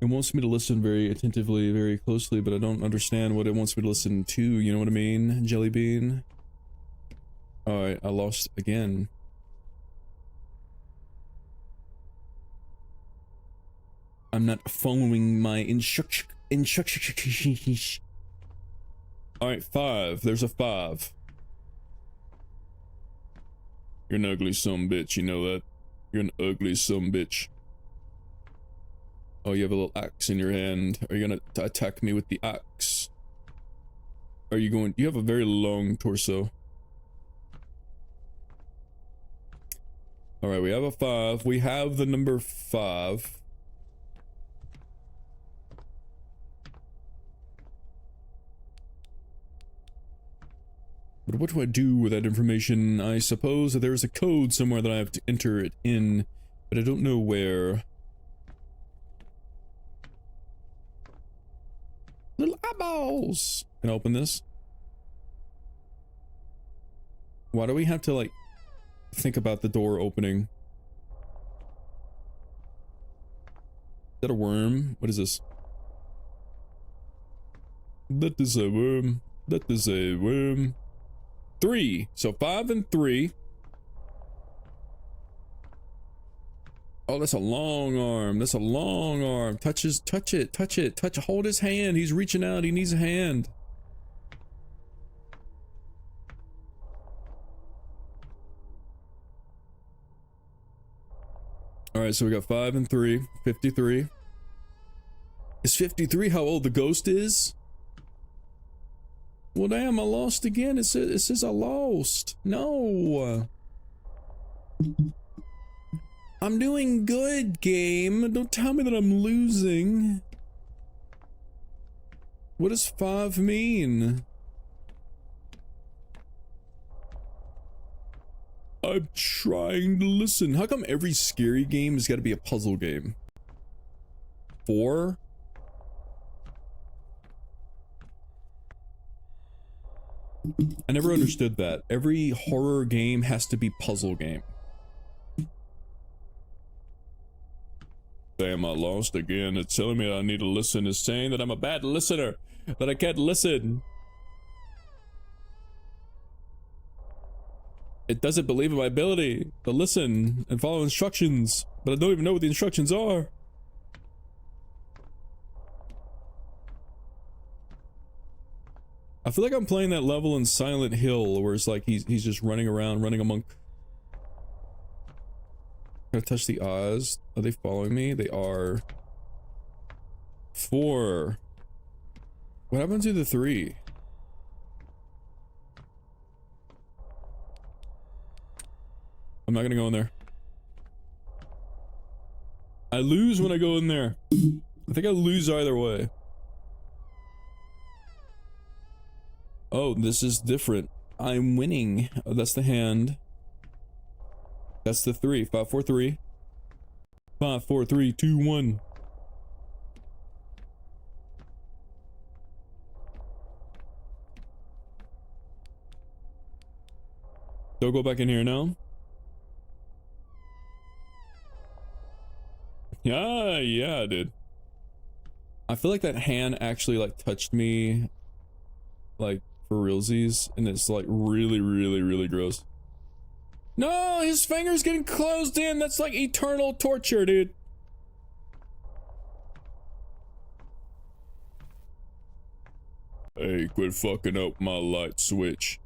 It wants me to listen very attentively, very closely, but I don't understand what it wants me to listen to. You know what I mean, Jelly Bean? Alright, I lost again. I'm not following my instructions. Alright, 5. There's a 5. You're an ugly sumbitch, you know that? You're an ugly sumbitch. Oh, you have a little axe in your hand. Are you gonna attack me with the axe? Are you going? You have a very long torso. Alright, we have a 5. We have the number 5. But what do I do with that information? I suppose that there is a code somewhere that I have to enter it in, but I don't know where. Little eyeballs! Can I open this? Why do we have to, like, think about the door opening? Is that a worm? What is this? That is a worm. That is a worm. 3. So 5 and 3. Oh, that's a long arm. That's a long arm. Touch it. Hold his hand. He's reaching out. He needs a hand. All right, so we got 5 and 3. 53. Is 53 how old the ghost is? Well, damn, I lost again. It says I lost. No. I'm doing good, game. Don't tell me that I'm losing. What does 5 mean? I'm trying to listen. How come every scary game has got to be a puzzle game? 4? I never understood that. Every horror game has to be puzzle game. Damn, I lost again. It's telling me I need to listen. It's saying that I'm a bad listener. That I can't listen. It doesn't believe in my ability to listen and follow instructions, but I don't even know what the instructions are. I feel like I'm playing that level in Silent Hill where it's like he's just running around, running among... Can I touch the Oz? Are they following me? They are. 4. What happened to the 3? I'm not gonna go in there. I lose when I go in there. I think I lose either way. Oh, this is different. I'm winning. Oh, that's the hand. That's the 3. 5, 4, 3. 5, 4, 3, 2, 1. Don't go back in here now. Yeah, I did. I feel like that hand actually like touched me, like for realsies, and it's like really gross. No, his finger's getting closed in. That's like eternal torture, dude. Hey, quit fucking up my light switch.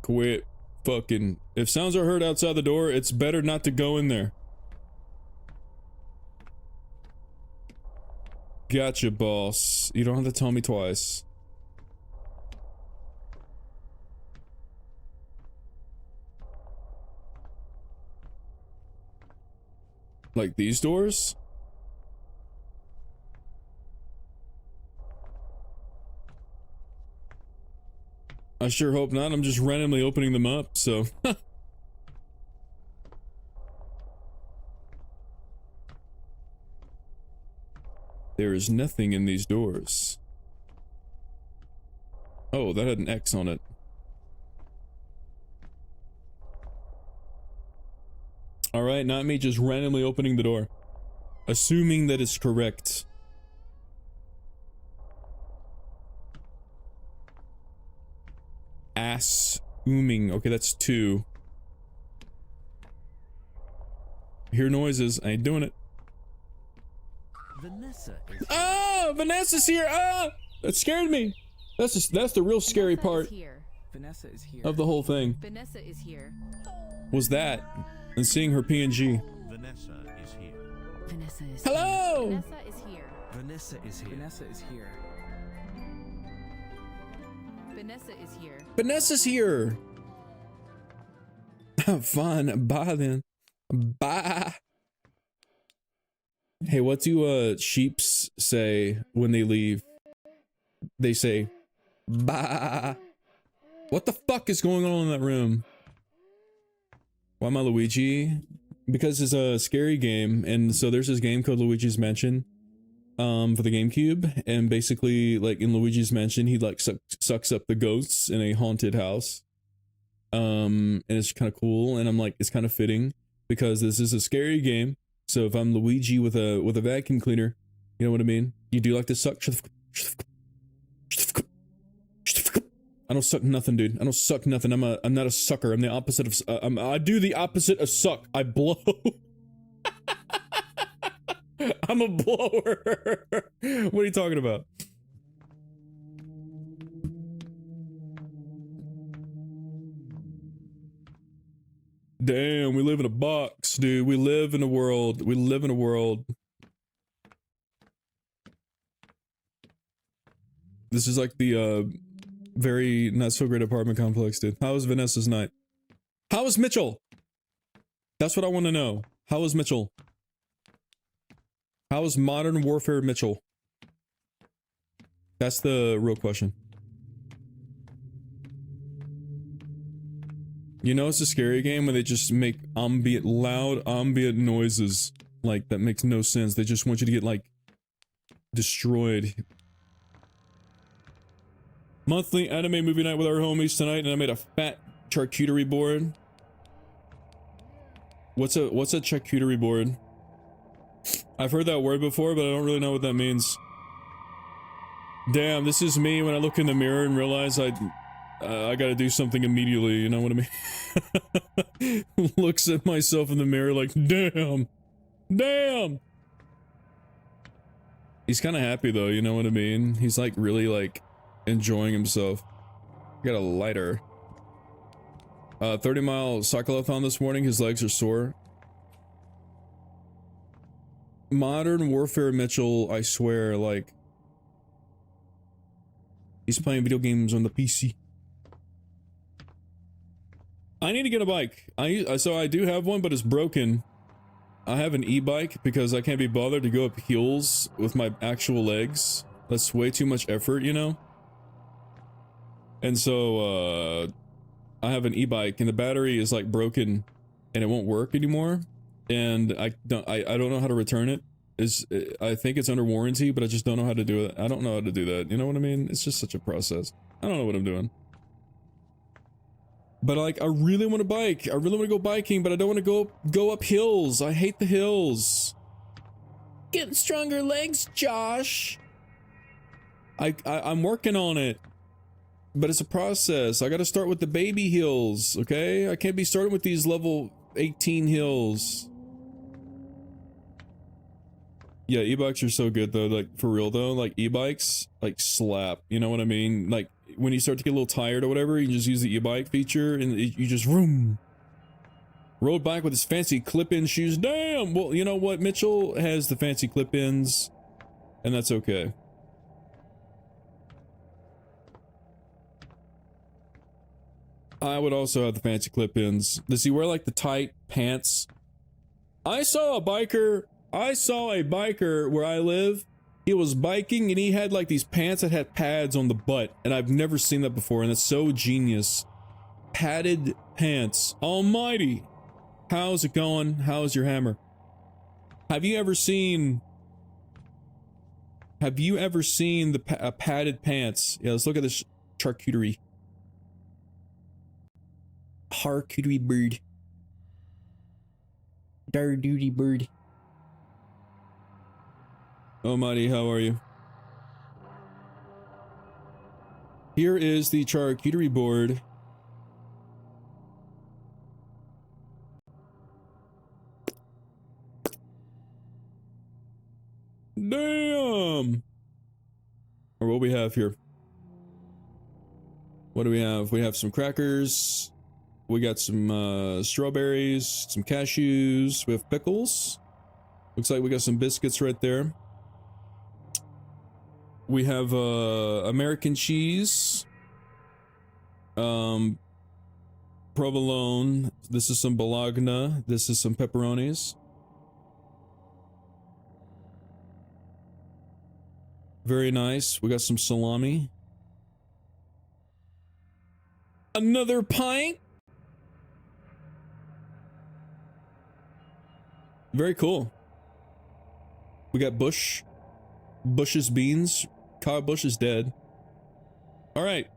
Quit fucking... If sounds are heard outside the door, it's better not to go in there. Gotcha, boss. You don't have to tell me twice. Like these doors? I sure hope not. I'm just randomly opening them up, so... There is nothing in these doors. Oh, that had an X on it. Alright, not me just randomly opening the door. Assuming that it's correct. Assuming. Okay, that's 2. Hear noises. I ain't doing it. Vanessa is Ah! Vanessa's here! Ah! That scared me! That's the real scary part Vanessa is here. of the whole thing. Vanessa is here. Was that. And seeing her PNG. Vanessa is here. Vanessa is Hello! Vanessa is here. Vanessa is here. Vanessa is here. Vanessa is here. Vanessa's here! Fine. Bye then. Bye. Hey, what do sheeps say when they leave? They say, bye. What the fuck is going on in that room? Why am I Luigi? Because it's a scary game, and so there's this game called Luigi's Mansion for the GameCube, and basically, like, in Luigi's Mansion, he, like, sucks up the ghosts in a haunted house. And it's kind of cool, and I'm like, it's kind of fitting, because this is a scary game. So if I'm Luigi with a vacuum cleaner, you know what I mean? You do like to suck. I don't suck nothing, dude. I don't suck nothing. I'm not a sucker. I'm the opposite of I do the opposite of suck. I blow. I'm a blower. What are you talking about? Damn, we live in a box, dude. We live in a world. We live in a world. This is like the very not so great apartment complex, dude. How was Vanessa's night? How was Mitchell? That's what I want to know. How was Mitchell? How was Modern Warfare Mitchell? That's the real question. You know it's a scary game when they just make loud ambient noises. Like, that makes no sense. They just want you to get, like, destroyed. Monthly anime movie night with our homies tonight, and I made a fat charcuterie board. What's a charcuterie board? I've heard that word before, but I don't really know what that means. Damn, this is me when I look in the mirror and realize I gotta do something immediately, you know what I mean? Looks at myself in the mirror like, damn! Damn! He's kinda happy though, you know what I mean? He's like really like enjoying himself. Got a lighter. 30-mile cyclothon this morning, his legs are sore. Modern Warfare Mitchell, I swear, like... He's playing video games on the PC. I need to get a bike. So I do have one, but it's broken. I have an e-bike because I can't be bothered to go up hills with my actual legs. That's way too much effort, you know? And so, I have an e-bike and the battery is like broken and it won't work anymore. And I don't know how to return it. I think it's under warranty, but I just don't know how to do it. I don't know how to do that. You know what I mean? It's just such a process. I don't know what I'm doing. But like, I really want to bike. I really want to go biking, but I don't want to go up hills. I hate the hills. Getting stronger legs, Josh. I'm working on it. But it's a process. I gotta start with the baby hills, okay? I can't be starting with these level 18 hills. Yeah, e-bikes are so good though, like for real though, like e-bikes, like slap, you know what I mean? Like when you start to get a little tired or whatever, you just use the e-bike feature and you just vroom. Rode bike with his fancy clip-in shoes, damn! Well, you know what, Mitchell has the fancy clip-ins, and that's okay. I would also have the fancy clip-ins. Does he wear like the tight pants? I saw a biker where I live. He was biking and he had like these pants that had pads on the butt, and I've never seen that before, and it's so genius. Padded pants. Almighty. How's it going? How's your hammer? Have you ever seen the padded pants? Yeah, let's look at this charcuterie. Charcuterie bird. Dar-duty bird. Almighty, how are you? Here is the charcuterie board. Damn! Or what we have here? What do we have? We have some crackers. We got some strawberries, some cashews. We have pickles. Looks like we got some biscuits right there. We have American cheese. Provolone. This is some bologna. This is some pepperonis. Very nice. We got some salami. Another pint. Very cool. We got Bush's beans. Kyle Bush is dead. All right.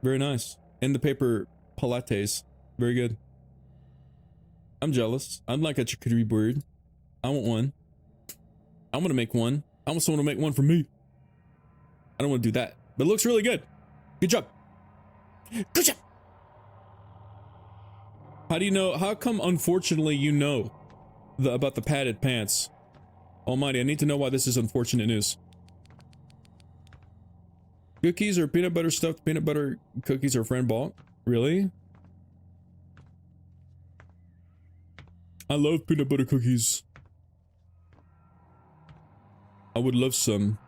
Very nice. And the paper pilates. Very good. I'm jealous. I'd like a charcuterie board. I want one. I want to make one. I want someone to make one for me. I don't want to do that. But it looks really good. Good job. Good job. How do you know? How come, unfortunately, you know about the padded pants? Almighty, I need to know why this is unfortunate news. Cookies or peanut butter stuffed peanut butter cookies are friend bought? Really? I love peanut butter cookies. I would love some.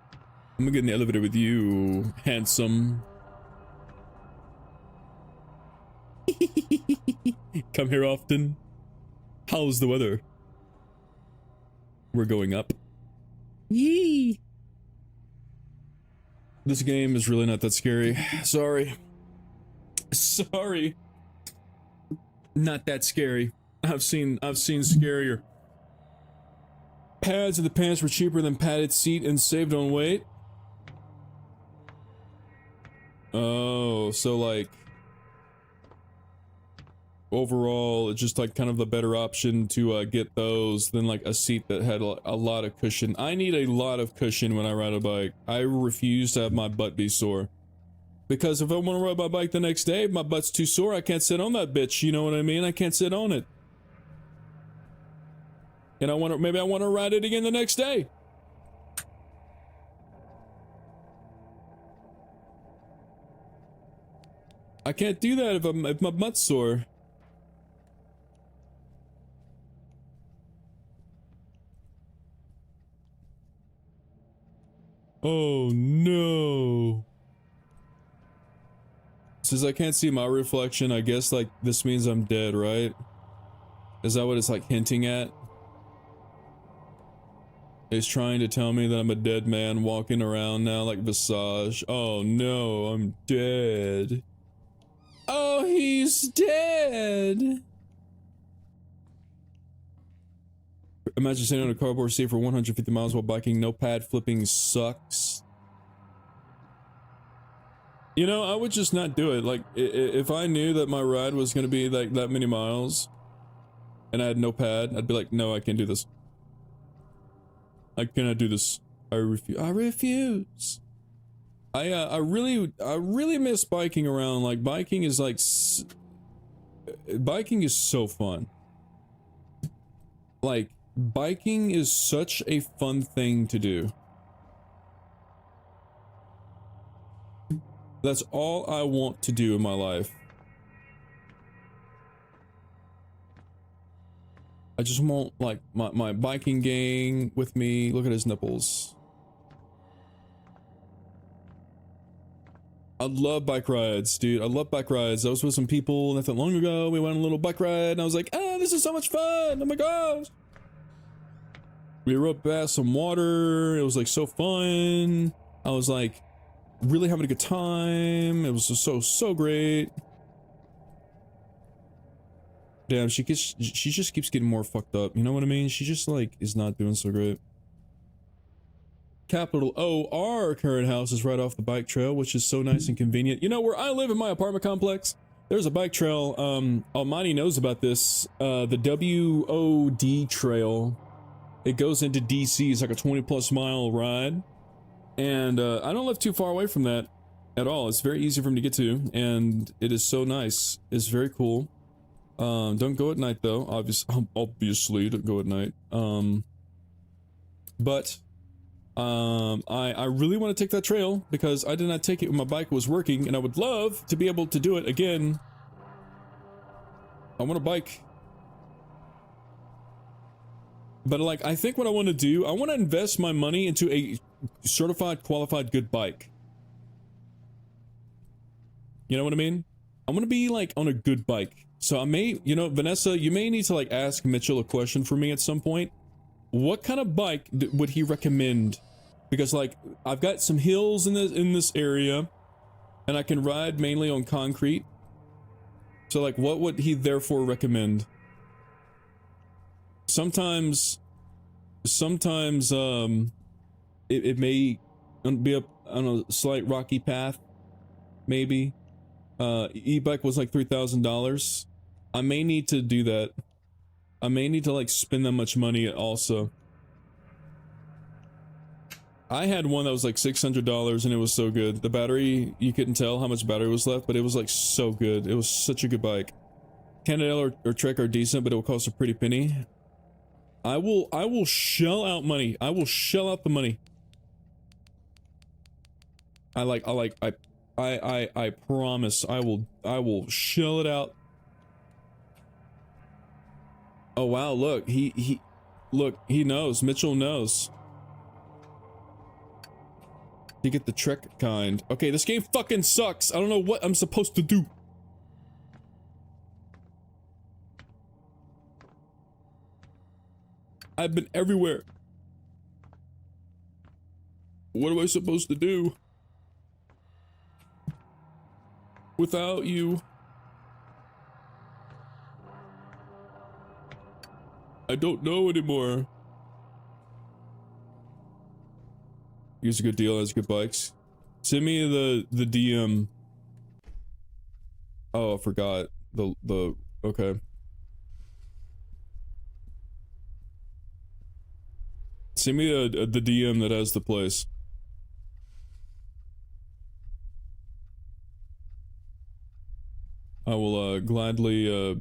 I'm gonna get in the elevator with you, handsome. Come here often. How's the weather? We're going up. Yee! This game is really not that scary. Sorry. Sorry. Not that scary. I've seen scarier. Pads in the pants were cheaper than padded seat and saved on weight. Oh, so like overall, it's just like kind of the better option to get those than like a seat that had a lot of cushion. I need a lot of cushion when I ride a bike. I refuse to have my butt be sore. Because if I want to ride my bike the next day, if my butt's too sore, I can't sit on that bitch, you know what I mean? I can't sit on it. And maybe I want to ride it again the next day. I can't do that if my butt's sore. Oh no. Since I can't see my reflection, I guess like this means I'm dead, right? Is that what it's like hinting at? It's trying to tell me that I'm a dead man walking around now like Visage. Oh no, I'm dead. Oh, he's dead. Imagine sitting on a cardboard seat for 150 miles while biking. No pad flipping sucks. You know, I would just not do it. Like, if I knew that my ride was going to be like that many miles and I had no pad, I'd be like, no, I can't do this. I cannot do this. I refuse. I refuse. I really miss biking around. Like, biking is like, biking is so fun. Like, biking is such a fun thing to do. That's all I want to do in my life. I just want, like, my biking gang with me. Look at his nipples. I love bike rides, dude. I love bike rides. I was with some people not that long ago. We went on a little bike ride, and I was like, oh, this is so much fun. Oh my gosh. We rode past some water. It was, like, so fun. I was, like, really having a good time. It was just so great. Damn, she just keeps getting more fucked up. You know what I mean? She just like is not doing so great. Capital O, our current house is right off the bike trail, which is so nice and convenient. You know, where I live in my apartment complex, there's a bike trail. Almighty knows about this. The WOD trail. It goes into DC. It's like a 20+ mile ride. And I don't live too far away from that at all. It's very easy for me to get to, and it is so nice. It's very cool. Don't go at night though. Obviously, don't go at night. But I really want to take that trail because I did not take it when my bike was working, and I would love to be able to do it again. I want a bike. But like, I think what I want to do, I want to invest my money into a certified, qualified, good bike. You know what I mean? I want to be like on a good bike. So I may, you know, Vanessa, you may need to like ask Mitchell a question for me at some point. What kind of bike would he recommend? Because like, I've got some hills in this area, and I can ride mainly on concrete. So like, what would he therefore recommend? Sometimes it may be up on a slight rocky path, maybe. E-bike was like $3,000. I may need to do that. I may need to like spend that much money also. I had one that was like $600 and it was so good. The battery, you couldn't tell how much battery was left, but it was like so good. It was such a good bike. Cannondale or Trek are decent, but it will cost a pretty penny. I will shell out money. I will shell out the money. I promise I will shell it out. Oh wow, look, he knows. Mitchell knows. You get the trick kind. Okay, this game fucking sucks. I don't know what I'm supposed to do. I've been everywhere. What am I supposed to do? Without you. I don't know anymore. Here's a good deal, has good bikes. Send me the DM. Oh, I forgot. Okay. Send me the DM that has the place. I will gladly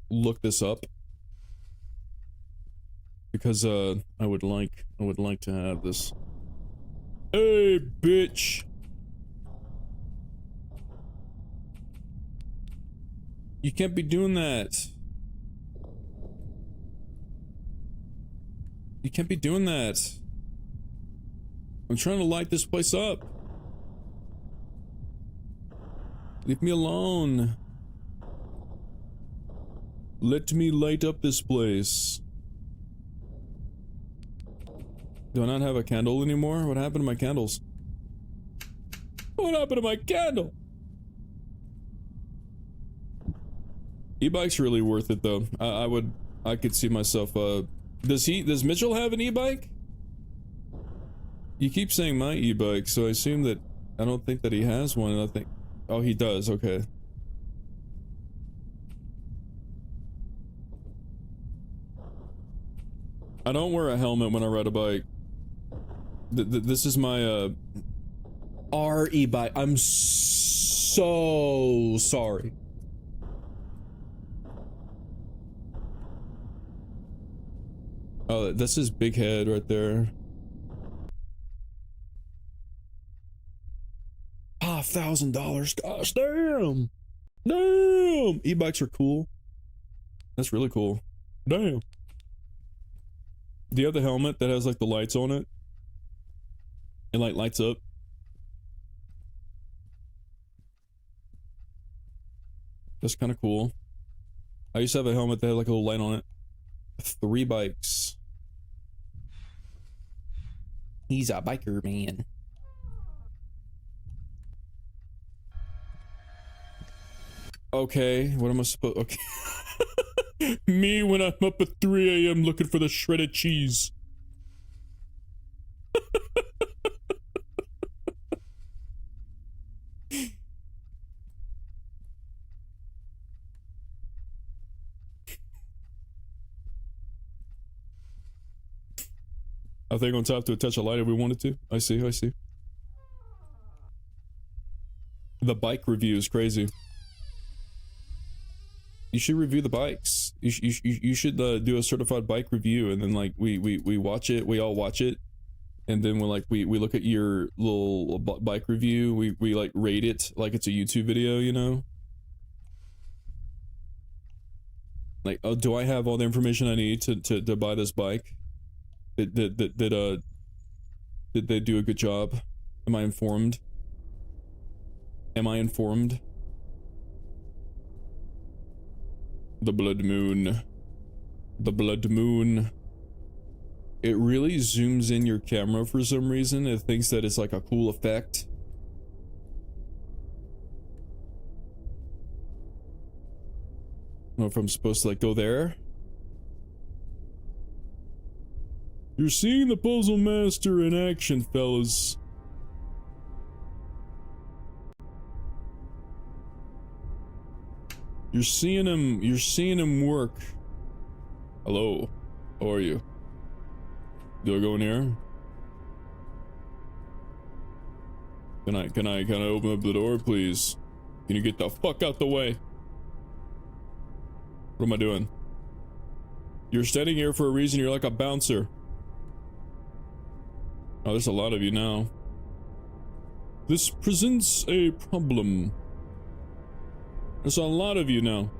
look this up because I would like to have this. Hey, bitch. You can't be doing that. You can't be doing that. I'm trying to light this place up. Leave me alone. Let me light up this place. Do I not have a candle anymore? What happened to my candles? What happened to my candle? E-bike's really worth it though. I could see myself, does Mitchell have an e-bike? You keep saying my e-bike, so I assume that, I don't think that he has one, and I think, oh, he does, okay. I don't wear a helmet when I ride a bike. This is my, our e-bike. I'm so sorry. Oh, that's his big head right there. $5,000. Gosh, damn. Damn. E-bikes are cool. That's really cool. Damn. Do you have the helmet that has like the lights on it? It like lights up. That's kind of cool. I used to have a helmet that had like a little light on it. 3 bikes. He's a biker man. Okay, what am I supposed? Okay. Me when I'm up at 3 a.m. looking for the shredded cheese. I think on top to attach a light if we wanted to. I see. The bike review is crazy. You should review the bikes. You should do a certified bike review, and then like we watch it. We all watch it, and then we look at your little bike review. We like rate it like it's a YouTube video, you know. Like, oh, do I have all the information I need to buy this bike? Did they do a good job? Am I informed? Am I informed? The blood moon. The blood moon. It really zooms in your camera for some reason. It thinks that it's like a cool effect. I don't know if I'm supposed to like go there. You're seeing the puzzle master in action, fellas. You're seeing him work. Hello. How are you? Do I go in here? Can I open up the door, please? Can you get the fuck out the way? What am I doing? You're standing here for a reason. You're like a bouncer. Oh, there's a lot of you now. This presents a problem. There's a lot of you now.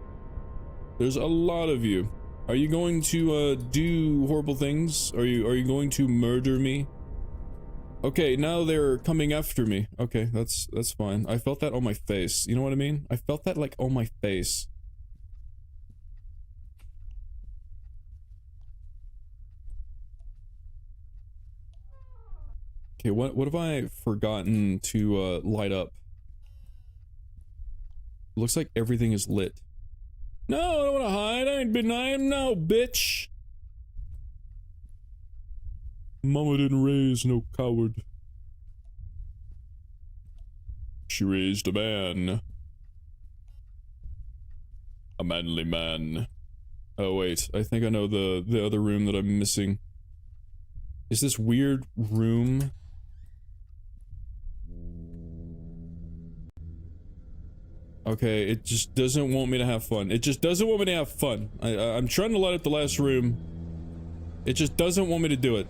There's a lot of you. Are you going to do horrible things? Are you going to murder me? Okay, now they're coming after me. Okay, that's fine. I felt that on my face. You know what I mean? I felt that like on my face. Okay, what have I forgotten to light up? Looks like everything is lit. No, I don't want to hide. I ain't been hiding now, bitch. Mama didn't raise no coward. She raised a man. A manly man. Oh wait, I think I know the other room that I'm missing. Is this weird room? Okay, it just doesn't want me to have fun. It just doesn't want me to have fun. I'm trying to light up the last room. It just doesn't want me to do it.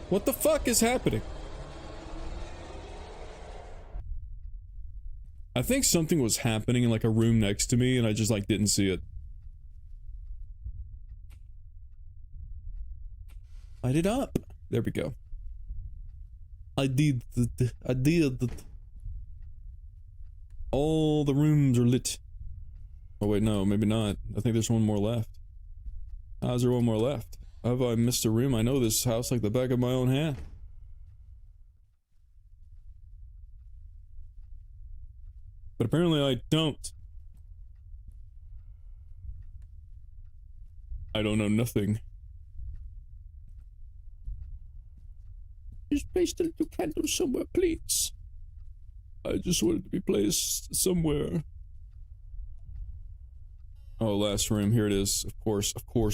What the fuck is happening? I think something was happening in like a room next to me and I just like didn't see it. Light it up. There we go. I did. All the rooms are lit. Oh wait, no, maybe not. I think there's one more left. How's there one more left? Have I missed a room? I know this house like the back of my own hand. But apparently I don't. I don't know nothing. Just place the little candle somewhere, please. I just want it to be placed somewhere. Oh, last room. Here it is. Of course,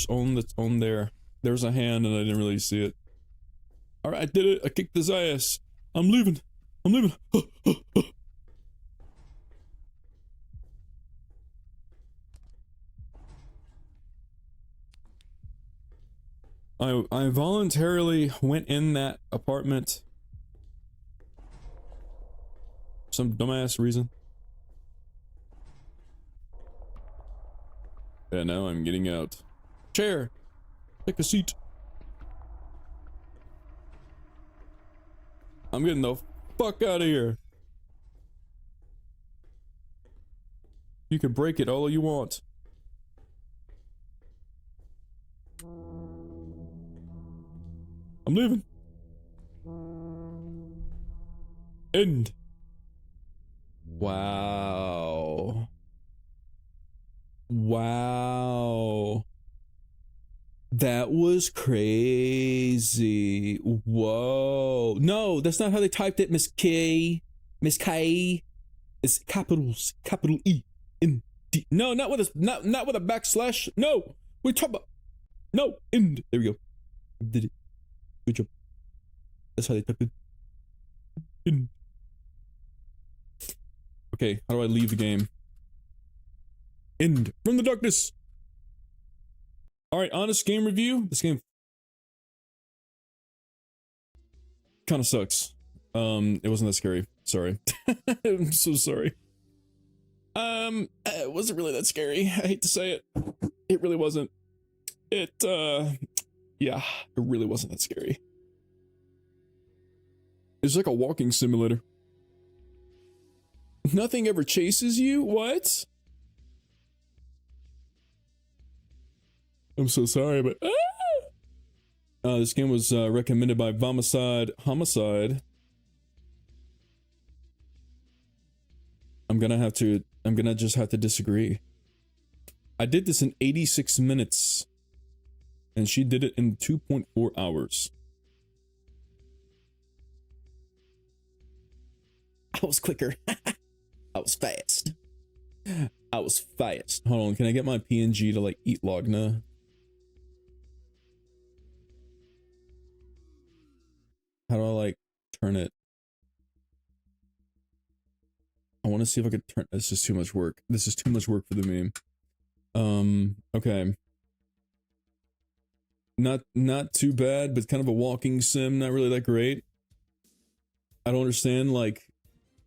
on there. There's a hand and I didn't really see it. Alright, I did it. I kicked his ass. I'm leaving. I'm leaving. I voluntarily went in that apartment. Some dumbass reason. Yeah, now I'm getting out. Chair! Take a seat. I'm getting the fuck out of here. You can break it all you want. I'm leaving. End. Wow. Wow. That was crazy. Whoa. No, that's not how they typed it, Miss K. Miss K. It's capitals. Capital E. N. D. No, not with a backslash. No. We're talking about. No. End. There we go. Did it. Good job. That's how they type it. In. Okay, how do I leave the game? End. From the darkness. Alright, honest game review. This game kind of sucks. It wasn't that scary. Sorry. I'm so sorry. It wasn't really that scary. I hate to say it. It really wasn't. Yeah, it really wasn't that scary. It's like a walking simulator. Nothing ever chases you? What? I'm so sorry, but... this game was recommended by Homicide. I'm gonna just have to disagree. I did this in 86 minutes. And she did it in 2.4 hours. I was quicker. I was fast. I was fast. Hold on, can I get my PNG to like eat Logna? How do I like turn it? I want to see if I could turn. This is too much work. This is too much work for the meme. Okay. Not too bad, but kind of a walking sim, not really that great. I don't understand, like,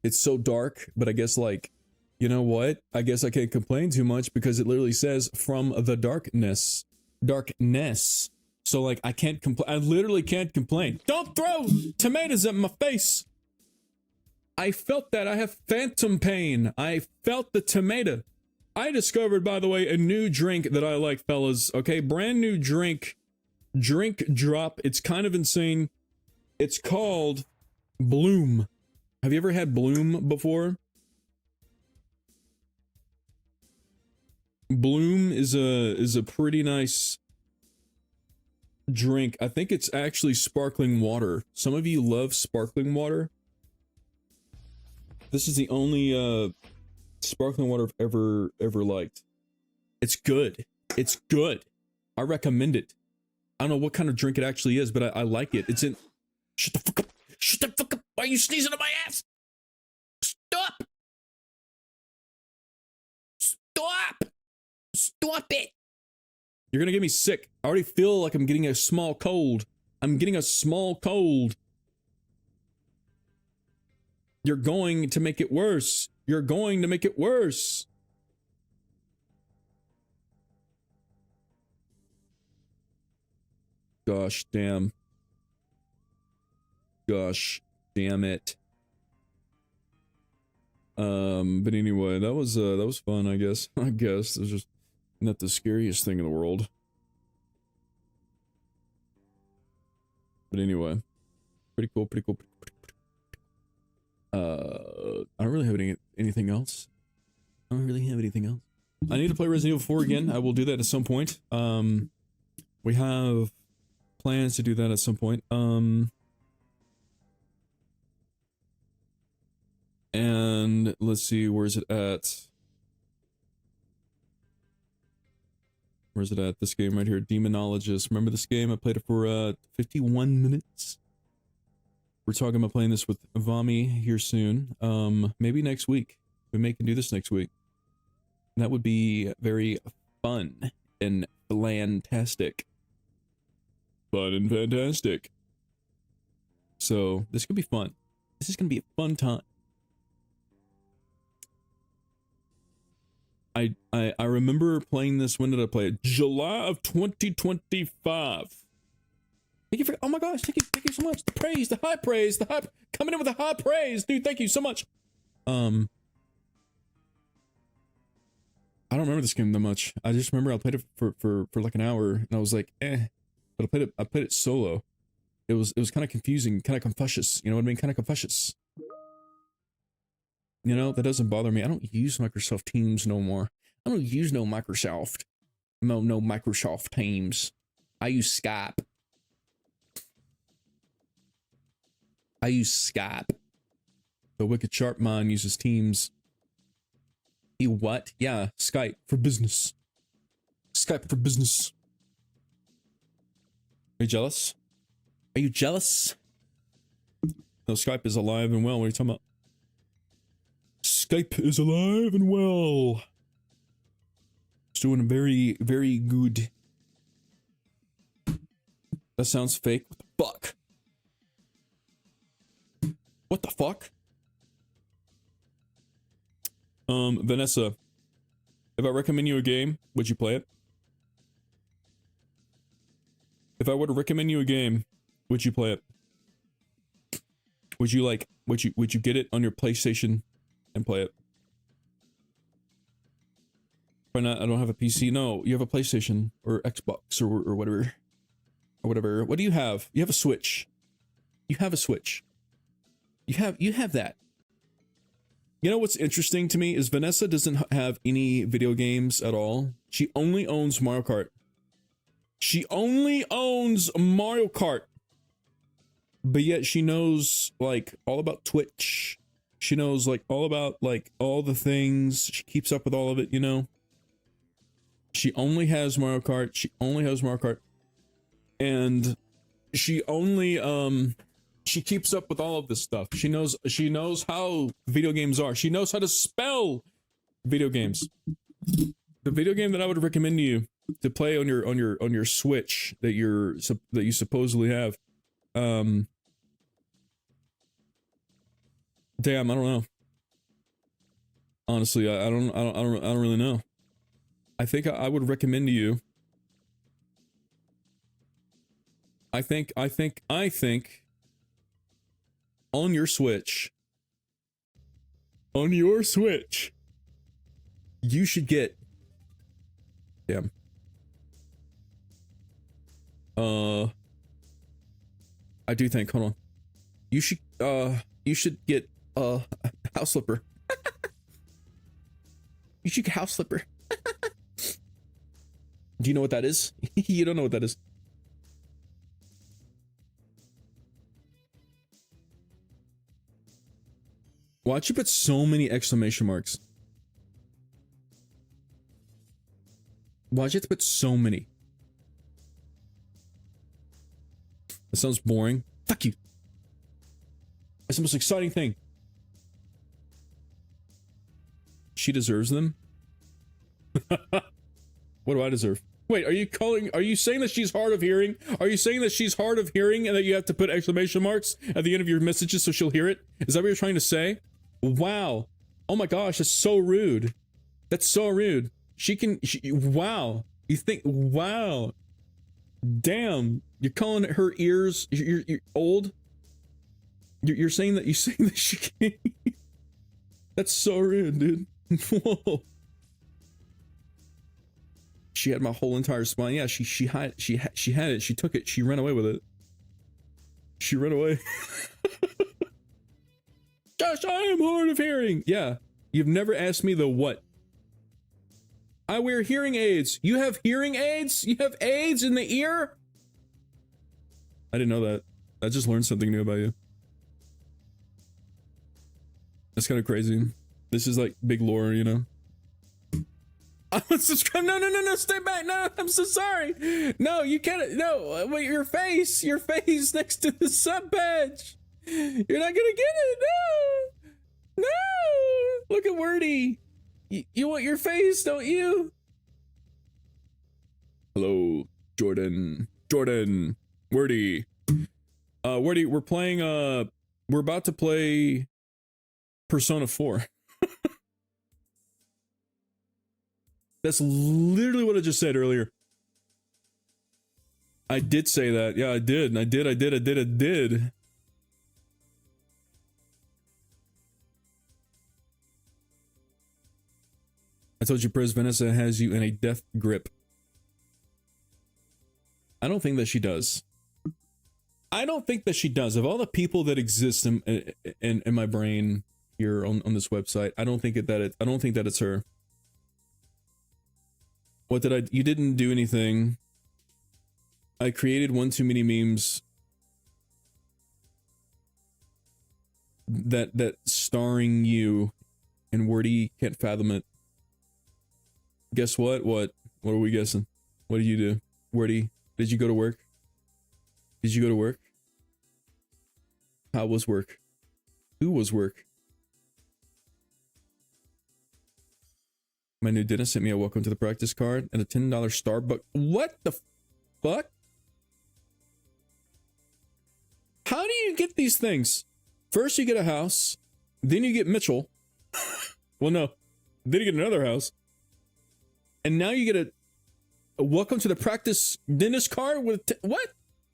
it's so dark, but I guess, like, you know what? I guess I can't complain too much because it literally says from the darkness. Darkness. So like I can't complain. I literally can't complain. Don't throw tomatoes at my face. I felt that. I have phantom pain. I felt the tomato. I discovered, by the way, a new drink that I like, fellas. Okay, brand new drink. Drink drop. It's kind of insane. It's called Bloom. Have you ever had Bloom before? Bloom is a pretty nice drink. I think it's actually sparkling water. Some of you love sparkling water. This is the only sparkling water I've ever liked. It's good. It's good. I recommend it. I don't know what kind of drink it actually is, but I like it. It's in. Shut the fuck up. Shut the fuck up. Why are you sneezing on my ass? Stop. Stop. Stop it. You're gonna get me sick. I already feel like I'm getting a small cold. I'm getting a small cold. You're going to make it worse. You're going to make it worse. Gosh damn. Gosh damn it. But anyway, that was fun, I guess. I guess it was just not the scariest thing in the world. But anyway, pretty cool, pretty cool. I don't really have anything else. I don't really have anything else. I need to play Resident Evil 4 again. I will do that at some point. We have plans to do that at some point. And let's see, where's it at? Where's it at? This game right here, Demonologist. Remember this game? I played it for 51 minutes. We're talking about playing this with Vami here soon. Maybe next week. We may can do this next week. That would be very fun and fantastic. Fun and fantastic. So this could be fun. This is gonna be a fun time. I remember playing this. When did I play it? July of 2025. Thank you for, oh my gosh, thank you so much. The praise, the high praise, coming in with the high praise, dude. Thank you so much. I don't remember this game that much. I just remember I played it for like an hour and I was like, eh. But I played it solo. It was kind of confusing, kind of confucius. You know what I mean? Kind of confucius. You know, that doesn't bother me. I don't use Microsoft Teams no more. I don't use no Microsoft. No Microsoft Teams. I use Skype. I use Skype. The Wicked Sharp Mind uses Teams. You what? Yeah, Skype for business. Skype for business. Are you jealous? Are you jealous? No, Skype is alive and well. What are you talking about? Skype is alive and well. It's doing very, very good. That sounds fake. What the fuck? What the fuck? Vanessa, if I recommend you a game, would you play it? If I were to recommend you a game, would you play it? Would you get it on your PlayStation and play it? Why not? I don't have a PC. No, you have a PlayStation or Xbox or whatever. Or whatever. What do you have? You have a Switch. You have a Switch. You have that. You know what's interesting to me is Vanessa doesn't have any video games at all. She only owns Mario Kart. She only owns Mario Kart. But yet she knows like all about Twitch. She knows like all about like all the things. She keeps up with all of it, you know. She only has Mario Kart. She only has Mario Kart. And she only she keeps up with all of this stuff. She knows how video games are. She knows how to spell video games. The video game that I would recommend to you to play on your Switch that you supposedly have. Damn, I don't know. Honestly, I don't really know. I think I would recommend to you. I think on your Switch, you should get, damn. I do think, hold on. You should get a house flipper. You should get house flipper. Do you know what that is? You don't know what that is. Why'd you put so many exclamation marks? Why'd you have to put so many? That sounds boring. Fuck you. That's the most exciting thing. She deserves them? What do I deserve? Wait, are you saying that she's hard of hearing? Are you saying that she's hard of hearing and that you have to put exclamation marks at the end of your messages so she'll hear it? Is that what you're trying to say? Wow. Oh my gosh, that's so rude. That's so rude. Wow. You think, wow. Damn. You're calling her ears, you're old? You're saying that she can't. That's so rude, dude. Whoa. She had my whole entire spine. Yeah, she had it. She took it. She ran away with it. She ran away. Josh, I am hard of hearing. Yeah, you've never asked me the what. I wear hearing aids. You have hearing aids? You have aids in the ear? I didn't know that. I just learned something new about you. That's kind of crazy. This is like big lore, you know? Unsubscribe. No, stay back. No, I'm so sorry. No, you can't. No, wait, your face next to the sub badge. You're not gonna get it. No. Look at Wordy. You want your face, don't you? Hello, Jordan. Wordy. Wordy, we're playing, we're about to play Persona 4. That's literally what I just said earlier. I did say that. Yeah, I did. I did. I told you Priz Vanessa has you in a death grip. I don't think that she does. I don't think that she does. Of all the people that exist in my brain here on this website, I don't think that it's her. What did I? You didn't do anything. I created one too many memes that starring you, and Wordy can't fathom it. Guess what? What are we guessing? What did you do? Wordy, did you go to work? How was work? Who was work? My new dentist sent me a welcome to the practice card and a $10 Starbucks. What the fuck? How do you get these things? First you get a house, then you get Mitchell. Well, no, then you get another house. And now you get a welcome to the practice dentist card with what?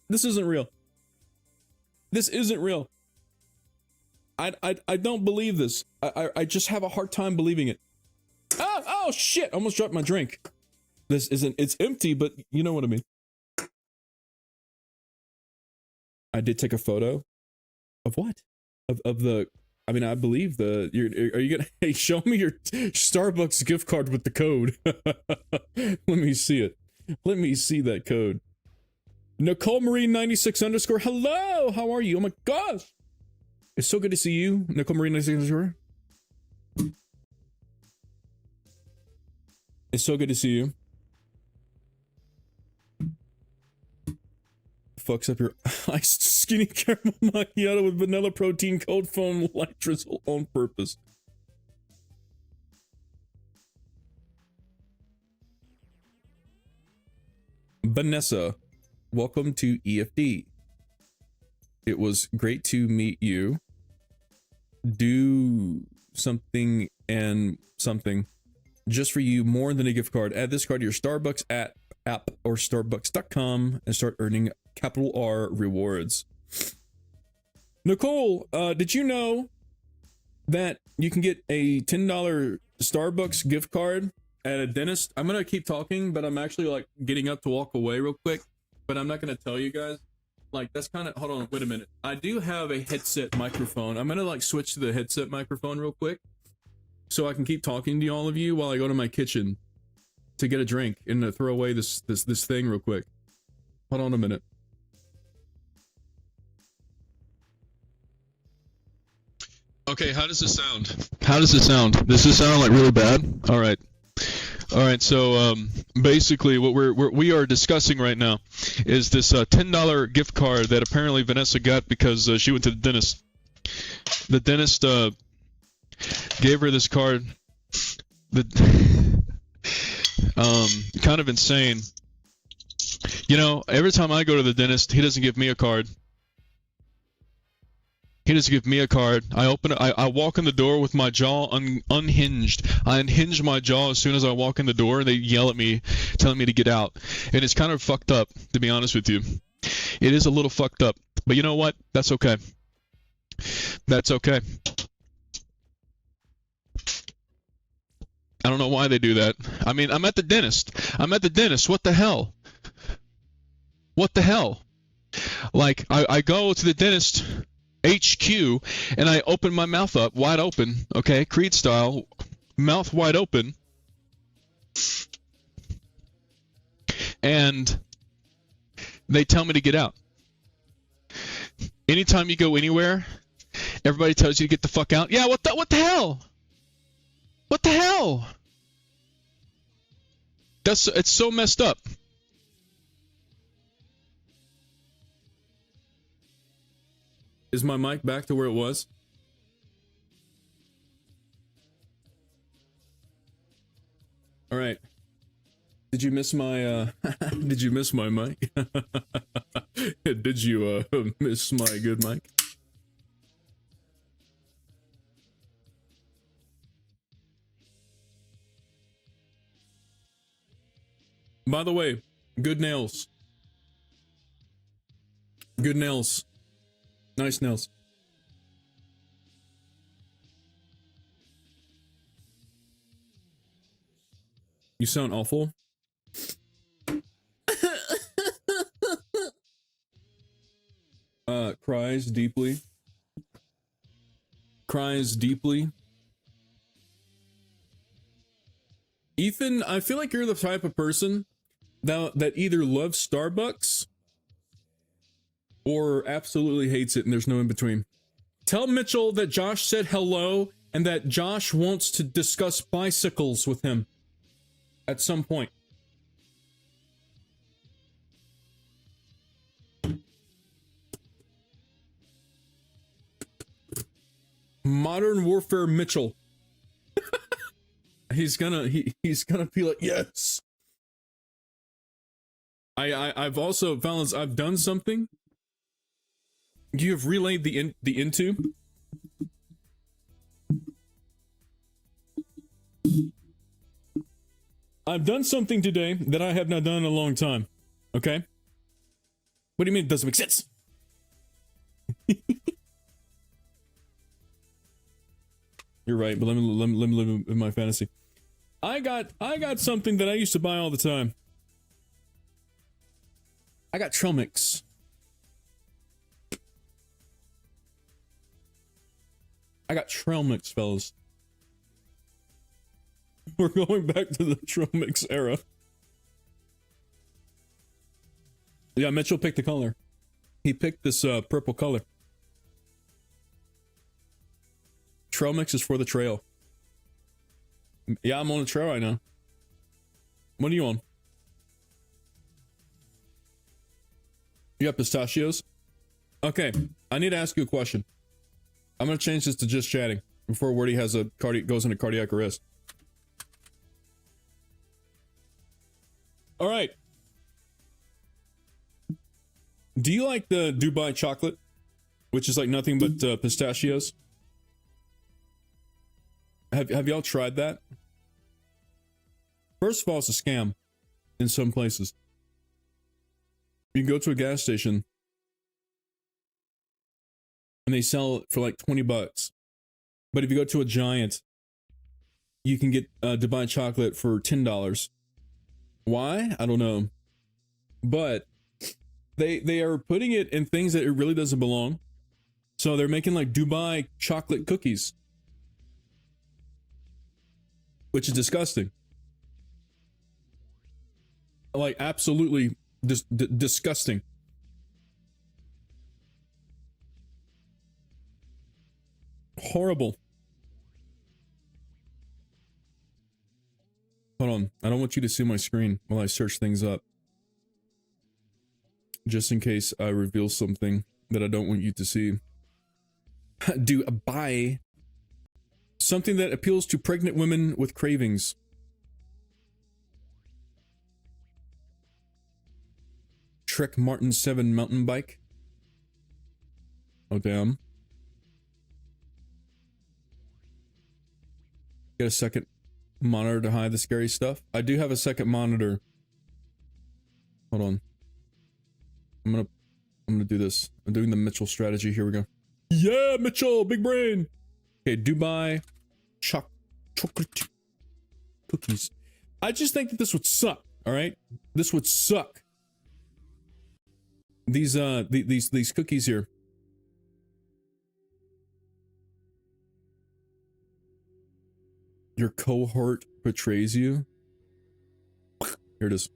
This isn't real. This isn't real. I don't believe this. I just have a hard time believing it. Oh shit! I almost dropped my drink. This isn't. It's empty, but you know what I mean. I did take a photo of what? Of the. I mean, I believe the. Are you gonna? Hey, show me your Starbucks gift card with the code. Let me see it. Let me see that code. Nicole Marie 96 _ Hello, how are you? Oh my gosh, it's so good to see you, Nicole Marie 96 _ It's so good to see you. Fucks up your iced skinny caramel macchiato with vanilla protein cold foam light drizzle on purpose. Vanessa, welcome to EFD. It was great to meet you. do something and something just for you more than a gift card. Add this card to your Starbucks app or starbucks.com and start earning capital R rewards. Nicole, did you know that you can get a $10 Starbucks gift card at a dentist? I'm gonna keep talking, but I'm actually like getting up to walk away real quick, but I'm not gonna tell you guys. Like, that's kind of, hold on, wait a minute. I do have a headset microphone. I'm gonna like switch to the headset microphone real quick so I can keep talking to all of you while I go to my kitchen to get a drink and to throw away this thing real quick. Hold on a minute. Okay, how does this sound? How does this sound? Does this sound like really bad? All right. All right, so basically what we are discussing right now is this $10 gift card that apparently Vanessa got because she went to the dentist. The dentist gave her this card. Kind of insane. You know, every time I go to the dentist, he doesn't give me a card. He doesn't give me a card. I walk in the door with my jaw unhinged. I unhinge my jaw as soon as I walk in the door, and they yell at me, telling me to get out. And it's kind of fucked up, to be honest with you. It is a little fucked up. But you know what? That's okay. That's okay. I don't know why they do that. I mean, I'm at the dentist. What the hell? What the hell? Like, I go to the dentist HQ and I open my mouth up wide open, okay, Creed style, mouth wide open, and they tell me to get out. Anytime you go anywhere, everybody tells you to get the fuck out. Yeah, what the hell? What the hell? It's so messed up. Is my mic back to where it was? All right. Did you miss my did you miss my mic? Did you miss my good mic? By the way, good nails. Good nails. Nice nails. You sound awful. Cries deeply. Cries deeply. Ethan, I feel like you're the type of person that either loves Starbucks or absolutely hates it, and there's no in between. Tell Mitchell that Josh said hello and that Josh wants to discuss bicycles with him at some point. Modern Warfare Mitchell. he's gonna be like, yes. I've also found I've done something. You have relayed the into. I've done something today that I have not done in a long time. Okay? What do you mean it doesn't make sense? You're right, but let me live in my fantasy. I got something that I used to buy all the time. I got trail mix. I got trail mix, fellas. We're going back to the trail mix era. Yeah, Mitchell picked the color. He picked this purple color. Trail mix is for the trail. Yeah, I'm on a trail right now. What are you on? You got pistachios? Okay, I need to ask you a question. I'm gonna change this to just chatting before Wordy has goes into cardiac arrest. All right. Do you like the Dubai chocolate, which is like nothing but pistachios? Have y'all tried that? First of all, it's a scam in some places. You can go to a gas station and they sell it for like $20. But if you go to a Giant, you can get Dubai chocolate for $10. Why? I don't know. But they are putting it in things that it really doesn't belong. So they're making like Dubai chocolate cookies, which is disgusting. Like absolutely disgusting. Horrible. Hold on. I don't want you to see my screen while I search things up. Just in case I reveal something that I don't want you to see. Do buy something that appeals to pregnant women with cravings. Trek Martin 7 mountain bike. Oh damn. Get a second monitor to hide the scary stuff. I do have a second monitor. Hold on. I'm gonna do this. I'm doing the Mitchell strategy. Here we go. Yeah, Mitchell, big brain. Okay, Dubai chocolate cookies. I just think that this would suck. All right, this would suck. These cookies here. Your cohort betrays you. Here it is.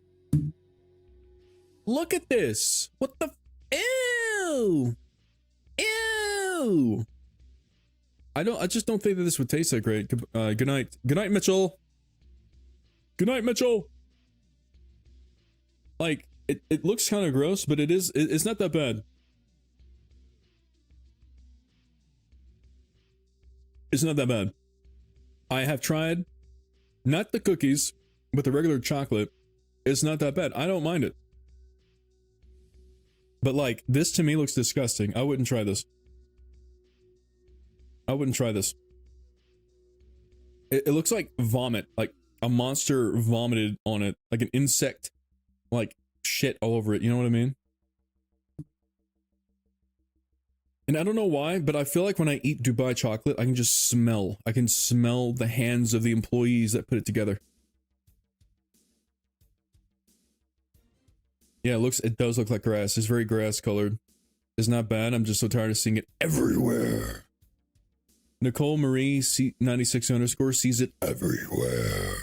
Look at this. What the? Ew. Ew. I just don't think that this would taste that great. Good night. Good night, Mitchell. Good night, Mitchell. Like, it looks kind of gross, but it's not that bad. It's not that bad. I have tried, not the cookies, but the regular chocolate. It's not that bad. I don't mind it. But like, this to me looks disgusting. I wouldn't try this. I wouldn't try this. It looks like vomit, like a monster vomited on it, like an insect, like shit all over it. You know what I mean? And I don't know why, but I feel like when I eat Dubai chocolate, I can just smell. I can smell the hands of the employees that put it together. Yeah, it does look like grass. It's very grass colored. It's not bad. I'm just so tired of seeing it everywhere. Nicole Marie 96 underscore sees it everywhere.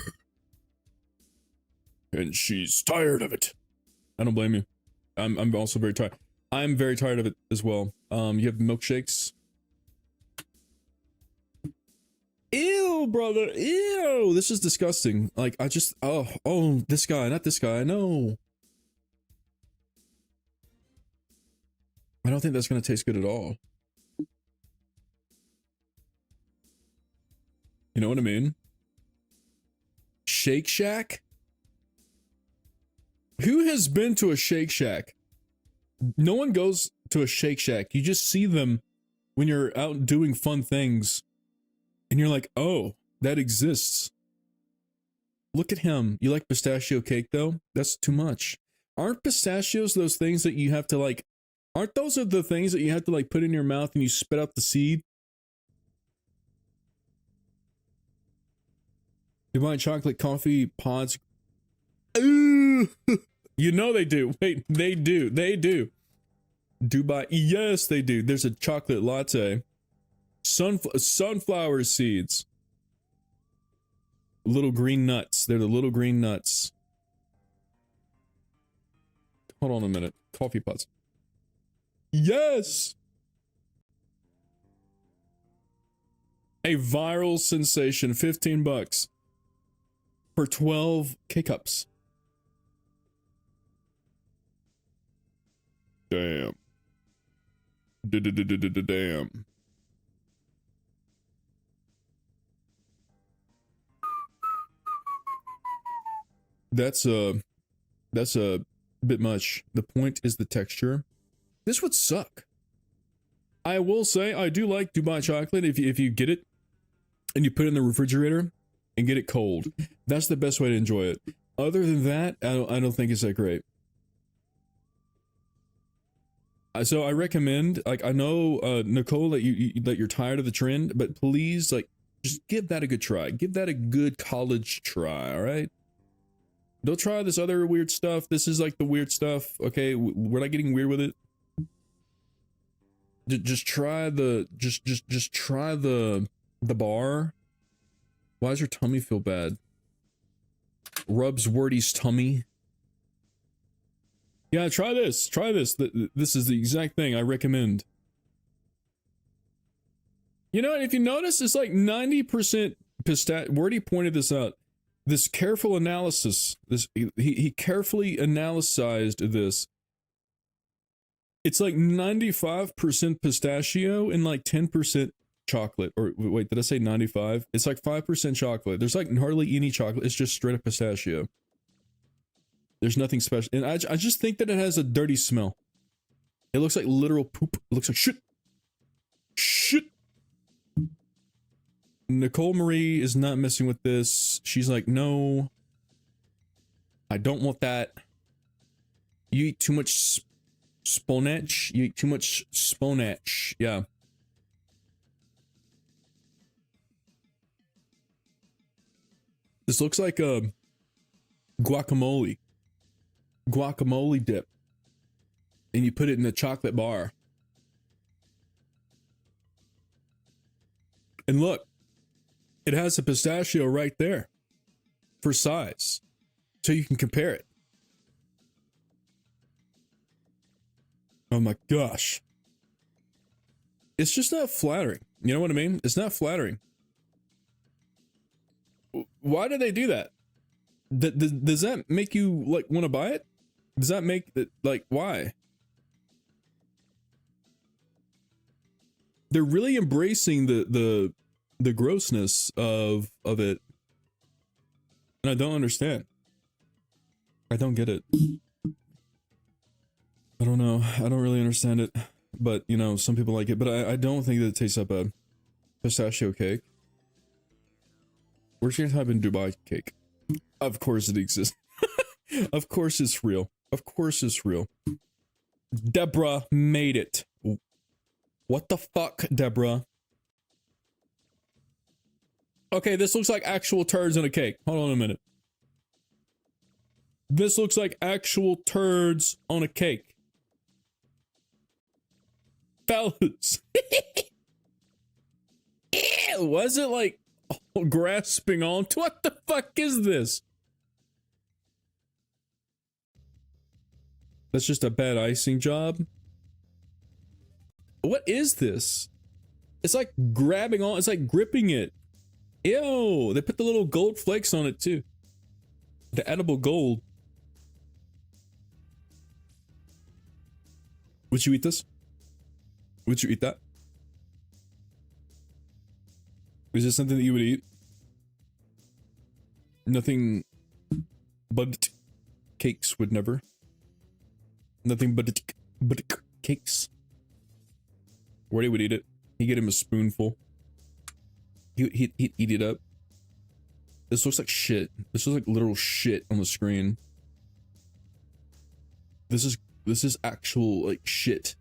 And she's tired of it. I don't blame you. I'm also very tired. I'm very tired of it as well. You have milkshakes. Ew, brother. Ew. This is disgusting. Like, I just, oh, this guy, not this guy. No. I don't think that's going to taste good at all. You know what I mean? Shake Shack? Who has been to a Shake Shack? No one goes to a Shake Shack. You just see them when you're out doing fun things. And you're like, oh, that exists. Look at him. You like pistachio cake, though? That's too much. Aren't pistachios those things that you have to, like... Aren't those the things that you have to, like, put in your mouth and you spit out the seed? Dubai chocolate coffee pods. Ooh. You know they do. Wait, they do. They do. Dubai. Yes, they do. There's a chocolate latte. Sunflower seeds. Little green nuts. They're the little green nuts. Hold on a minute. Coffee pods. Yes. A viral sensation. $15 for 12 K-cups. Damn. Damn. That's a bit much. The point is the texture. This would suck. I will say I do like Dubai chocolate if you get it. and you put it in the refrigerator and get it cold. That's the best way to enjoy it. Other than that, I don't think it's that great. So I recommend, like, I know, Nicole, that that you're tired of the trend, but please, like, just give that a good try. Give that a good college try, all right? Don't try this other weird stuff. This is like the weird stuff, okay? We're not getting weird with it. Just try the, just try the bar. Why does your tummy feel bad? Rubs Wordy's tummy. Yeah, try this. Try this. This is the exact thing I recommend. You know, and if you notice, it's like 90% pistachio. Wordy pointed this out. This careful analysis. He carefully analyzed this. It's like 95% pistachio and like 10% chocolate. Or wait, did I say 95? It's like 5% chocolate. There's like hardly any chocolate. It's just straight up pistachio. There's nothing special. And I just think that it has a dirty smell. It looks like literal poop. It looks like shit. Shit. Nicole Marie is not messing with this. She's like, no. I don't want that. You eat too much spinach. You eat too much spinach. Yeah. This looks like a guacamole. Guacamole dip. And you put it in a chocolate bar. And look, it has a pistachio right there for size. So you can compare it. Oh my gosh. It's just not flattering. You know what I mean? It's not flattering. Why do they do that? Does that make you like want to buy it? Does that make it like why? They're really embracing the grossness of it. And I don't understand. I don't get it. I don't know. I don't really understand it. But, you know, some people like it. But I don't think that it tastes that bad. Pistachio cake. We're just gonna type in Dubai cake. Of course it exists. Of course it's real. Of course it's real. Deborah made it. What the fuck, Deborah? Okay, this looks like actual turds in a cake. Hold on a minute. This looks like actual turds on a cake. Fellas. Ew, was it like grasping onto? What the fuck is this? That's just a bad icing job. What is this? It's like grabbing on, it's like gripping it. Ew, they put the little gold flakes on it too. The edible gold. Would you eat this? Would you eat that? Is this something that you would eat? Nothing but cakes would never. Nothing but cakes. Wordy would eat it. He'd get him a spoonful. He'd eat it up. This looks like shit. This looks like literal shit on the screen. This is actual like shit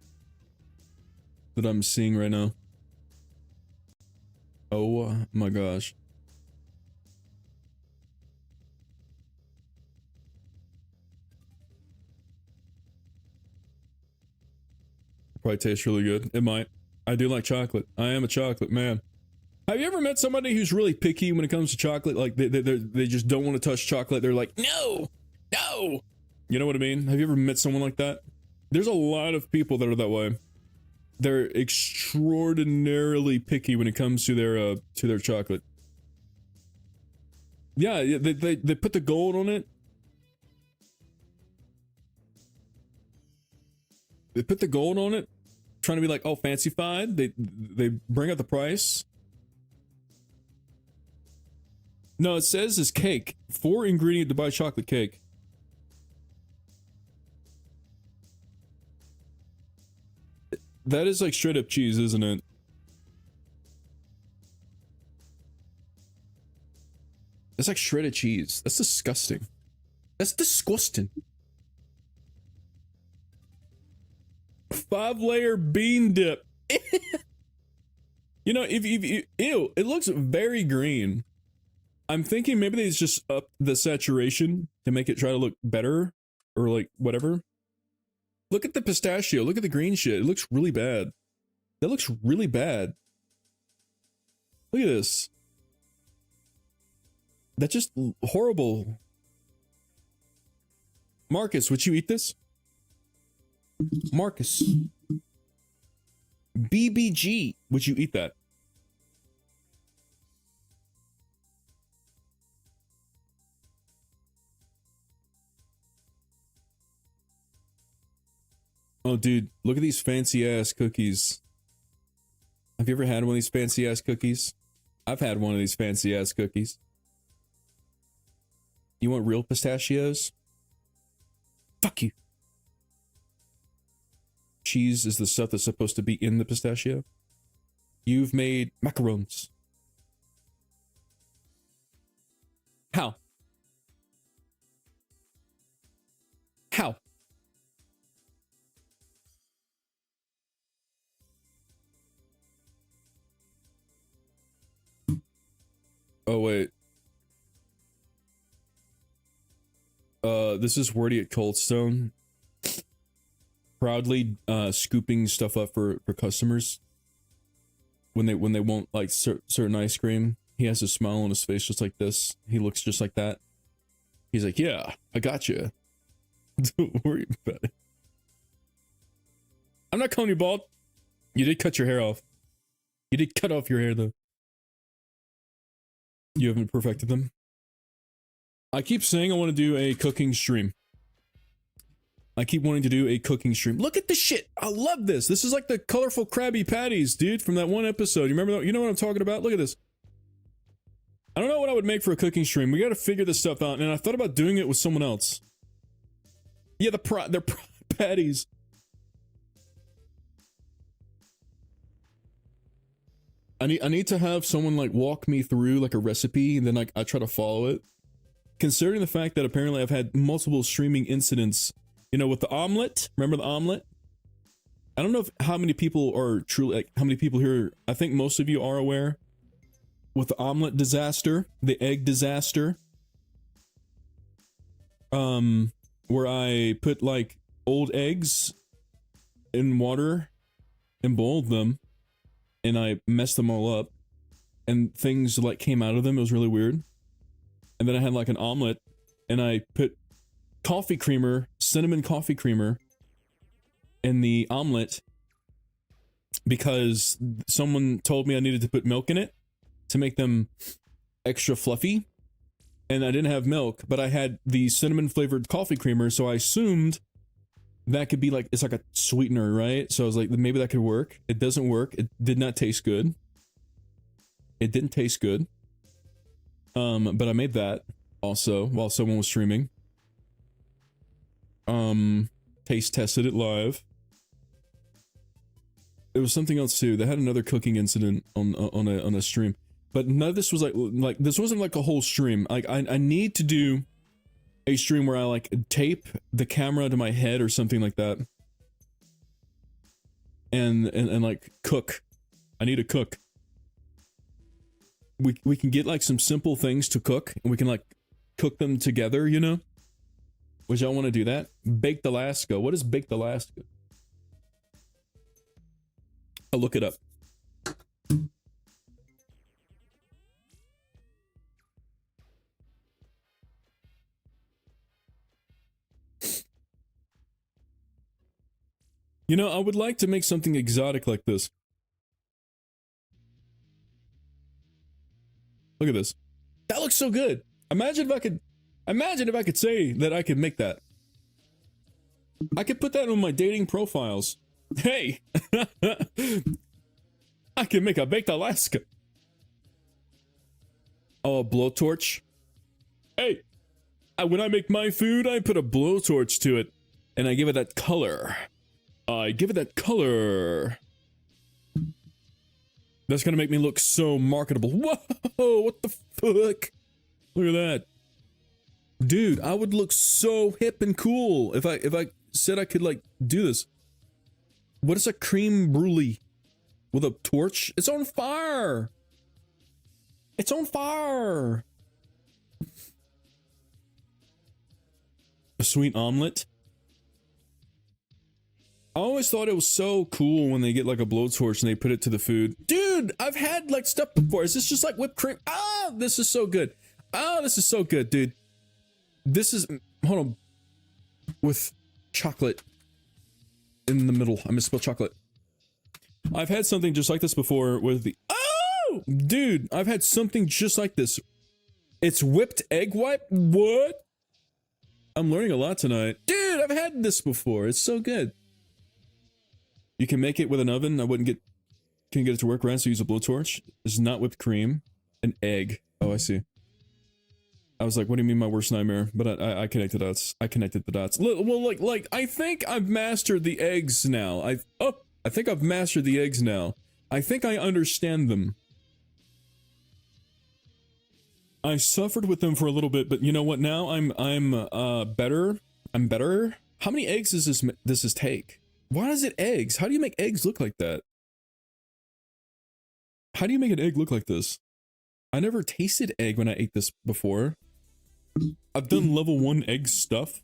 that I'm seeing right now. Oh my gosh. Probably tastes really good. It might. I do like chocolate. I am a chocolate man. Have you ever met somebody who's really picky when it comes to chocolate? Like they just don't want to touch chocolate. They're like, no, no. You know what I mean? Have you ever met someone like that? There's a lot of people that are that way. They're extraordinarily picky when it comes to their chocolate. Yeah, they put the gold on it. They put the gold on it, trying to be like, oh, fancy-fied. They bring up the price. No, it says it's cake. 4-ingredient Dubai chocolate cake. That is like straight up cheese, isn't it? That's like shredded cheese. That's disgusting. That's disgusting. 5-layer bean dip. You know, if you, ew, it looks very green. I'm thinking maybe they just up the saturation to make it try to look better or like whatever. Look at the pistachio. Look at the green shit. It looks really bad. That looks really bad. Look at this. That's just horrible. Marcus, would you eat this? Marcus. BBG, would you eat that? Oh, dude, look at these fancy ass cookies. Have you ever had one of these fancy ass cookies? I've had one of these fancy ass cookies. You want real pistachios? Fuck you. Cheese is the stuff that's supposed to be in the pistachio. You've made macarons. How? How? Oh, wait. This is Wordy at Coldstone. Proudly scooping stuff up for customers when they won't like certain ice cream. He has a smile on his face just like this. He looks just like that. He's like, yeah, I got you. Don't worry about it. I'm not calling you bald. You did cut your hair off. You did cut off your hair though. You haven't perfected them. I keep saying I want to do a cooking stream. I keep wanting to do a cooking stream. Look at this shit. I love this. This is like the colorful Krabby Patties, dude, from that one episode. You remember that? You know what I'm talking about? Look at this. I don't know what I would make for a cooking stream. We got to figure this stuff out. And I thought about doing it with someone else. Yeah, they're patties. I need to have someone like walk me through like a recipe and then like I try to follow it. Considering the fact that apparently I've had multiple streaming incidents, you know, with the omelet. Remember the omelet? I don't know if how many people are truly like how many people here. I think most of you are aware with the omelet disaster, the egg disaster. Where I put like old eggs in water and boiled them. And I messed them all up, and things like came out of them. It was really weird. And then I had like an omelet, and I put coffee creamer, cinnamon coffee creamer, in the omelet because someone told me I needed to put milk in it to make them extra fluffy. And I didn't have milk, but I had the cinnamon flavored coffee creamer, so I assumed that could be like, it's like a sweetener, right? So I was like, maybe that could work. It doesn't work. It did not taste good. It didn't taste good. But I made that also while someone was streaming. Taste tested it live. It was something else too. They had another cooking incident on a stream. But none of this was like this wasn't like a whole stream. Like I need to do a stream where I like tape the camera to my head or something like that. And like cook. I need to cook. We can get like some simple things to cook and we can like cook them together, you know? Which I want to do that. Baked Alaska. What is Baked Alaska? I'll look it up. You know, I would like to make something exotic like this. Look at this. That looks so good. Imagine if I could say that I could make that. I could put that on my dating profiles. Hey, I can make a baked Alaska. Oh, a blowtorch. Hey, when I make my food, I put a blowtorch to it and I give it that color. I give it that color. That's gonna make me look so marketable. Whoa, what the fuck? Look at that. Dude, I would look so hip and cool if I said I could like do this. What is a cream brulee? With a torch? It's on fire! It's on fire! A sweet omelet? I always thought it was so cool when they get like a blowtorch and they put it to the food. Dude, I've had like stuff before. Is this just like whipped cream? Ah, this is so good. Oh, this is so good, dude. This is, hold on, with chocolate in the middle. I misspelled chocolate. I've had something just like this before with the, oh, dude, I've had something just like this. It's whipped egg white. What? I'm learning a lot tonight. Dude, I've had this before. It's so good. You can make it with an oven. Can't get it to work right, so use a blowtorch. It's not whipped cream. An egg. Oh, I see. I was like, what do you mean my worst nightmare? But I connected dots. I connected the dots. Well, like, I think I've mastered the eggs now. I think I've mastered the eggs now. I think I understand them. I suffered with them for a little bit, but you know what? Now I'm better. I'm better. How many eggs does this take? Why is it eggs? How do you make eggs look like that? How do you make an egg look like this? I never tasted egg when I ate this before. I've done level 1 egg stuff.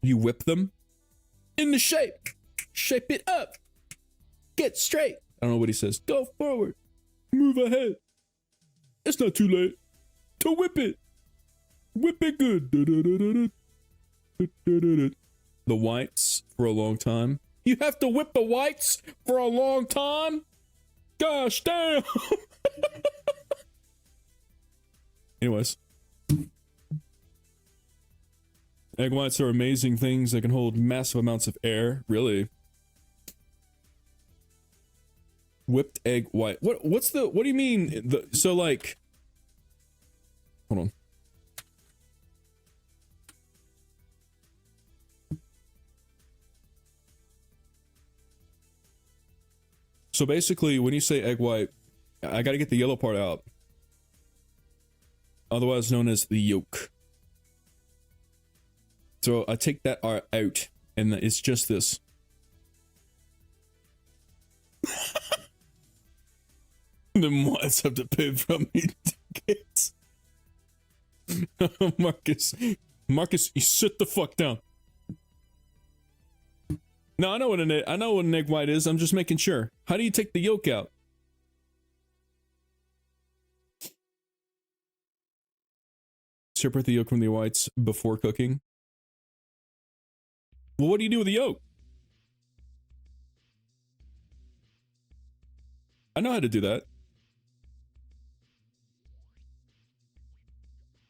You whip them into shape. Shape it up. Get straight. I don't know what he says. Go forward. Move ahead. It's not too late to whip it. Whip it good. The whites for a long time. You have to whip the whites for a long time? Gosh damn. Anyways. Egg whites are amazing things that can hold massive amounts of air. Really? Whipped egg white. What do you mean? So like, hold on. So basically, when you say egg white, I gotta get the yellow part out. Otherwise known as the yolk. So I take that out, and it's just this. The whites have to pay from me tickets. Marcus, you sit the fuck down. No, I know what an egg white is. I'm just making sure. How do you take the yolk out? Separate the yolk from the whites before cooking. Well, what do you do with the yolk? I know how to do that.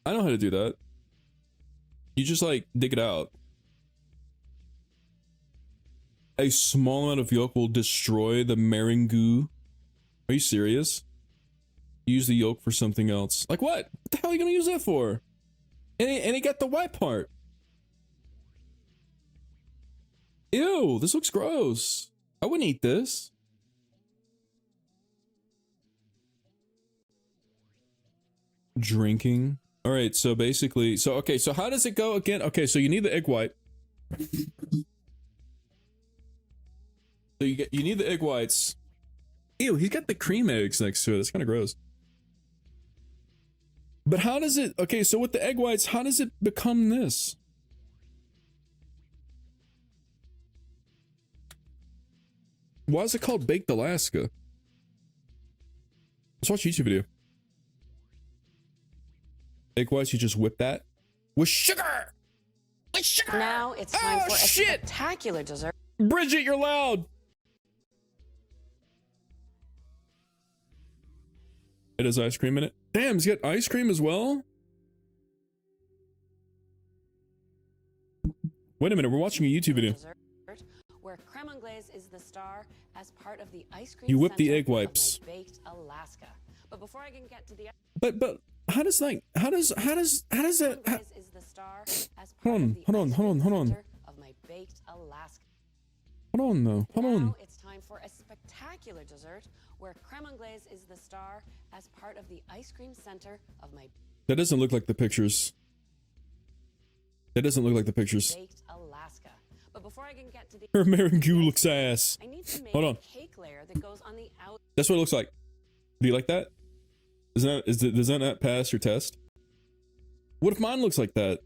I know how to do that. You just like dig it out. A small amount of yolk will destroy the meringue. Are you serious? Use the yolk for something else. Like what? What the hell are you gonna use that for? And he got the white part. Ew, this looks gross. I wouldn't eat this. Drinking. All right, so basically, so how does it go again? Okay, so you need the egg white. So you need the egg whites. Ew, he's got the cream eggs next to it. That's kind of gross. But how does it, okay, so with the egg whites, how does it become this? Why is it called Baked Alaska? Let's watch a YouTube video. Egg whites, you just whip that with sugar. With sugar. Now it's time for a spectacular dessert. Bridget, you're loud. It has ice cream in it. Damn, he's got ice cream as well? Wait a minute, we're watching a YouTube video. Where creme anglaise is the star as part of the ice cream. You whip the center egg wipes. of my baked Alaska. But before I can get to the But how does that is the star as part hold on. of my baked Alaska. Hold on though. Hold on. Now it's time for a spectacular dessert where creme anglaise is the star as part of the ice cream center of my That doesn't look like the pictures. That doesn't look like the pictures. baked Alaska. But before I can get to the Her American Goo looks ass. I need to make Hold on. a cake layer that goes on the That's what it looks like. Do you like that? Does that not pass your test? What if mine looks like that?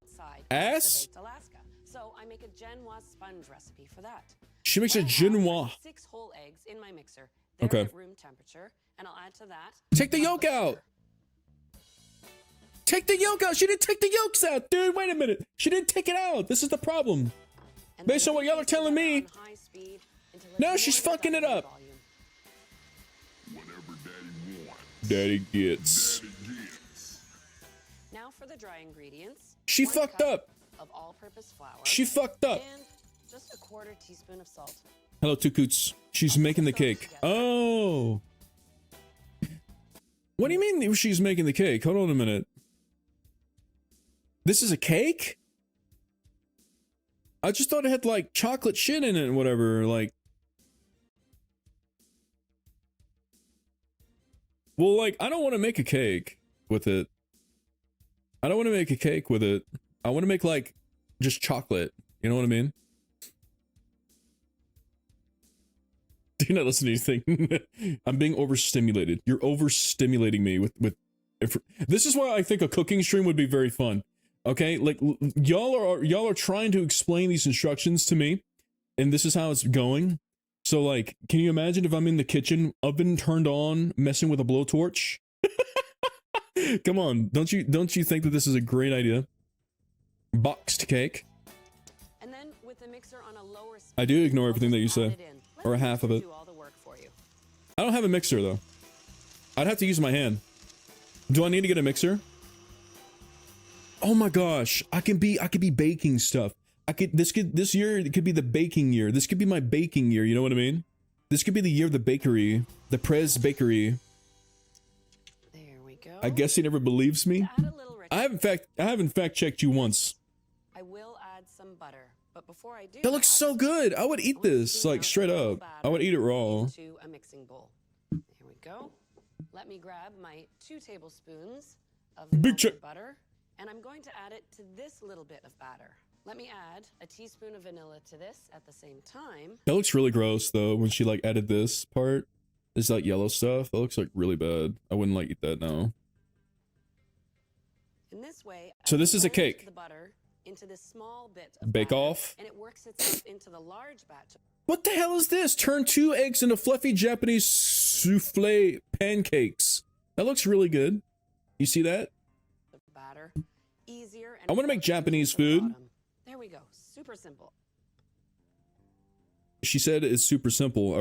outside Ass? of the baked Alaska. So I make a genoise sponge recipe for that. She makes a What I have genoise. is 6 whole eggs in my mixer. They're Okay. at room temperature, and I'll add to that. Take the yolk out. Take the yolk out. She didn't take the yolks out, dude. Wait a minute. She didn't take it out. This is the problem. And Based then on what y'all are telling me. on high speed until it's No, she's more fucking it than up. volume. Daddy gets. Now for the dry ingredients. She 1 fucked cup up. Of all-purpose flour. She fucked up. And just a 1/4 teaspoon of salt. Hello, Two Coots. She's making the cake. Oh. What do you mean she's making the cake? Hold on a minute. This is a cake? I just thought it had like chocolate shit in it and whatever. Like. Well, like, I don't want to make a cake with it. I don't want to make a cake with it. I want to make like just chocolate. You know what I mean? Do you not listen to anything? I'm being overstimulated. You're overstimulating me with this is why I think a cooking stream would be very fun. Okay? Like y'all are trying to explain these instructions to me, and this is how it's going. So like, can you imagine if I'm in the kitchen, oven turned on, messing with a blowtorch? Come on, don't you think that this is a great idea? Boxed cake. And then with the mixer on a lower speed, I do ignore I'll everything that just you add say. it in. Let Or the half of mixer it. do all the work for you. I don't have a mixer though. I'd have to use my hand. Do I need to get a mixer? Oh my gosh, I could be baking stuff. This year it could be the baking year. This could be my baking year, you know what I mean? This could be the year of the bakery. The Prez Bakery. There we go. I guess he never believes me. To add a little richness, I haven't fact checked you once. I will add some butter. But before I do That looks so good. I would eat this like straight up. I would eat it raw. into a mixing bowl. There we go. Let me grab my 2 tablespoons of Big melted check. butter, and I'm going to add it to this little bit of batter. Let me add a teaspoon of vanilla to this at the same time. That looks really gross though when she like added this part. This like yellow stuff. That looks like really bad. I wouldn't like eat that now. In this way, So I this is a blend cake. the butter into this small bit of Bake batter, off? and it works itself into the large batch What the hell is this? Turn 2 eggs into fluffy Japanese souffle pancakes. That looks really good. You see that? of batter. Easier and I wanna make fluffy Japanese at the food. bottom. There we go. Super simple. She said it's super simple.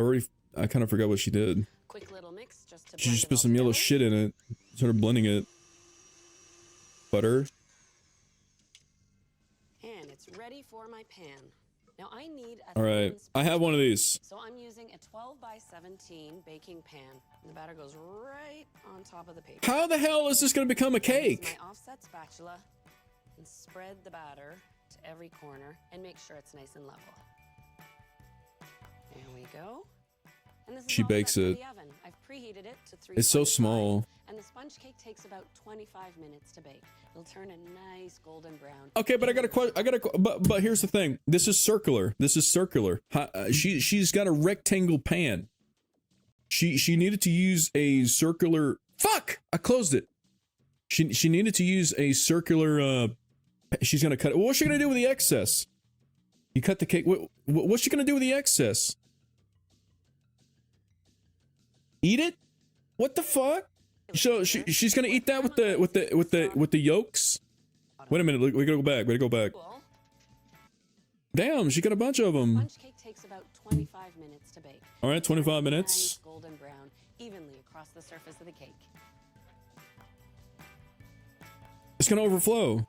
I kind of forgot what she did. Quick little mix just to She blend just it put all some yellow together. shit in it. Started blending it. Butter. And it's ready for my pan. Now I need a All right. thin I have one of sponge these. cake. So I'm using a 12 by 17 baking pan. And the batter goes right on top of the paper. How the hell is this going to become a I use cake? my offset spatula and spread the batter to every corner and make sure it's nice and level. There we go. And this is She all bakes set for it. the oven. I've preheated it to 325. It's so small. And the sponge cake takes about 25 minutes to bake. It'll turn a nice golden brown. Okay, but I got a question. But here's the thing. This is circular. This is circular. She's got a rectangle pan. She needed to use a circular. Fuck! I closed it. She needed to use a circular. She's gonna cut it. What's she gonna do with the excess? You cut the cake. What's she gonna do with the excess? Eat it? What the fuck? So she's gonna eat that with the yolks. Wait a minute. We gotta go back. We gotta go back. Cool. Damn, she got a bunch of them. Sponge cake takes about 25 minutes to bake. All right, 25 Nice minutes. golden brown evenly across the surface of the cake. It's gonna overflow.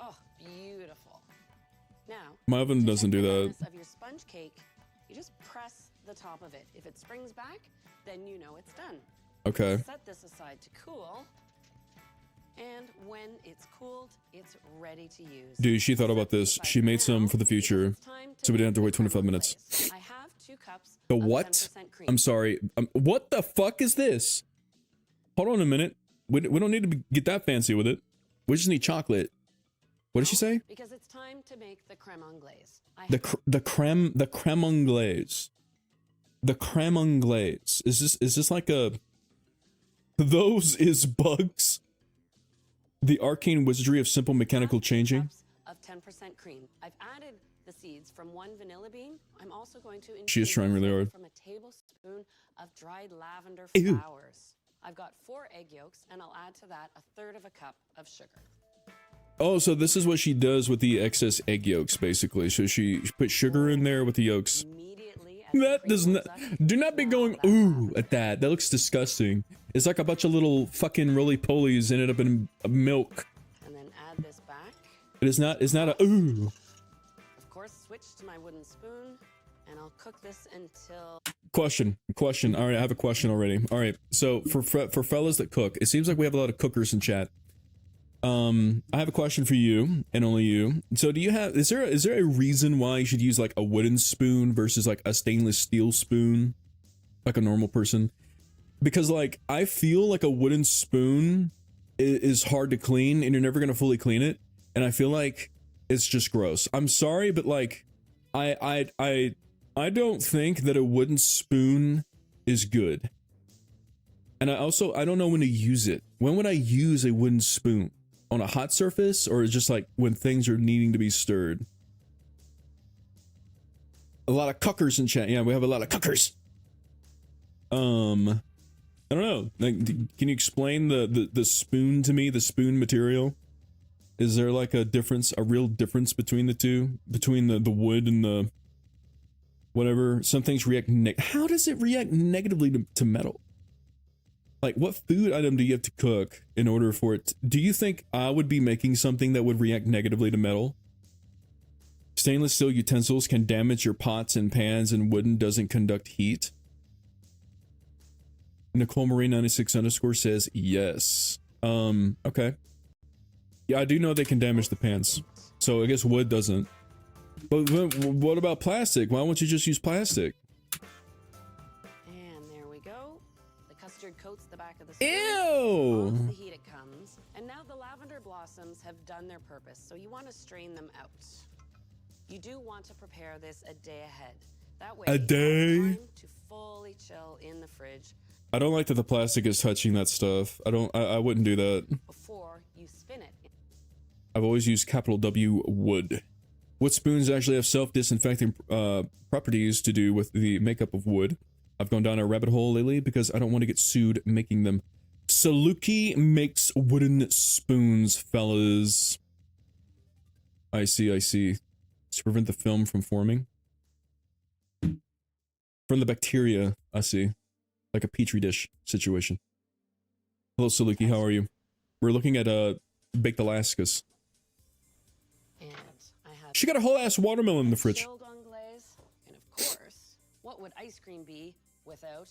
Oh, beautiful. Now, My oven to doesn't check do the that. hardness of your sponge cake, you just press the top of it. If it springs back, then you know it's done. Okay. Set this aside to cool. And when it's cooled, it's ready to use. Dude, she thought about this. She made some for the future, so we didn't have to wait 25 minutes. I have 2 cups The of what? 10% cream. I'm sorry. What the fuck is this? Hold on a minute. We don't need to get that fancy with it. We just need chocolate. What did she say? Because it's time to make the creme anglaise. The creme anglaise. The creme anglaise. Is this like a... Those is bugs. The arcane wizardry of simple mechanical changing. Of 10% cream. I've added the seeds from 1 vanilla bean. I'm also going to She is trying really hard. from a tablespoon of dried lavender Ew. flowers. I've got 4 egg yolks, and I'll add to that 1/3 of a cup of sugar. Oh, so this is what she does with the excess egg yolks, basically. So she puts sugar in there with the yolks. That does not... Do not be going, ooh, at that. That looks disgusting. It's like a bunch of little fucking roly-polies ended up in milk. And then add this back. It is not... It's not a... Ooh. Of course, switch to my wooden spoon, and I'll cook this until... Question. All right, I have a question already. All right, so for fellas that cook, it seems like we have a lot of cookers in chat. I have a question for you, and only you. So do you have... Is there a reason why you should use, like, a wooden spoon versus, like, a stainless steel spoon? Like a normal person? Because, like, I feel like a wooden spoon is hard to clean, and you're never gonna fully clean it. And I feel like it's just gross. I'm sorry, but, like, I don't think that a wooden spoon is good. And I don't know when to use it. When would I use a wooden spoon? On a hot surface, or just like when things are needing to be stirred? A lot of cuckers in chat. Yeah, we have a lot of cuckers. I don't know. Like, can you explain the spoon to me? The spoon material? Is there like a difference, a real difference between the two? Between the wood and the whatever? Some things react how does it react negatively to metal? Like, what food item do you have to cook in order for it? Do you think I would be making something that would react negatively to metal? Stainless steel utensils can damage your pots and pans, and wooden doesn't conduct heat. Nicole Marie 96_ says yes. Okay. Yeah, I do know they can damage the pans. So I guess wood doesn't. But what about plastic? Why won't you just use plastic? And there we go. The custard coats the back of the spoon. Ew! Onto the heat it comes. And now the lavender blossoms have done their purpose, so you want to strain them out. You do want to prepare this a day ahead. That way, a day? you have time to fully chill in the fridge. I don't like that the plastic is touching that stuff. I wouldn't do that. Before you spin it. I've always used capital W wood. Wood spoons actually have self-disinfecting properties to do with the makeup of wood. I've gone down a rabbit hole lately because I don't want to get sued making them. Saluki makes wooden spoons, fellas. I see. To prevent the film from forming. From the bacteria, I see. Like a petri dish situation. Hello, Saluki, how are you? We're looking at baked Alaskas. And I have She got a whole ass watermelon in the fridge. chilled anglaise. And of course, what would ice cream be without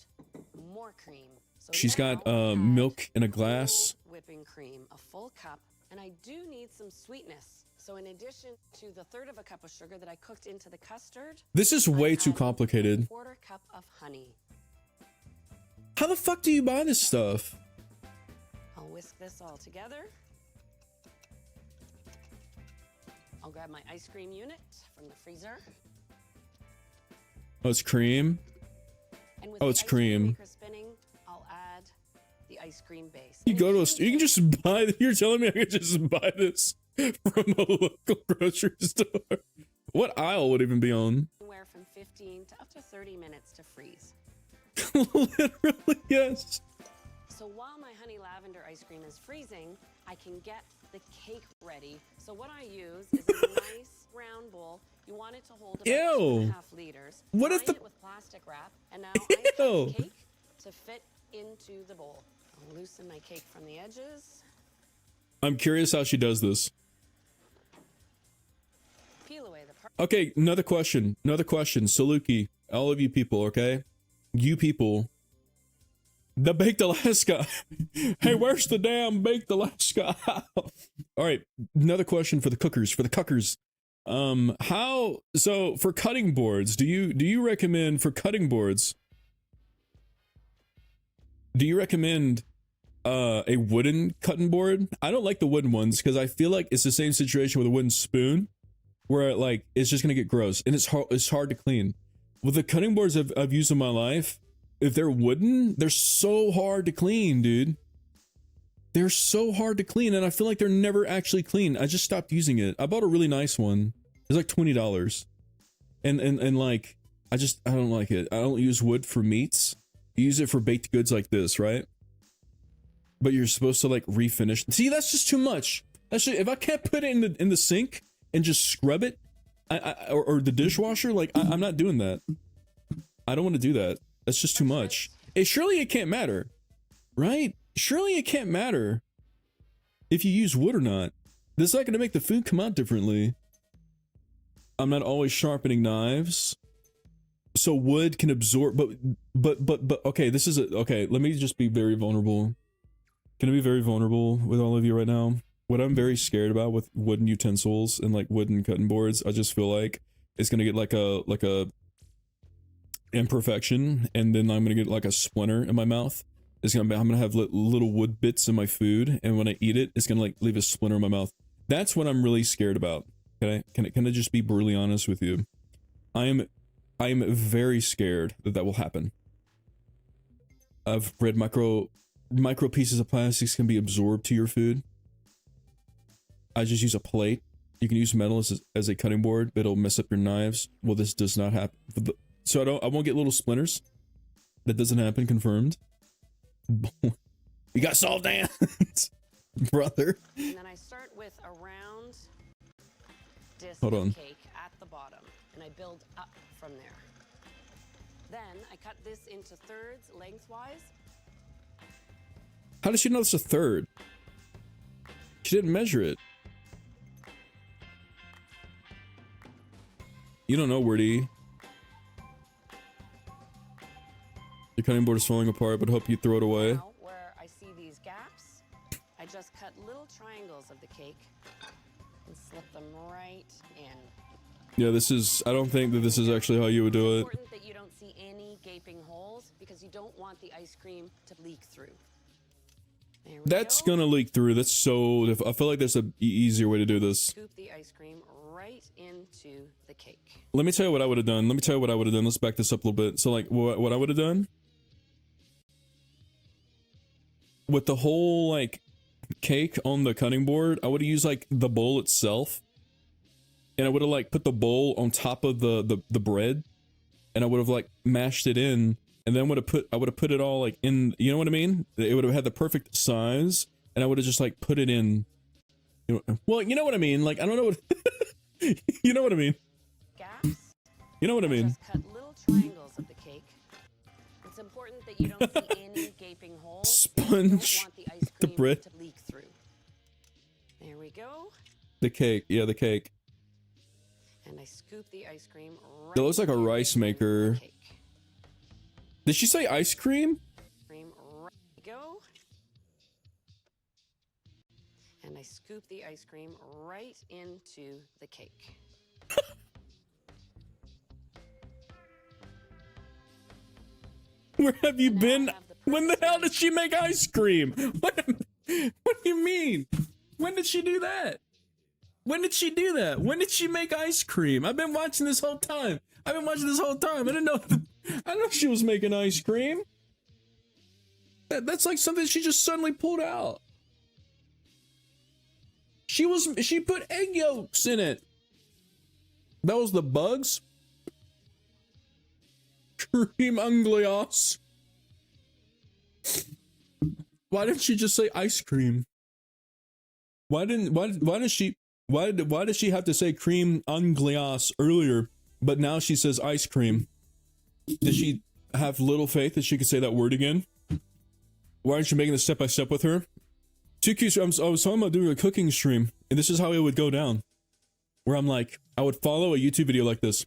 more cream? So She's got now add milk in a glass. cool whipping cream, a full cup, and I do need some sweetness. So in addition to the 1/3 of a cup of sugar that I cooked into the custard, This is way too complicated. 1/4 cup of honey. How the fuck do you buy this stuff? I'll whisk this all together. I'll grab my ice cream unit from the freezer. Oh, it's cream? And with Oh, the it's ice cream cream. maker spinning, I'll add the ice cream base. You And go to a here's you can just buy. You're telling me I can just buy this from a local grocery store? What aisle would it even be on? anywhere from 15 to up to 30 minutes to freeze. Literally, yes. So while my honey lavender ice cream is freezing, I can get the cake ready. So what I use is a nice round bowl. You want it to hold about Ew. 2.5 liters. What if Line the- it with plastic wrap, and now I have the Ew. cake to fit into the bowl. I'll loosen my cake from the edges. I'm curious how she does this. Peel away the Okay, another question. Saluki, all of you people, okay? You people, The baked Alaska. Hey, where's the damn baked Alaska? All right, another question for the cookers, for the cuckers. How, so for cutting boards, do you recommend for cutting boards, do you recommend a wooden cutting board? I don't like the wooden ones because I feel like it's the same situation with a wooden spoon where like it's just gonna get gross and it's hard to clean. With the cutting boards I've used in my life, if they're wooden, they're so hard to clean, dude. They're so hard to clean, and I feel like they're never actually clean. I just stopped using it. I bought a really nice one. It was like $20. And like, I don't like it. I don't use wood for meats. You use it for baked goods like this, right? But you're supposed to like refinish. See, that's just too much. Actually, if I can't put it in the sink and just scrub it, or the dishwasher, like I'm not doing that. I don't want to do that. That's just too much. Surely it can't matter, right? Surely it can't matter if you use wood or not. This is not going to make the food come out differently. I'm not always sharpening knives, so wood can absorb. But okay, this is okay. Let me just be very vulnerable. Can I be very vulnerable with all of you right now? What I'm very scared about with wooden utensils and like wooden cutting boards, I just feel like it's gonna get like a imperfection, and then I'm gonna get like a splinter in my mouth. I'm gonna have little wood bits in my food, and when I eat it, it's gonna like leave a splinter in my mouth. That's what I'm really scared about. Can I just be brutally honest with you? I am very scared that will happen. I've read micro pieces of plastics can be absorbed to your food. I just use a plate. You can use metal as a cutting board, but it'll mess up your knives. Well, this does not happen. So I won't get little splinters. That doesn't happen, confirmed. You got salt dance, brother. And then I start with a round disc Hold on. of cake at the bottom, and I build up from there. Then I cut this into thirds lengthwise. How does she know it's a third? She didn't measure it. You don't know, Wordy. Your cutting board is falling apart, but hope you throw it away. Now, where I see these gaps, I just cut little triangles of the cake and slip them right in. Yeah, this is, I don't think that this is actually how you would do it. It's important that you don't see any gaping holes because you don't want the ice cream to leak through. There we That's go. gonna leak through. That's so, I feel like there's a easier way to do this. Scoop the ice cream right into the cake. Let me tell you what I would have done. Let's back this up a little bit. So like, what I would have done with the whole like cake on the cutting board, I would have used like the bowl itself, and I would have like put the bowl on top of the bread, and I would have like mashed it in, and then I would have put it all like in, you know what I mean? It would have had the perfect size, and I would have just like put it in, well, you know what I mean? Like, I don't know what, you know what I mean? Gaps. You know what I mean? Just cut little triangles of the cake. It's important that you don't see any gaping holes. Sponge You don't want the ice the cream bread. to leak through. There we go. The cake, yeah, the cake. And I scoop the ice cream right That looks like a rice into maker. the cake. Did she say ice cream? Cream right go. And I scoop the ice cream right into the cake. Where have you Now I been? have the When the perfect hell did she make ice cream? What do you mean? When did she do that? When did she do that? When did she make ice cream? I've been watching this whole time. I didn't know she was making ice cream. That's like something she just suddenly pulled out. She put egg yolks in it. That was the bugs. Cream anglaise. Why didn't she just say ice cream? Why does she have to say cream anglaise earlier, but now she says ice cream? Did she have little faith that she could say that word again? Why aren't you making this step by step with her? I was talking about doing a cooking stream, and this is how it would go down. Where I'm like, I would follow a YouTube video like this.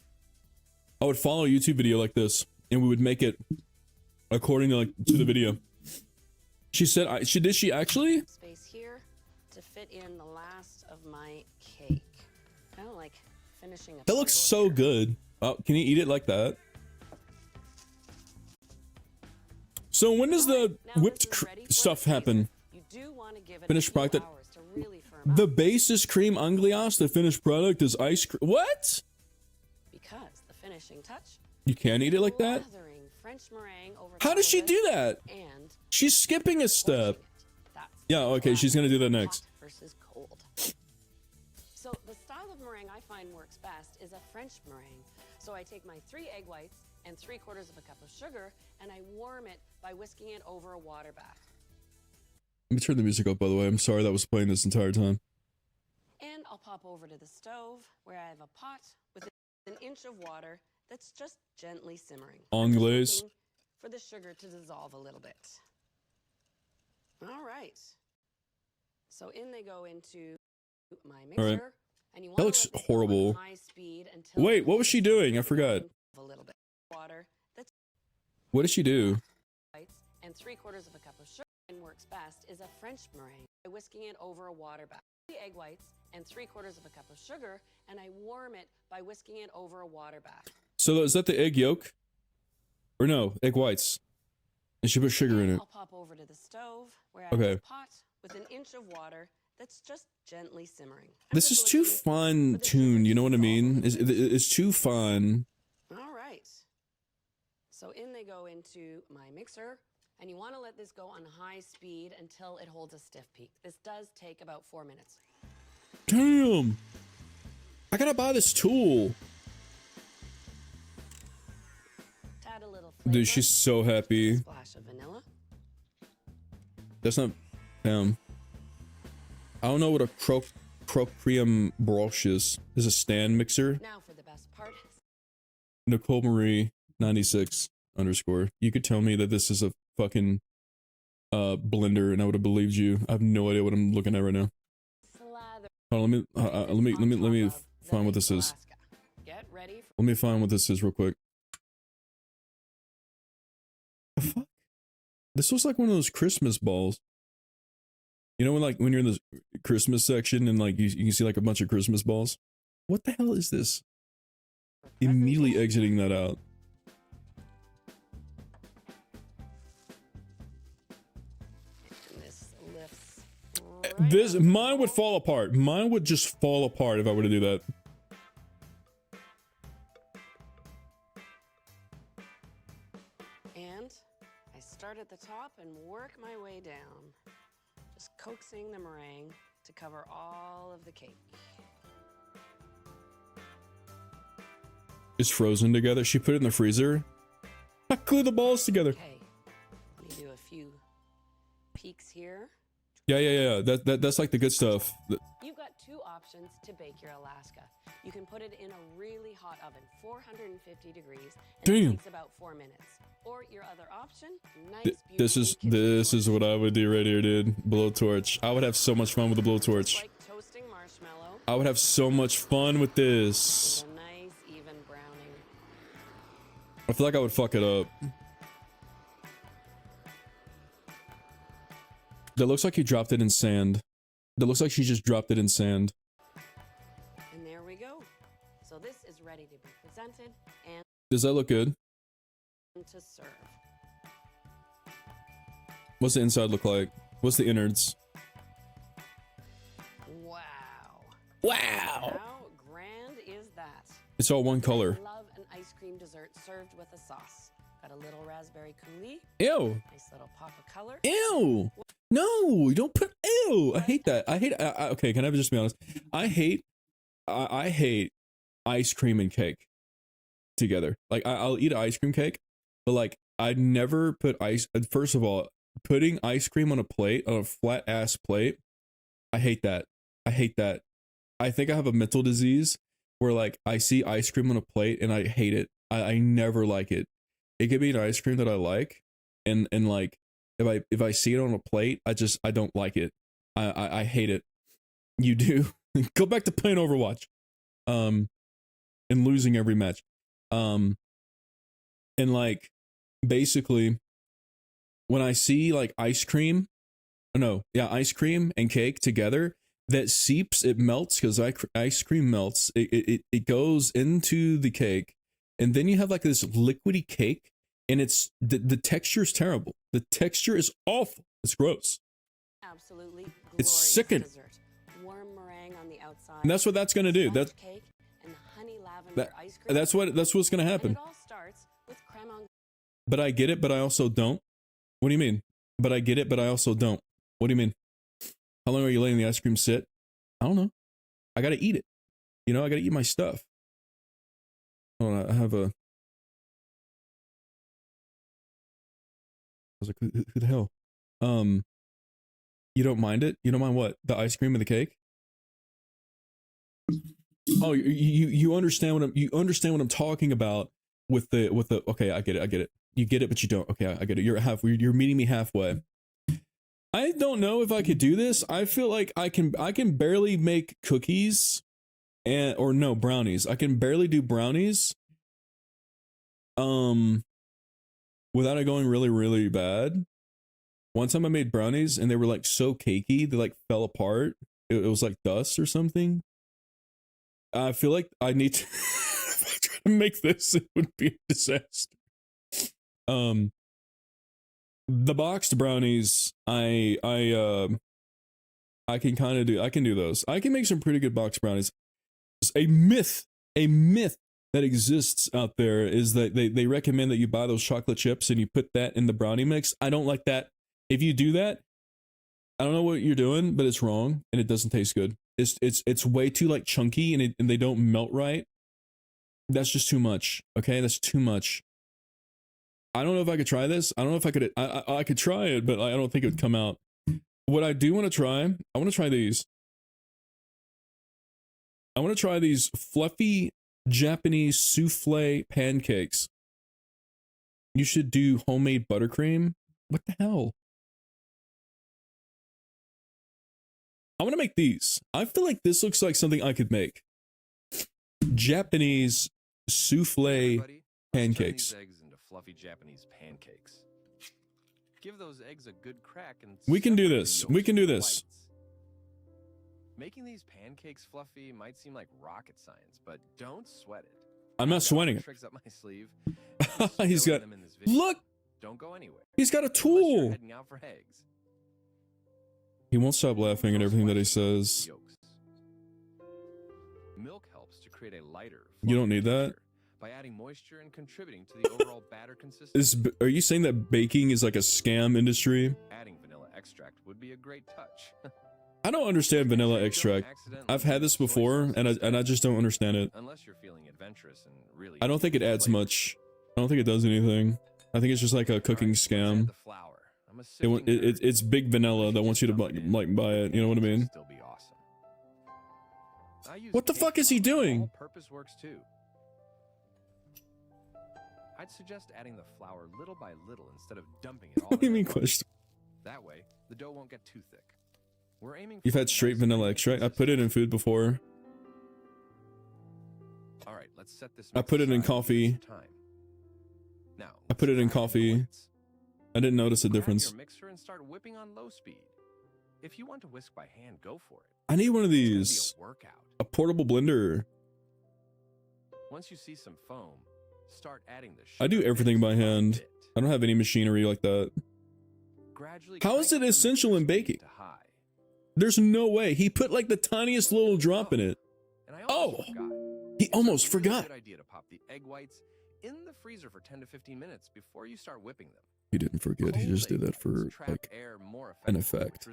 And we would make it according to the video. She said, did she actually? Space here to fit in the last of my cake. Kind of like finishing a That looks puzzle so here. good. Oh, can you eat it like that? So when does the Now whipped this is ready for stuff the happen? freezer. You do want to give it Finished a few product. hours to really firm The up base is cream anglaise. The finished product is ice cream. What? because the finishing touch. You can't eat it like that? Lathering French meringue over How does she top of do it that? And She's skipping a step. portioning it. That's Yeah, okay, she's gonna do that next. hot versus cold. So the style of meringue I find works best is a French meringue. So I take my 3 egg whites and 3/4 of a cup of sugar and I warm it by whisking it over a water bath. Let me turn the music up, by the way. I'm sorry that was playing this entire time. And I'll pop over to the stove where I have a pot with an inch of water that's just gently simmering. I'm just Anglaise. looking for the sugar to dissolve a little bit. All right. So in they go into my mixer. All right. And you That want looks to let this go on horrible. high speed until Wait, it what was she doing? I forgot. a little bit water. That's What did she do? whites and 3/4 of a cup of sugar. And works best is a French meringue by whisking it over a water bath. 3 egg whites and 3/4 of a cup of sugar, and I warm it by whisking it over a water bath. So is that the egg yolk? Or no, egg whites. And she put sugar in And it. I'll pop over to the stove where I Okay. have a pot with an inch of water that's just gently simmering. I'm This just is too looking for fun the tuned, sugar you know to what I dissolve a mean? little bit. It's too fun. All right. So in they go into my mixer, and you want to let this go on high speed until it holds a stiff peak. This does take about 4 minutes. Damn. I gotta buy this tool. To add a little flavor, Dude, she's so happy. splash of vanilla. That's not... Damn. I don't know what a Proprium brush is. This is a stand mixer. Now for the best part. Nicole Marie 96 _. You could tell me that this is a fucking blender and I would have believed you. I have no idea what I'm looking at right now. Slather. Hold on, let me on top of find what the this is. Alaska. Get ready for Let me find what this is real quick. The fuck? This looks like one of those Christmas balls. You know when you're in the Christmas section and like you can see like a bunch of Christmas balls? What the hell is this? Immediately exiting that out. this lifts. This mine would fall apart. Mine would just fall apart if I were to do that. And I start at the top and work my way down, just coaxing the meringue to cover all of the cake. It's frozen together. She put it in the freezer. I glue the balls together. Okay, let me do a few peeks here. Yeah. That's like the good stuff. You've got 2 options to bake your Alaska. You can put it in a really hot oven, 450 degrees, and Damn. it takes about 4 minutes. Or your other option, nice, This is what I would do right here, dude. Blowtorch. I would have so much fun with the blowtorch. like toasting marshmallow I would have so much fun with this. with a nice even browning. I feel like I would fuck it up. That looks like you dropped it in sand. That looks like she just dropped it in sand. And there we go. So this is ready to be presented and Does that look good? to serve. What's the inside look like? What's the innards? Wow. Wow. How grand is that? It's all one color. Love an ice cream dessert served with a sauce. Got a little raspberry coulis. Ew. Nice little pop of color. Ew. No, you don't put. Ew. I hate that. Okay, can I just be honest? I hate ice cream and cake together. Like I'll eat an ice cream cake, but like I'd never put ice. First of all, putting ice cream on a plate, on a flat ass plate, I hate that. I hate that. I think I have a mental disease where like I see ice cream on a plate and I hate it. I never like it. It could be an ice cream that I like, and like if I see it on a plate, I don't like it. I hate it. You do. Go back to playing Overwatch. And losing every match. And like basically when I see like ice cream, ice cream and cake together, that seeps, it melts because ice cream melts. It goes into the cake, and then you have like this liquidy cake, and it's the texture is terrible. The texture is awful. It's gross. Absolutely. It's glorious sickening. dessert. Warm meringue on the outside. And that's what that's gonna do. Sponge cake and honey lavender ice cream. That's what's gonna happen. And it all starts with creme anglaise. But I get it, but I also don't. What do you mean? But I get it, but I also don't. What do you mean? How long are you letting the ice cream sit? I don't know. I gotta eat it. You know, I gotta eat my stuff. Hold on, I have a. I was like, who the hell? You don't mind it? You don't mind what? The ice cream and the cake? Oh, you understand what I'm talking about with the okay, I get it. You get it, but you don't. Okay, I get it. You're meeting me halfway. I don't know if I could do this. I feel like I can barely make cookies brownies. I can barely do brownies. Without it going really, really bad. One time I made brownies and they were like so cakey, they like fell apart. It was like dust or something. I feel like I need to if I try to make this, it would be a disaster. The boxed brownies, I can do those. I can make some pretty good boxed brownies. A myth that exists out there is that they recommend that you buy those chocolate chips and you put that in the brownie mix. I don't like that. If you do that, I don't know what you're doing, but it's wrong and it doesn't taste good. It's way too like chunky and they don't melt right. That's just too much. Okay, that's too much. I don't know if I could try this. I don't know if I could. I could try it, but I don't think it would come out. What I do want to try, I want to try these. I want to try these fluffy Japanese souffle pancakes. You should do homemade buttercream. What the hell? I want to make these. I feel like this looks like something I could make. Japanese souffle pancakes. Fluffy Japanese pancakes. Give those eggs a good crack and we can do this. We can do this. Making these pancakes fluffy might seem like rocket science, but don't sweat it. I'm not sweating it. Tricks up my sleeve. He's got look. Don't go anywhere. He's got a tool. Heading out for eggs. He won't stop laughing at everything that he says. Milk helps to create a lighter. You don't need that. By adding moisture and contributing to the overall batter consistency. Are you saying that baking is like a scam industry? Adding vanilla extract would be a great touch. I don't understand vanilla extract. I've had this before and I just don't understand it. Unless you're feeling adventurous and really I don't think it adds much. I don't think it does anything. I think it's just like a cooking scam. It's big vanilla that wants you to like buy it. You know what I mean? What the fuck is he doing? All-purpose works too. I'd suggest adding the flour little by little instead of dumping it all. What do you mean question? That way, the dough won't get too thick. We're aiming. You've had straight vanilla extract. I put it in food before. All right, let's set this. I put it in coffee. Now, I put it in coffee. I didn't notice a difference. Your mixer and start whipping on low speed. If you want to whisk by hand, go for it. I need one of these. A portable blender. Once you see some foam, start adding the I do everything by hand. I don't have any machinery like that. How is it essential in baking? There's no way. He put like the tiniest little drop in it. Oh, he almost forgot. Good idea to pop the egg whites in the freezer for 10 to 15 minutes before you start whipping them. He didn't forget. He just did that for like an effect.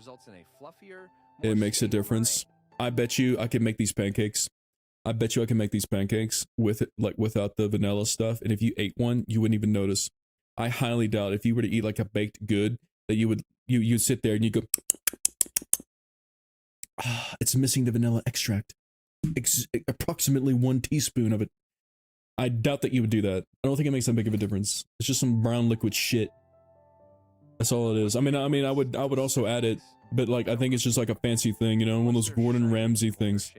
It makes a difference. I bet you I can make these pancakes. I bet you I can make these pancakes with it, like without the vanilla stuff. And if you ate one, you wouldn't even notice. I highly doubt if you were to eat like a baked good that you'd sit there and you go, ah, it's missing the vanilla extract. Approximately 1 teaspoon of it. I doubt that you would do that. I don't think it makes that big of a difference. It's just some brown liquid shit. That's all it is. I mean, I would also add it, but like I think it's just like a fancy thing, you know, one of those Gordon Ramsay things.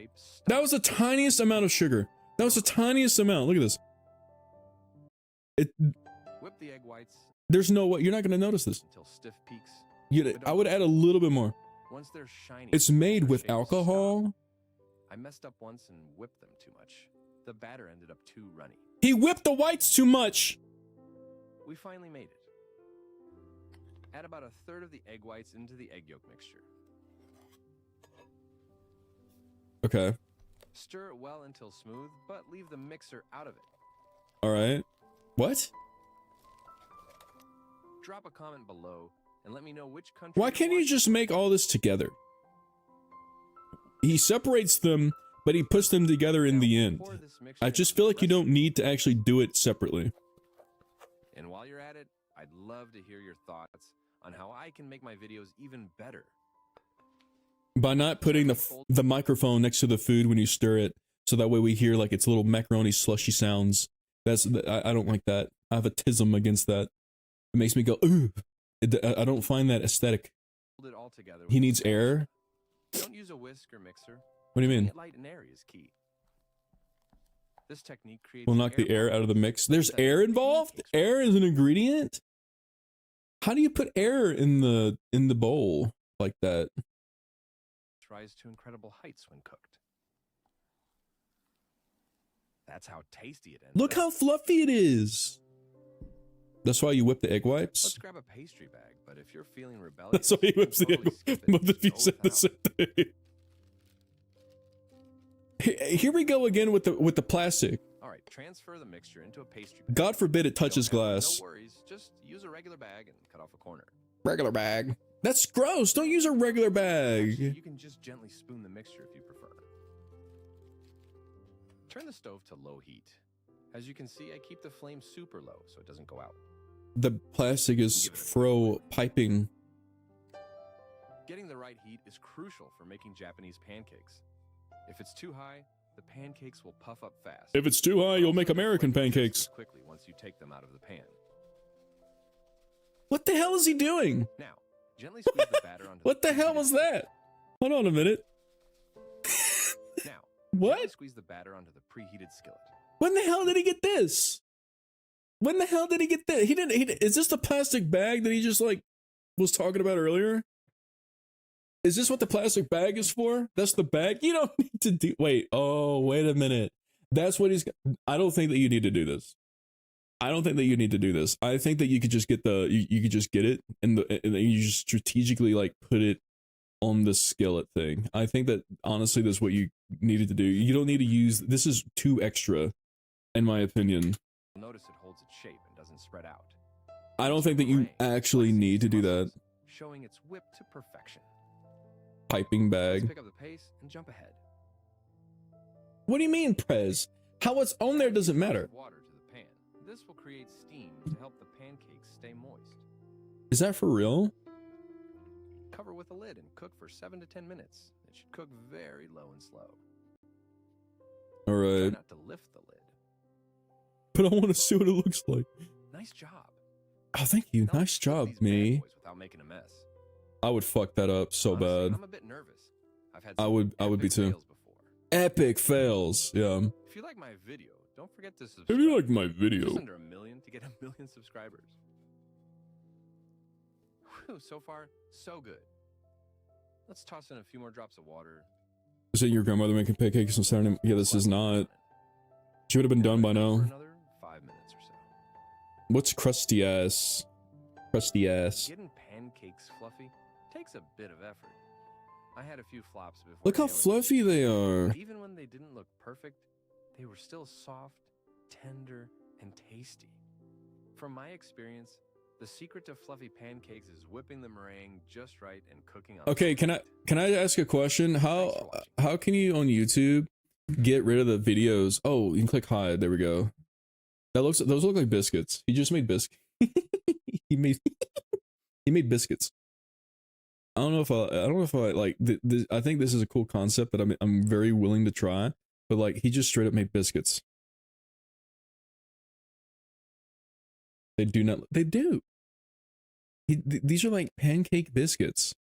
That was the tiniest amount of sugar. That was the tiniest amount. Look at this. Whip the egg whites There's no way you're not gonna notice this. Until stiff peaks. I would add a little bit more. Once they're shiny, It's made their with shape alcohol. stop. I messed up once and whipped them too much. The batter ended up too runny. He whipped the whites too much. We finally made it. Add about a third of the egg whites into the egg yolk mixture. Okay. Stir it well until smooth, but leave the mixer out of it. All right. What? Drop a comment below and let me know which country. Why can't you just make all this together? He separates them, but he puts them together in the end. I just feel like you don't need to actually do it separately. And while you're at it, I'd love to hear your thoughts on how I can make my videos even better. By not putting the microphone next to the food when you stir it, so that way we hear like its little macaroni slushy sounds. I don't like that. I have a tism against that. It makes me go, ooh. I don't find that aesthetic. Hold it all together He with needs a air. Don't use a whisk or mixer. What do you Keeping mean? it light and airy is key. This technique creates We'll knock the air out of the mix. There's air involved? Air is an ingredient? How do you put air in the bowl like that? Rise to incredible heights when cooked. That's how tasty it ends. Look how fluffy it is. That's why you whip the egg Let's wipes? grab a pastry bag, but if you're feeling rebellious, That's why he whips the egg totally skip wipes. it. Both of you Go said the without. same thing. Here we go again with the plastic. All right, transfer the mixture into a pastry bag. God forbid it touches Don't have- glass. No worries, just use a regular bag and cut off a corner. Regular bag. That's gross. Don't use a regular bag. Actually, you can just gently spoon the mixture if you prefer. Turn the stove to low heat. As you can see, I keep the flame super low so it doesn't go out. The plastic is fro piping. Getting the right heat is crucial for making Japanese pancakes. If it's too high, the pancakes will puff up fast. If it's too high, you'll make American pancakes. Quickly once you take them out of the pan. What the hell is he doing? Now, gently squeeze the batter onto What the hell was that? Hold on a minute. Now, What? gently squeeze the batter onto the preheated skillet. When the hell did he get this? When the hell did he get this? He didn't. Is this the plastic bag that he just like was talking about earlier? Is this what the plastic bag is for? That's the bag. You don't need to do. Wait. Oh, wait a minute. That's what he's. I don't think that you need to do this. I don't think that you need to do this. I think that you could just get you could just get it and then you just strategically like put it on the skillet thing. I think that honestly that's what you needed to do. You don't need to use this is too extra in my opinion. Notice it holds its shape and doesn't spread out. I don't think that you actually need to do that. Showing its whip to perfection. Piping Let's bag. pick up the pace and jump ahead. What do you mean, Prez? How it's on there doesn't matter. Water to the pan. This will create steam to help the pancakes stay moist. Is that for real? Cover with a lid and cook for 7 to 10 minutes. It should cook very low and slow. All Try right. not to lift the lid. But I want to see what it looks like. Nice job. Oh, thank you. Now Nice let's cook job, these bad me. boys without making a mess. I would fuck that up so Honestly, bad. I'm a bit nervous. I've had I some would be epic too. fails before. Epic fails. Yeah. If you like my video, don't forget to If subscribe. you like my Just video, under 1 million to get 1 million subscribers. Whew, so far, so good. Let's toss in a few more drops of water. is it your grandmother making pancakes on Saturday? Yeah, this is not. She would have been done by For now. another 5 minutes or so. What's crusty ass? Crusty ass. Getting pancakes fluffy takes a bit of effort. I had a few flops before. Look how nailing it. fluffy they are. Even when they didn't look perfect, they were still soft, tender, and tasty. From my experience, the secret to fluffy pancakes is whipping the meringue just right and cooking on. Okay, can I ask a question? How can you on YouTube get rid of the videos? Oh, you can click hide. There we go. Those look like biscuits. He just made biscuits. he made biscuits. I don't know if I like. I think this is a cool concept that I'm very willing to try. But like, he just straight up made biscuits. They do not. They do. These are like pancake biscuits.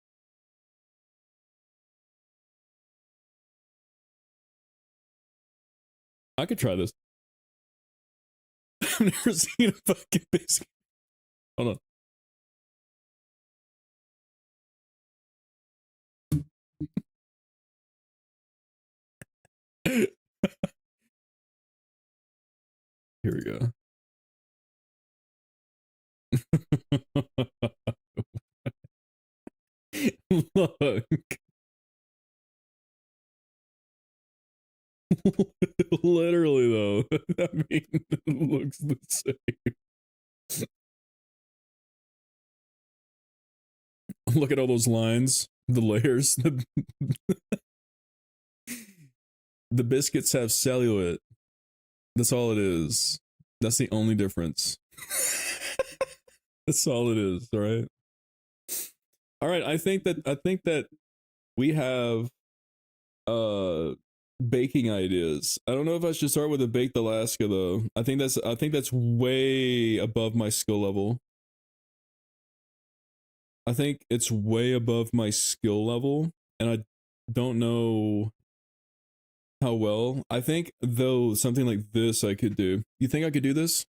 I could try this. I've never seen a fucking biscuit. Hold on. Here we go. Look. Literally though. I mean, it looks the same. Look at all those lines, the layers. The biscuits have cellulite. That's all it is. That's the only difference. That's all it is, all right? All right, I think that we have baking ideas. I don't know if I should start with a baked Alaska though. I think that's way above my skill level. I think it's way above my skill level, and I don't know how well. I think though something like this I could do. You think I could do this?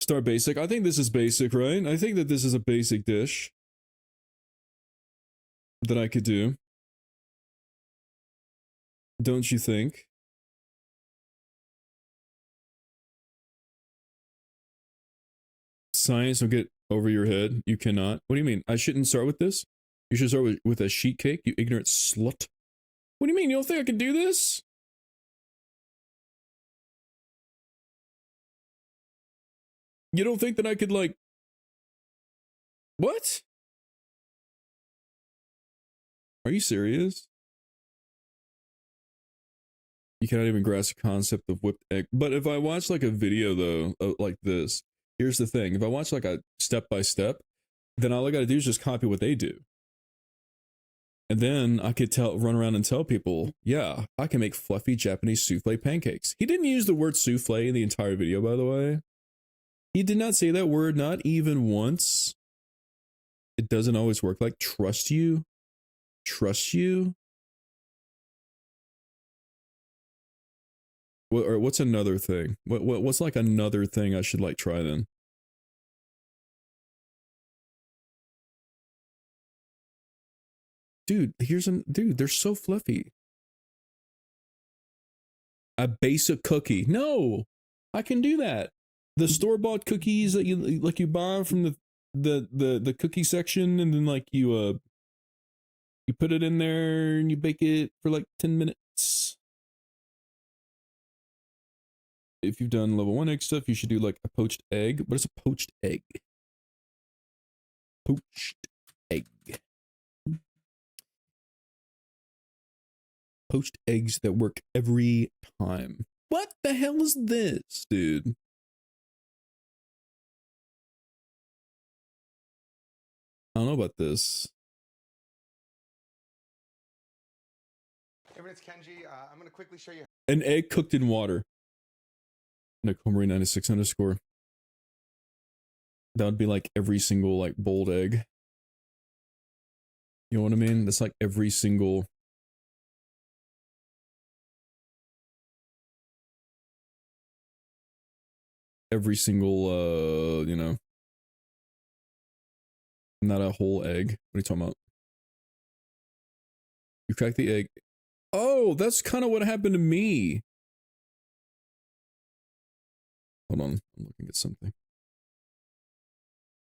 Start basic. I think this is basic, right? I think that this is a basic dish that I could do. Don't you think? Science will get over your head. You cannot. What do you mean? I shouldn't start with this? You should start with a sheet cake, you ignorant slut. What do you mean? You don't think I can do this? You don't think that I could, like... What? Are you serious? You cannot even grasp the concept of whipped egg. But if I watch like a video though, like this, here's the thing. If I watch like a step-by-step, then all I gotta do is just copy what they do. And then I could run around and tell people, yeah, I can make fluffy Japanese souffle pancakes. He didn't use the word souffle in the entire video, by the way. He did not say that word, not even once. It doesn't always work like trust you. Trust you. Or what's another thing? What's like another thing I should like try then? Dude, dude, they're so fluffy. A basic cookie. No, I can do that. The store-bought cookies that you buy from the cookie section, and then like you put it in there and you bake it for like 10 minutes. If you've done level 1 egg stuff, you should do like a poached egg. What is a poached egg? Poached egg. Poached eggs that work every time. What the hell is this, dude? I don't know about this. Everyone, it's Kenji. I'm going to quickly show you. An egg cooked in water. Nick96 underscore. That would be like every single like boiled egg. You know what I mean? That's like every single. Every single, you know. Not a whole egg. What are you talking about? You crack the egg. Oh, that's kind of what happened to me. Hold on, I'm looking at something.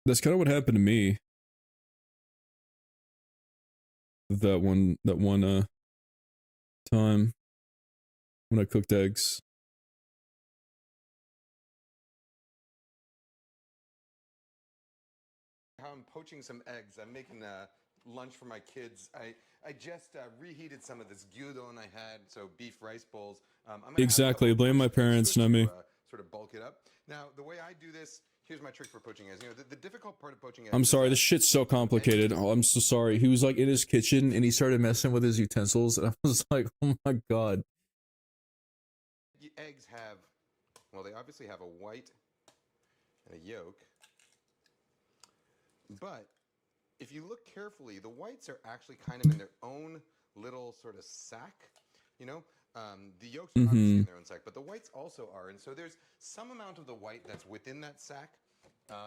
That's kind of what happened to me. That one time when I cooked eggs. How I'm poaching some eggs. I'm making lunch for my kids. I just reheated some of this gyudon I had, so beef rice bowls. Exactly. Blame my parents, not me. Sort of bulk it up. Now, the way I do this, here's my trick for poaching eggs. You know, the difficult part of poaching eggs. I'm sorry, this shit's so complicated. Oh, I'm so sorry. He was like in his kitchen and he started messing with his utensils, and I was like, oh my god. Eggs have, well, they obviously have a white and a yolk. But if you look carefully, the whites are actually kind of in their own little sort of sack, you know? The yolks are obviously in their own sack, but the whites also are. And so there's some amount of the white that's within that sack,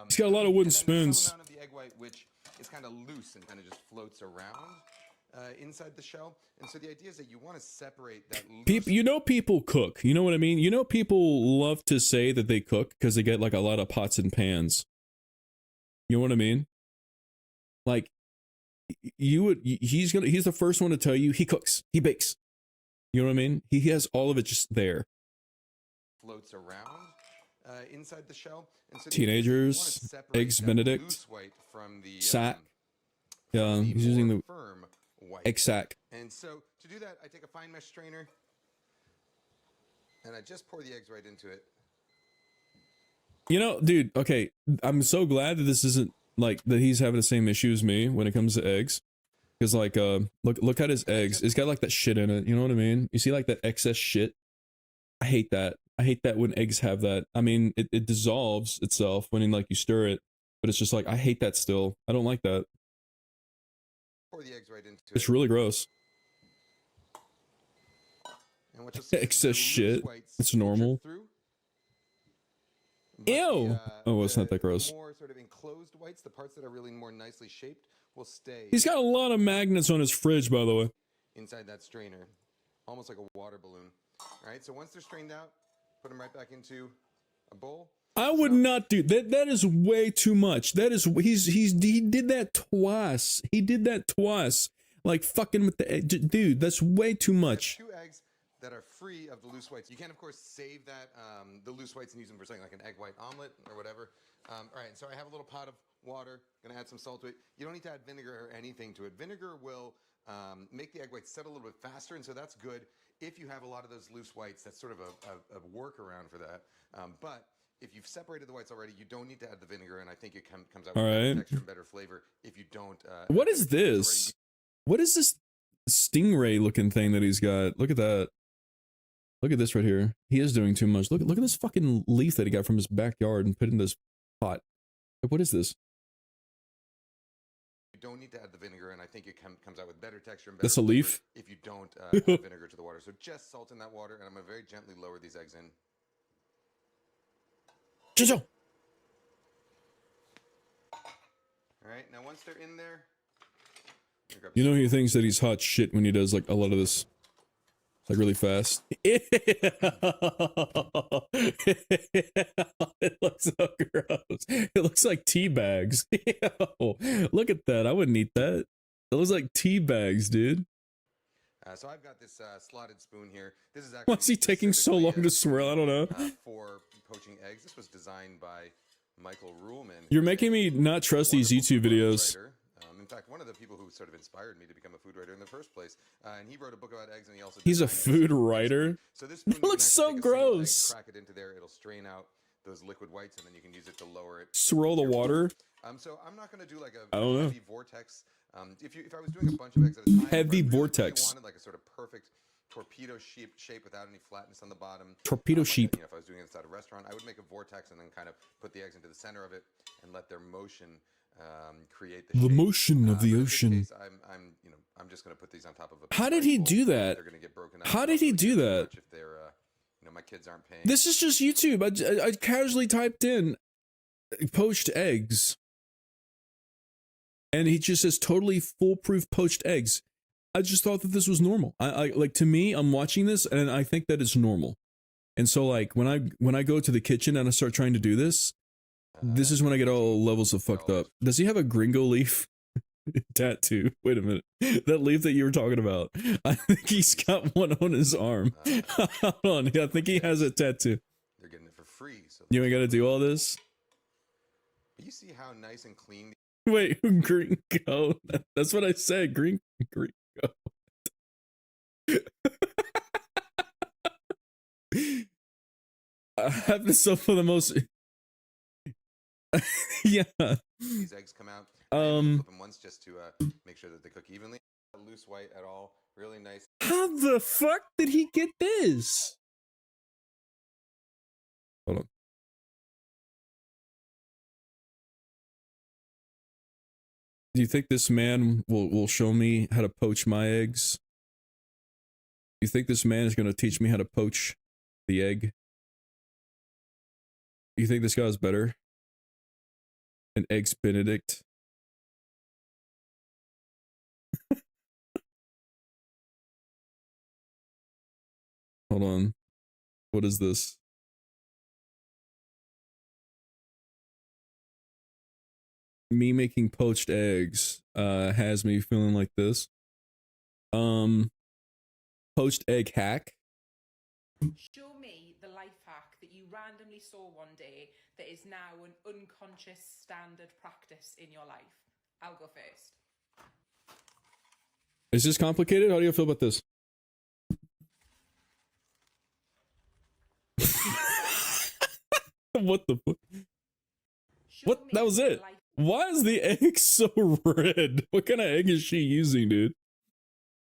He's got a lot of wooden and then there's spoons. some amount of the egg white which is kind of loose and kind of just floats around inside the shell. And so the idea is that you want to separate that loose. People, you know, people cook. You know what I mean? You know, people love to say that they cook because they get like a lot of pots and pans. You know what I mean? Like, he's the first one to tell you he cooks, he bakes. You know what I mean? He has all of it just there. Floats around inside the shell. And so Teenagers, eggs Benedict, sack. Yeah, he's using the egg sack. And so to do that, I take a fine mesh strainer and I just pour the eggs right into it. You know, dude, okay, I'm so glad that this isn't like that he's having the same issue as me when it comes to eggs. Because like look at his eggs. It's got like that shit in it, you know what I mean? You see like that excess shit? I hate that. I hate that when eggs have that. I mean, it dissolves itself when like you stir it, but it's just like I hate that still. I don't like that. Pour the eggs right into It's really gross. And what you'll see Excess shit. It's normal. Ew. Oh, it's not that gross. More sort of enclosed whites, the parts that are really more nicely shaped, will stay. He's got a lot of magnets on his fridge, by the way. Inside that strainer, almost like a water balloon. All right, so once they're strained out, put them right back into a bowl. I would not do that. That is way too much. That is he did that twice. He did that twice. Like fucking with the dude. That's way too much. 2 eggs that are free of the loose whites. You can of course save that the loose whites and use them for something like an egg white omelet or whatever. All right, so I have a little pot of water. Gonna add some salt to it. You don't need to add vinegar or anything to it. Vinegar will make the egg whites set a little bit faster, and so that's good if you have a lot of those loose whites. That's sort of a workaround for that. But if you've separated the whites already, you don't need to add the vinegar, and I think it comes out with better texture and better flavor if you don't. What is this? What is this stingray looking thing that he's got? Look at that. Look at this right here. He is doing too much. Look at this fucking leaf that he got from his backyard and put in this pot. What is this? You don't need to add the vinegar, and I think it comes out with better texture and better That's a leaf? if you don't add vinegar to the water. So just salt in that water, and I'm going to very gently lower these eggs in. Jizzle. All right, now once they're in there, You know he thinks that he's hot shit when he does like a lot of this, like really fast. It looks so gross. It looks like tea bags. Yo, look at that. I wouldn't eat that. It looks like tea bags, dude. So I've got this slotted spoon here. This is actually Why is he taking so long to swirl? I don't know. For poaching eggs. This was designed by Michael Ruhlman. You're making me not trust these YouTube videos. In fact, one of the people who sort of inspired me to become a food writer in the first place, and he wrote a book about eggs, and he also He's a food writer. So this It looks so gross. Crack it into there, it'll strain out those liquid whites, and then you can use it to lower it. Swirl the water. So I'm not going to do like a I don't know. heavy vortex. If I was doing a bunch of eggs at a time, Heavy I really vortex. wanted like a sort of perfect torpedo shape without any flatness on the bottom. Torpedo sheep. You know, if I was doing it inside a restaurant, I would make a vortex and then kind of put the eggs into the center of it and let their motion create the shape. Motion of the ocean. Case, I'm just going to put these on top of a. How did he do that? They're going to get broken up. How did he do that? If they're, my kids aren't paying. This is just YouTube. I casually typed in poached eggs. And he just says totally foolproof poached eggs. I just thought that this was normal. I like, to me, I'm watching this and I think that it's normal. And so like when I go to the kitchen and I start trying to do this, this is when I get all levels of fucked up. Does he have a gringo leaf tattoo? Wait a minute. That leaf that you were talking about. I think he's got one on his arm. Hold on. I think he has a tattoo. They're getting it for free. So you ain't got to do all this? But you see how nice and clean. Wait, gringo. That's what I said. Gringo. I have this up for the most. Yeah. These eggs come out. Flip them once just to make sure that they cook evenly. Not loose white at all. Really nice. How the fuck did he get this? Hold on. Do you think this man will show me how to poach my eggs? You think this man is going to teach me how to poach the egg? You think this guy's better? An eggs Benedict. Hold on. What is this? Me making poached eggs has me feeling like this. Poached egg hack. Show me the life hack that you randomly saw one day that is now an unconscious standard practice in your life. I'll go first. Is this complicated? How do you feel about this? What the fuck? What? That was it. Why is the egg so red? What kind of egg is she using, dude?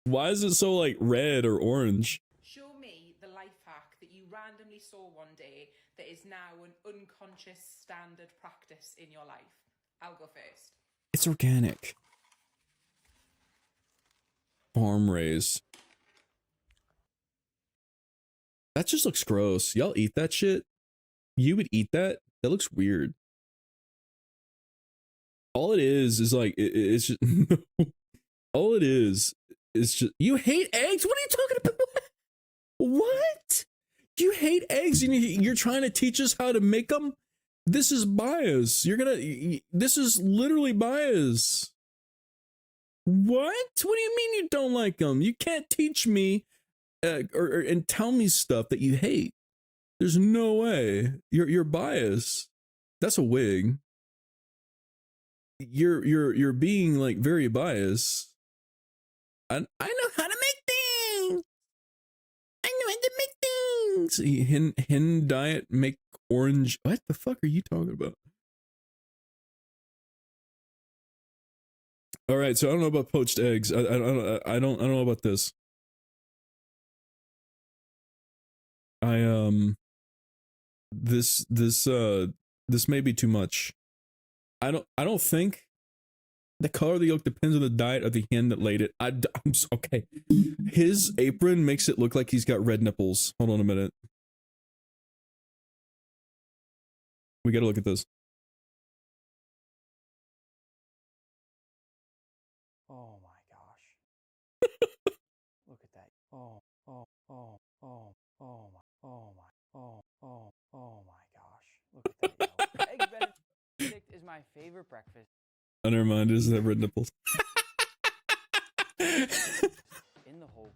Why is it so like red or orange? Show me the life hack that you randomly saw one day that is now an unconscious standard practice in your life. I'll go first. It's organic. Farm raised. That just looks gross. Y'all eat that shit? You would eat that? That looks weird. All it is like it's just all it is just you hate eggs. What are you talking about? What? You hate eggs and you're trying to teach us how to make them? This is bias. This is literally bias. What? What do you mean you don't like them? You can't teach me and tell me stuff that you hate. There's no way. You're biased. That's a wig. You're being like very biased. I know how to make things. I know how to make things. Hen diet make orange. What the fuck are you talking about? All right, so I don't know about poached eggs. I don't know about this. This may be too much. I don't think the color of the yolk depends on the diet of the hen that laid it. I'm okay. His apron makes it look like he's got red nipples. Hold on a minute. We gotta look at this. Oh my gosh. Look at that. Oh my gosh. Look at that. Egg Benedict is my favorite breakfast. Oh, never mind. It doesn't have red nipples. In the whole world.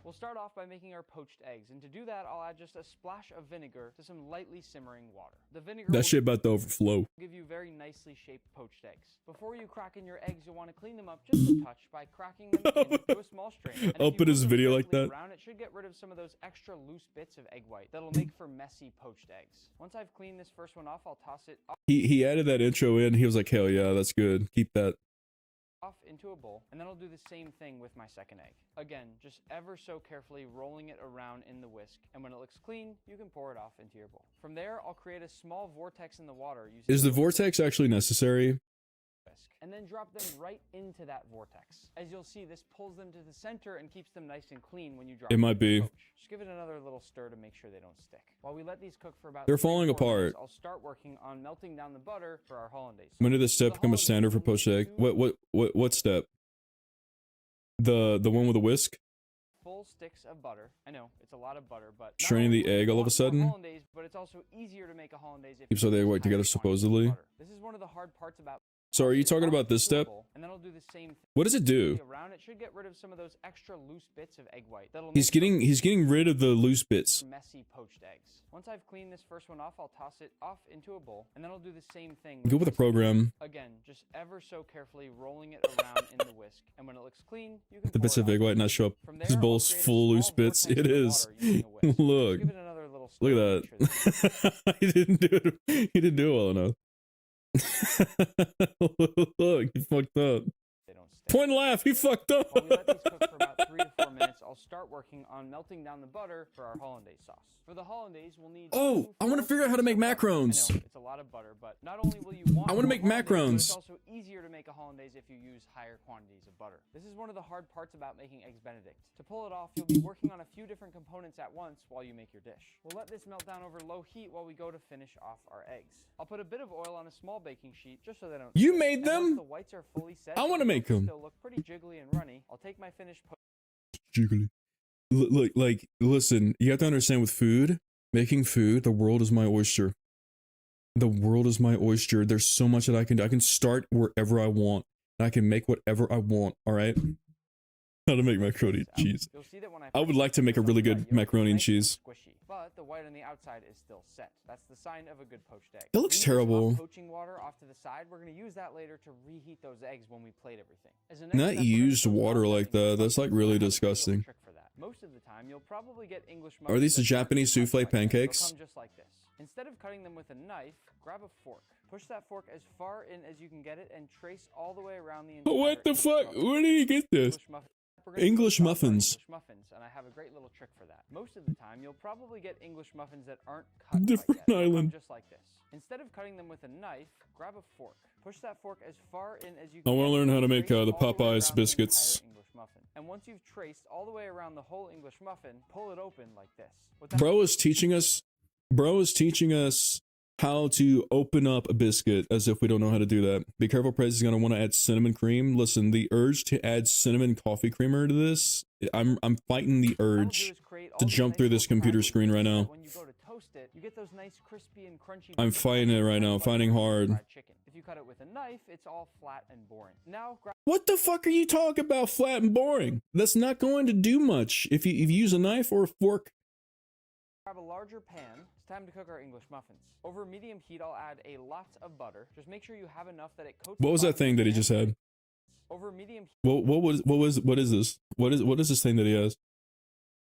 We'll start off by making our poached eggs, and to do that, I'll add just a splash of vinegar to some lightly simmering water. The vinegar That shit about to overflow. will give you very nicely shaped poached eggs. Before you crack in your eggs, you'll want to clean them up just a touch by cracking them into a small strain. And I'll if you put his move them video like gently that. around, it should get rid of some of those extra loose bits of egg white that'll make for messy poached eggs. Once I've cleaned this first one off, I'll toss it off. He added that intro in. He was like, hell yeah, that's good. Keep that. Off into a bowl, and then I'll do the same thing with my second egg. Again, just ever so carefully rolling it around in the whisk, and when it looks clean, you can pour it off into your bowl. From there, I'll create a small vortex in the water using Is the vortex actually necessary? whisk, and then drop them right into that vortex. As you'll see, this pulls them to the center and keeps them nice and clean when you drop It them might in the be. poach. Just give it another little stir to make sure they don't stick. While we let these cook for about They're 3 to falling 4 apart. minutes, I'll start working on melting down the butter for our hollandaise. When did this step become a standard for poached egg? What step? The one with the whisk? Full sticks of butter. I know, it's a lot of butter, but not Straining only the would you egg all of a want more sudden? hollandaise, but it's also easier to make a hollandaise if Keeps you all the egg use white together, tiny quantities of supposedly. butter. This is one of the hard parts about. So are you talking about this step? And then I'll do the same thing. What does it do? Around it should get rid of some of those extra loose bits of egg white. That'll He's make getting rid of the loose bits. messy poached eggs. Once I've cleaned this first one off, I'll toss it off into a bowl, and then I'll do the same thing. Go with the program. Again, just ever so carefully rolling it around in the whisk, and when it looks clean, you can The bits of egg white not show up. His bowl's full of loose bits. It is. Look. Give it another little Look at that. He didn't do it. He didn't do it well enough. Look, he fucked up. They don't Point and laugh. He fucked up. While we let these cook for about 3 to 4 minutes, I'll start working on melting down the butter for our hollandaise sauce. For the hollandaise, we'll need. Oh, I want to figure out how to make macarons. I know, it's a lot of butter, but not only will you want I want to make hollandaise, but macarons. it's also easier to make a hollandaise if you use higher quantities of butter. This is one of the hard parts about making eggs Benedict. To pull it off, you'll be working on a few different components at once while you make your dish. We'll let this melt down over low heat while we go to finish off our eggs. I'll put a bit of oil on a small baking sheet just so they don't. You stick. made And them? once the whites are fully set, I want to make them. Still look pretty jiggly and runny. I'll take my finished. Jiggly. Look, like, listen, you have to understand with food, making food, the world is my oyster. The world is my oyster. There's so much that I can do. I can start wherever I want. And I can make whatever I want, all right? How to make macaroni and cheese. I would like to make a really good macaroni and cheese. Squishy, but the white on the outside is still set. That's the sign of a good poached egg. That looks terrible. Poaching water off to the side. We're going to use that later to reheat those eggs when we plate everything. As a next Not step, we're gonna used toast water all like the that. That's like really disgusting. trick for that. Most of the time, you'll probably get English Are these the muffins that aren't Japanese cut souffle like this. They'll pancakes? come just like this. Instead of cutting them with a knife, grab a fork. Push that fork as far in as you can get it and trace all the way around the entire What the English fuck? muffin. Where did you get this? We're gonna English do sauce on muffins. English muffins, and I have a great little trick for that. Most of the time, you'll probably get English muffins that aren't cut Different quite yet. They'll come island. just like this. Instead of cutting them with a knife, grab a fork. Push that fork as far in as you I can. want to get learn it how to and make trace the all way Popeyes around the biscuits. entire English muffin. And once you've traced all the way around the whole English muffin, pull it open like this. With that Bro is teaching us how to open up a biscuit as if we don't know how to do that. Be careful, Prez is going to want to add cinnamon cream. Listen, the urge to add cinnamon coffee creamer to this, I'm fighting the urge to jump through this computer screen right now. when you go to toast it, you get those nice crispy and crunchy. I'm fighting it right now, fighting hard. fried chicken. If you cut it with a knife, it's all flat and boring. Now grab What the fuck are you talking about, flat and boring? That's not going to do much if you use a knife or a fork. a larger pan. It's time to cook our English muffins. Over medium heat, I'll add a lot of butter. Just make sure you have enough that it coats. What the was that bottom thing of that the he just pan. had? Over medium heat. What is this? What is this thing that he has?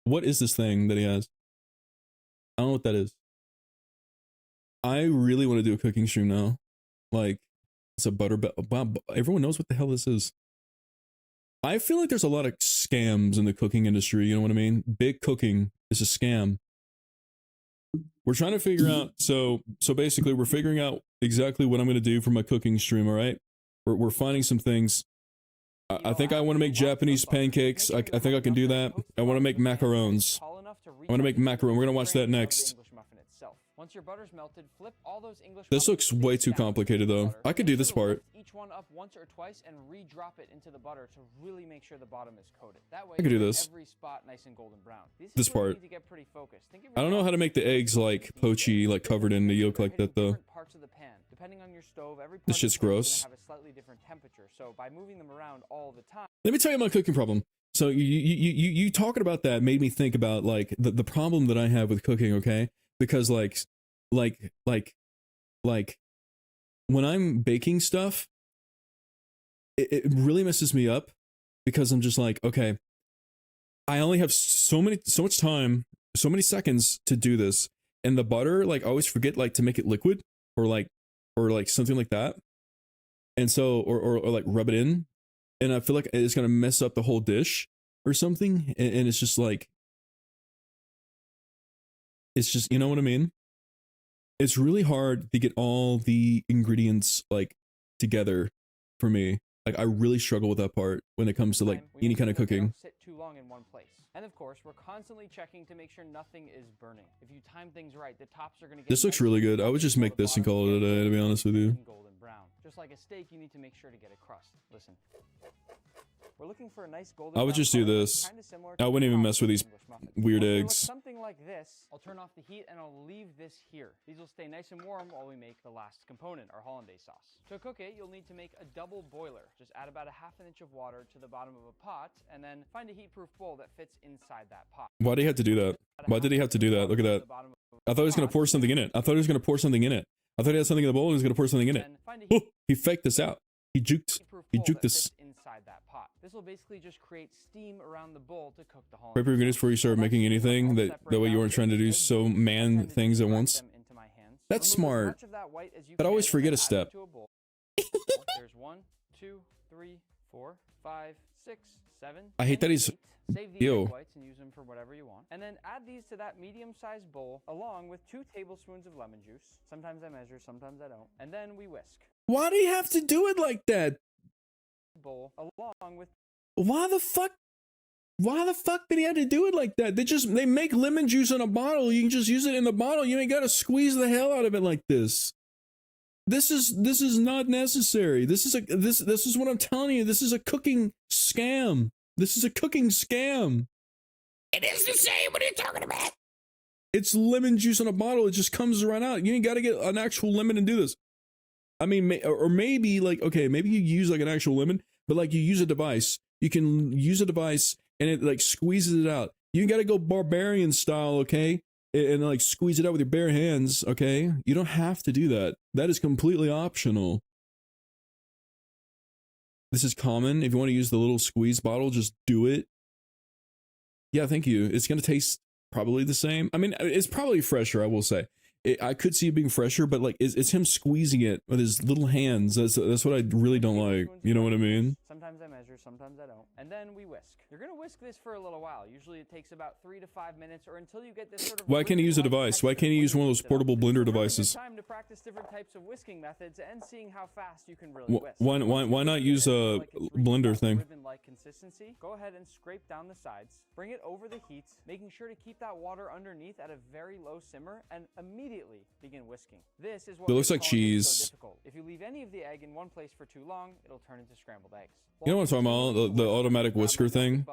What is this thing that he has? I don't know what that is. I really want to do a cooking stream now. Like, it's a butter. Wow, everyone knows what the hell this is. I feel like there's a lot of scams in the cooking industry. You know what I mean? Big cooking is a scam. We're trying to figure out. So basically, we're figuring out exactly what I'm going to do for my cooking stream. All right, we're finding some things. I think I want to make Japanese pancakes. I think I can do that. I want to make macarons. I want to make macaron. We're gonna watch that next. Once your butter's melted, flip all those English This looks way too complicated though. I could do this part. Each one up once or twice and re-drop it into the butter to really make sure the bottom is coated. That way, I could do you get this. every spot nice and golden brown. This where you part. need to get pretty focused. Think of I don't know how to make the eggs like poachy, like covered in the yolk like that though. parts of the pan. Depending on your stove, every part This of shit's the pan is gross. gonna have a slightly different temperature. So by moving them around all the time. Let me tell you my cooking problem. So you talking about that made me think about like the problem that I have with cooking, okay? Because like when I'm baking stuff, it really messes me up because I'm just like, okay, I only have so much time, so many seconds to do this. And the butter, like I always forget like to make it liquid or like something like that. And so, or like rub it in. And I feel like it's going to mess up the whole dish or something. And it's just like, it's just, you know what I mean? It's really hard to get all the ingredients like together for me. Like I really struggle with that part when it comes to like any kind of cooking. Sit too long in one place. And of course, we're constantly checking to make sure nothing is burning. If you time things right, the tops are going to get This looks really good. I would just make this and call it a day, to be honest with you. golden brown. Just like a steak, you need to make sure to get a crust. Listen. We're looking for a nice golden I would brown just do color, this. kinda similar I to wouldn't the even top mess with of these English muffins. weird Once they look eggs. something like this, I'll turn off the heat and I'll leave this here. These will stay nice and warm while we make the last component, our hollandaise sauce. To cook it, you'll need to make a double boiler. Just add about a ½ inch of water to the bottom of a pot and then find a heat-proof bowl that fits inside that pot. Why did he have to do that? Why did he have to do that? Look at that. I thought he was going to pour something in it. I thought he was going to pour something in it. I thought he had something in the bowl and he was going to pour something in it. Oh, he faked this out. He juked this. Inside that pot. This will basically just create steam around the bowl to cook the hollandaise. Prep your ingredients before you start making anything. That way you weren't trying to do so man things at once. That's smart. But I always forget a step. There's 1, 2, 3, 4, 5, 6, 7. I hate that and he's 8. Save the yo. egg whites and use them for whatever you want. And then add these to that medium-sized bowl along with 2 tablespoons of lemon juice. Sometimes I measure, sometimes I don't. And then we whisk. Why do you have to do it like that? Bowl along with Why the fuck? Why the fuck did he have to do it like that? They make lemon juice in a bottle. You can just use it in the bottle. You ain't gotta squeeze the hell out of it like this. This is not necessary. This is what I'm telling you. This is a cooking scam. This is a cooking scam. It is the same. What are you talking about? It's lemon juice in a bottle. It just comes right out. You ain't gotta get an actual lemon and do this. I mean, or maybe like, okay, maybe you use like an actual lemon, but like you use a device. You can use a device and it like squeezes it out. You gotta go barbarian style, okay? And like squeeze it out with your bare hands, okay? You don't have to do that. That is completely optional. This is common. If you want to use the little squeeze bottle, just do it. Yeah, thank you. It's gonna taste probably the same. I mean, it's probably fresher, I will say. I could see it being fresher, but like it's him squeezing it with his little hands. That's what I really don't like. You know what I mean? Sometimes I measure, sometimes I don't. And then we whisk. You're gonna whisk this for a little while. Usually it takes about 3 to 5 minutes or until you get this sort of. Why can't he use a device? Why can't he use one of those portable blender devices? Time to practice different types of whisking methods and seeing how fast you can really whisk. Why not use a blender thing? Ribbon-like consistency. Go ahead and scrape down the sides. Bring it over the heat, making sure to keep that water underneath at a very low simmer, and immediately begin whisking. This is what It looks like makes cheese. so difficult. If you leave any of the egg in one place for too long, it'll turn into scrambled eggs. You know what I'm talking about? The automatic whisker thing.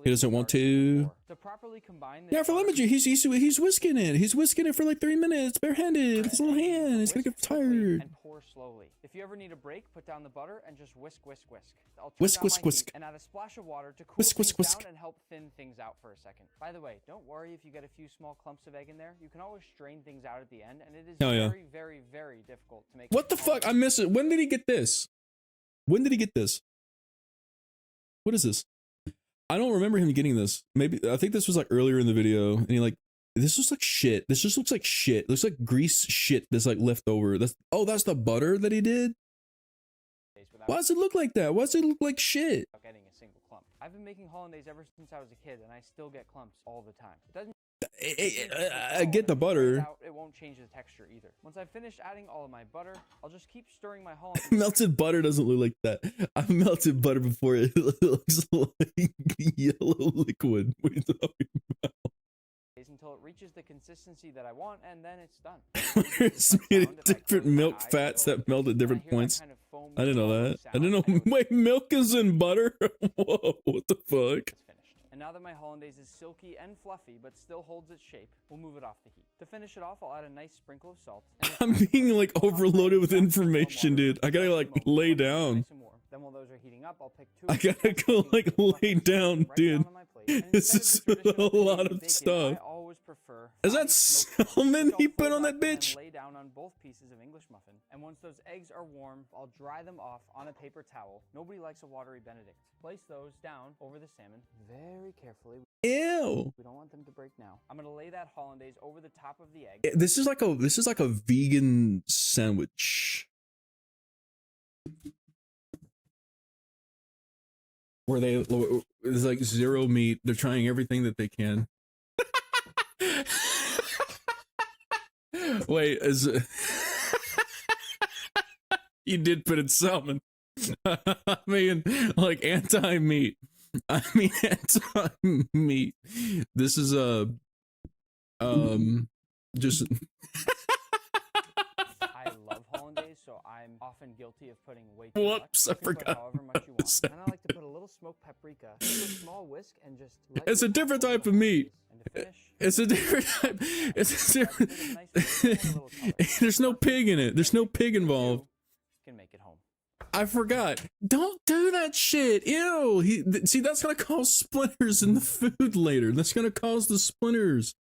He doesn't want to. To properly combine Yeah, for lemon juice, he's whisking it. He's whisking it for like 3 minutes, barehanded, with his little hand. He's gonna get tired. And pour slowly. If you ever need a break, put down the butter and just whisk, whisk, whisk. I'll turn Whisk, down whisk, my whisk. heat and add a splash of water to cool Whisk, things whisk, whisk. down and help thin things out for a second. By the way, don't worry if you get a few small clumps of egg in there. You can always strain things out at the end, and it is Oh, yeah. very, very, very difficult to make. What the fuck? I miss it. When did he get this? When did he get this? What is this? I don't remember him getting this. Maybe I think this was like earlier in the video, and he like, this looks like shit. This just looks like shit. It looks like grease shit that's like left over. That's the butter that he did. Why does it look like that? Why does it look like shit? Getting a single clump. I've been making hollandaise ever since I was a kid, and I still get clumps all the time. It doesn't. I get the butter. It won't change the texture either. Once I've finished adding all of my butter, I'll just keep stirring my hollandaise. Melted butter doesn't look like that. I've melted butter before. It looks like yellow liquid. What are you talking about? Until it reaches the consistency that I want, and then it's done. It's made of different milk fats that melt at different points. I didn't know that. I didn't know. Wait, milk is in butter? Whoa, what the fuck? And now that my hollandaise is silky and fluffy, but still holds its shape, we'll move it off the heat. To finish it off, I'll add a nice sprinkle of salt. I'm being like overloaded with information, dude. I gotta like lay down. Then while those are heating up, I'll pick 2. I gotta go like lay down, dude. This is a lot of stuff. Is that salmon he put on that bitch? Lay down on both pieces of English muffin, and once those eggs are warm, I'll dry them off on a paper towel. Nobody likes a watery Benedict. Place those down over the salmon very carefully. Ew. We don't want them to break now. I'm gonna lay that hollandaise over the top of the egg. This is like a vegan sandwich. Where there's like zero meat. They're trying everything that they can. Wait, you did put in salmon. I mean, like anti-meat. I mean, anti-meat. This is just. I love hollandaise, so I'm often guilty of putting way too Whoops, much. I forgot. However much you want. And I like to put a little smoked paprika, a small whisk, and just. It's a different type of meat. It's a different type. It's a different. There's no pig in it. There's no pig involved. Can make it home. I forgot. Don't do that shit. Ew. See, that's gonna cause splinters in the food later. That's gonna cause the splinters.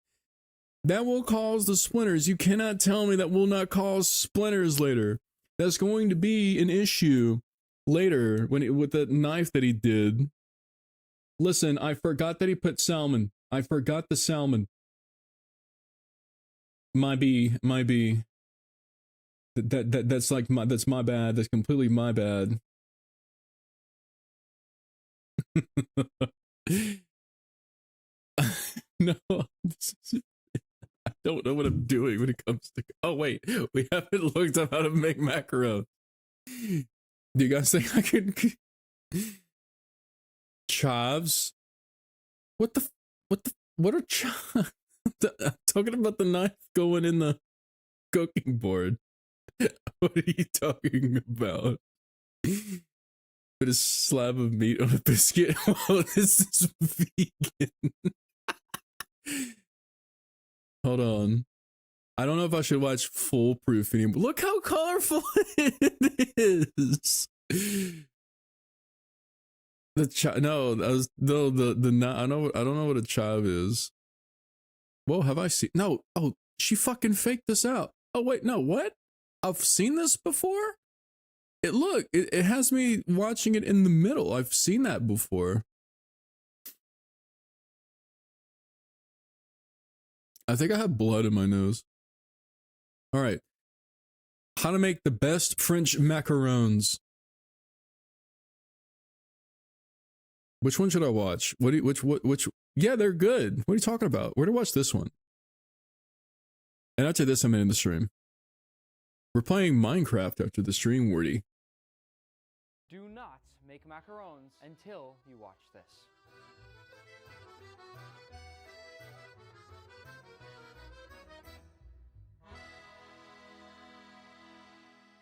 That will cause the splinters. You cannot tell me that will not cause splinters later. That's going to be an issue later with that knife that he did. Listen, I forgot that he put salmon. I forgot the salmon. My B. That's my bad. That's completely my bad. No, I don't know what I'm doing when it comes to. Oh wait, we haven't looked up how to make macarons. Do you guys think I can? Chives? What the? What are chives? I'm talking about the knife going in the cooking board. What are you talking about? Put a slab of meat on a biscuit. Oh, this is vegan. Hold on. I don't know if I should watch Foolproof anymore. Look how colorful it is. No, that was no I don't know what a chive is. Whoa, have I seen? No. Oh, she fucking faked this out. Oh wait, no, what? I've seen this before? It has me watching it in the middle. I've seen that before. I think I have blood in my nose. All right. How to make the best French macarons. Which one should I watch? Which? Yeah, they're good. What are you talking about? Where to watch this one? And after this, I'm in the stream. We're playing Minecraft after the stream, Wordy. Do not make macarons until you watch this.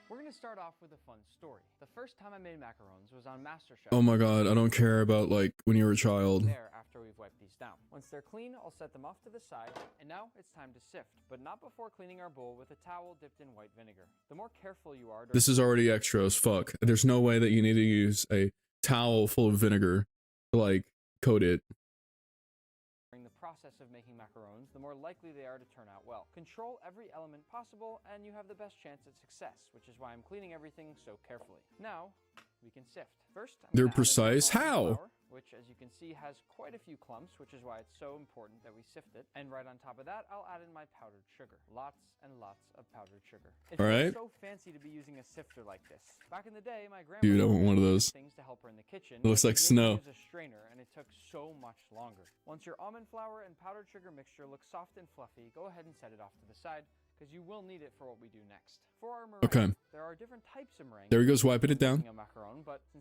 We're going to start off with a fun story. The first time I made macarons was on MasterChef. Oh my god, I don't care about like when you were a child. There after we've wiped these down. Once they're clean, I'll set them off to the side. And now it's time to sift, but not before cleaning our bowl with a towel dipped in white vinegar. The more careful you are... This is already extra as fuck. There's no way that you need to use a towel full of vinegar to like coat it. During the process of making macarons, the more likely they are to turn out well. Control every element possible, and you have the best chance at success, which is why I'm cleaning everything so carefully. Now, we can sift. First, They're precise. How? Flour, which, as you can see, has quite a few clumps, which is why it's so important that we sift it. And right on top of that, I'll add in my powdered sugar. Lots and lots of powdered sugar. It feels so fancy to be using a sifter like this. Back in the day, my grandma Dude, I want one of those. Things to help her in the kitchen. It looks like snow. Use a strainer, and it took so much longer. Once your almond flour and powdered sugar mixture looks soft and fluffy, go ahead and set it off to the side, because you will need it for what we do next. For our meringue, there are different types of meringue. There he goes, wiping it down.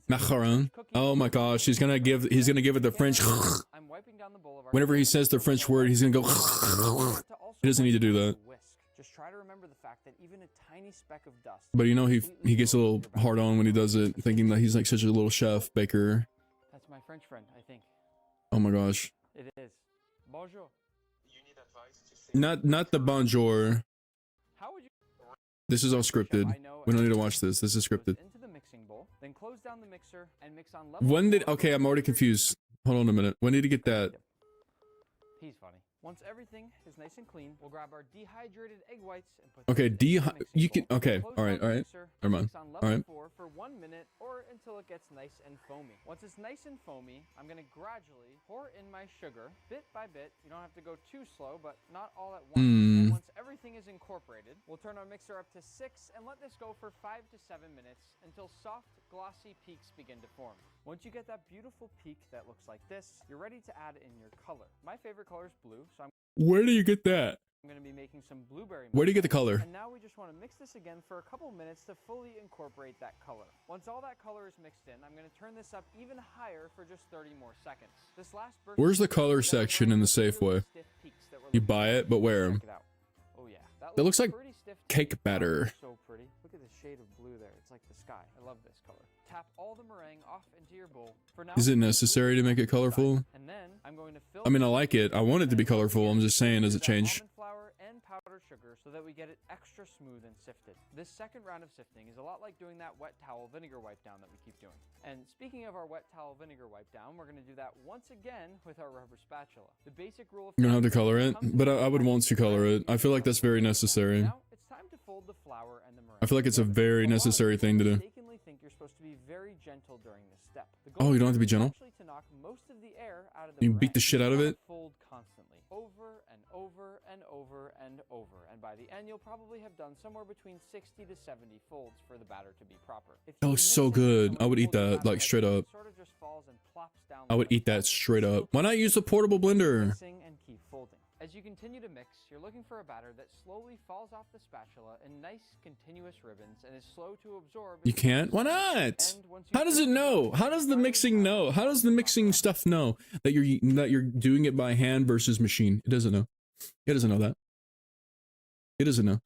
Macaron. Oh my gosh, he's gonna give it the French. I'm wiping down the bowl of our Whenever he says the French word, he's gonna go. He doesn't need to do that. Just try to remember the fact that even a tiny speck of dust. But you know he gets a little hard on when he does it, thinking that he's like such a little chef baker. That's my French friend, I think. Oh my gosh. It is. Bonjour. Not the bonjour. How would you? This is all scripted. We don't need to watch this. This is scripted. Into the mixing bowl, then close down the mixer and mix on level. When did? Okay, I'm already confused. Hold on a minute. When did he get that? He's funny. Once everything is nice and clean, we'll grab our dehydrated egg whites and put Okay, you can. Okay, all right. Never mind. All right. For 1 minute or until it gets nice and foamy. Once it's nice and foamy, I'm gonna gradually pour in my sugar bit by bit. You don't have to go too slow, but not all at once. And once everything is incorporated, we'll turn our mixer up to 6 and let this go for 5 to 7 minutes until soft, glossy peaks begin to form. Once you get that beautiful peak that looks like this, you're ready to add in your color. My favorite color is blue, so Where do you get that? I'm going to be making some blueberry. Where do you get the color? And now we just want to mix this again for a couple minutes to fully incorporate that color. Once all that color is mixed in, I'm going to turn this up even higher for just 30 more seconds. This last burst. Where's the color section in the Safeway? You buy it, but where? Oh yeah, That looks like cake batter. So pretty. Look at the shade of blue there. It's like the sky. I love this color. Tap all the meringue off into your bowl. For now, Is it necessary to make it colorful? And then I'm going to fill. I mean, I like it. I want it to be colorful. I'm just saying, does it change? Almond flour and powdered sugar so that we get it extra smooth and sifted. This second round of sifting is a lot like doing that wet towel vinegar wipe down that we keep doing. And speaking of our wet towel vinegar wipe down, we're going to do that once again with our rubber spatula. The basic rule of You're gonna have to color it, but I would want to color it. I feel like that's very necessary. Now it's time to fold the flour and the meringue. I feel like it's a very necessary thing to do. Mistakenly think you're supposed to be very gentle during this step. Oh, you don't have to be gentle? Actually, to knock most of the air out of the You beat the shit out of it? Fold constantly. over and over and over and over, and by the end you'll probably have done somewhere between 60 to 70 folds for the batter to be proper. That was so good. I would eat that like straight up. Sort of just falls and plops down. I would eat that straight up. Why not use a portable blender? Mixing and keep folding. As you continue to mix, you're looking for a batter that slowly falls off the spatula in nice continuous ribbons and is slow to absorb. You can't? Why not? How does it know? How does the mixing know? How does the mixing stuff know that you're doing it by hand versus machine? It doesn't know. It doesn't know that. It doesn't know.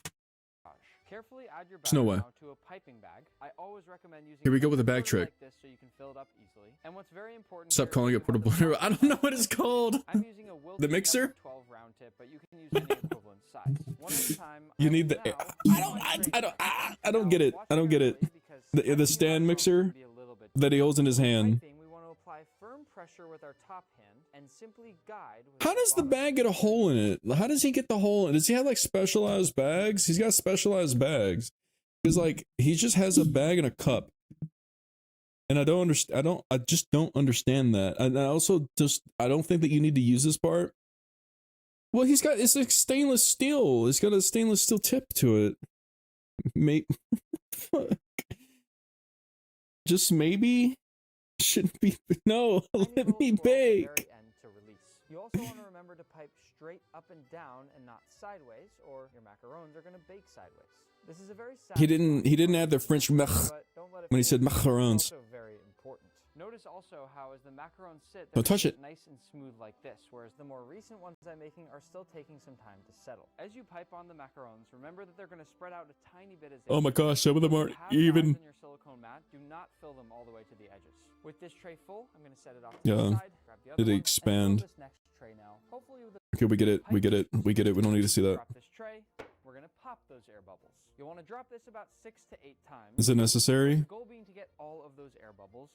Carefully add your There's no batter way. now to a piping bag. I always recommend using Here we go with a something bag trick. like this so you can fill it up easily. And what's very important Stop here calling is it you have portable blender. I don't know what it's called. I'm using a Wilkie The mixer? number 12 round tip, but you can use any equivalent size. One at a time. You need the. I don't get it. I don't get it. The stand mixer that he holds in his hand. We want to apply firm pressure with our top hand and simply guide. With How does the bag get a hole in it? How does he get the hole? Does he have like specialized bags? He's got specialized bags. Because like he just has a bag and a cup. And I don't understand. I just don't understand that. And I also I don't think that you need to use this part. Well, it's like stainless steel. It's got a stainless steel tip to it. Fuck. Just maybe shouldn't be. No, let me bake. You also want to remember to pipe straight up and down and not sideways, or your macarons are going to bake sideways. This is a very He didn't add the French mech when he said macarons. Also very important. Notice also how as the macarons sit, Don't touch it. Nice and smooth like this, whereas the more recent ones I'm making are still taking some time to settle. As you pipe on the macarons, remember that they're going to spread out a tiny bit as they Oh my gosh, some of them aren't Have even. guides on your silicone mat. Do not fill them all the way to the edges. With this tray full, I'm going to set it off to Yeah. the side. Grab the other Did it one, and expand? fill this next tray now. Hopefully with Okay, we get it. We get it. We get it. We don't need to see that. drop this tray. We're going to pop those air bubbles. You'll want to drop this about 6 to 8 times. Is it necessary? The goal being to get all of those air bubbles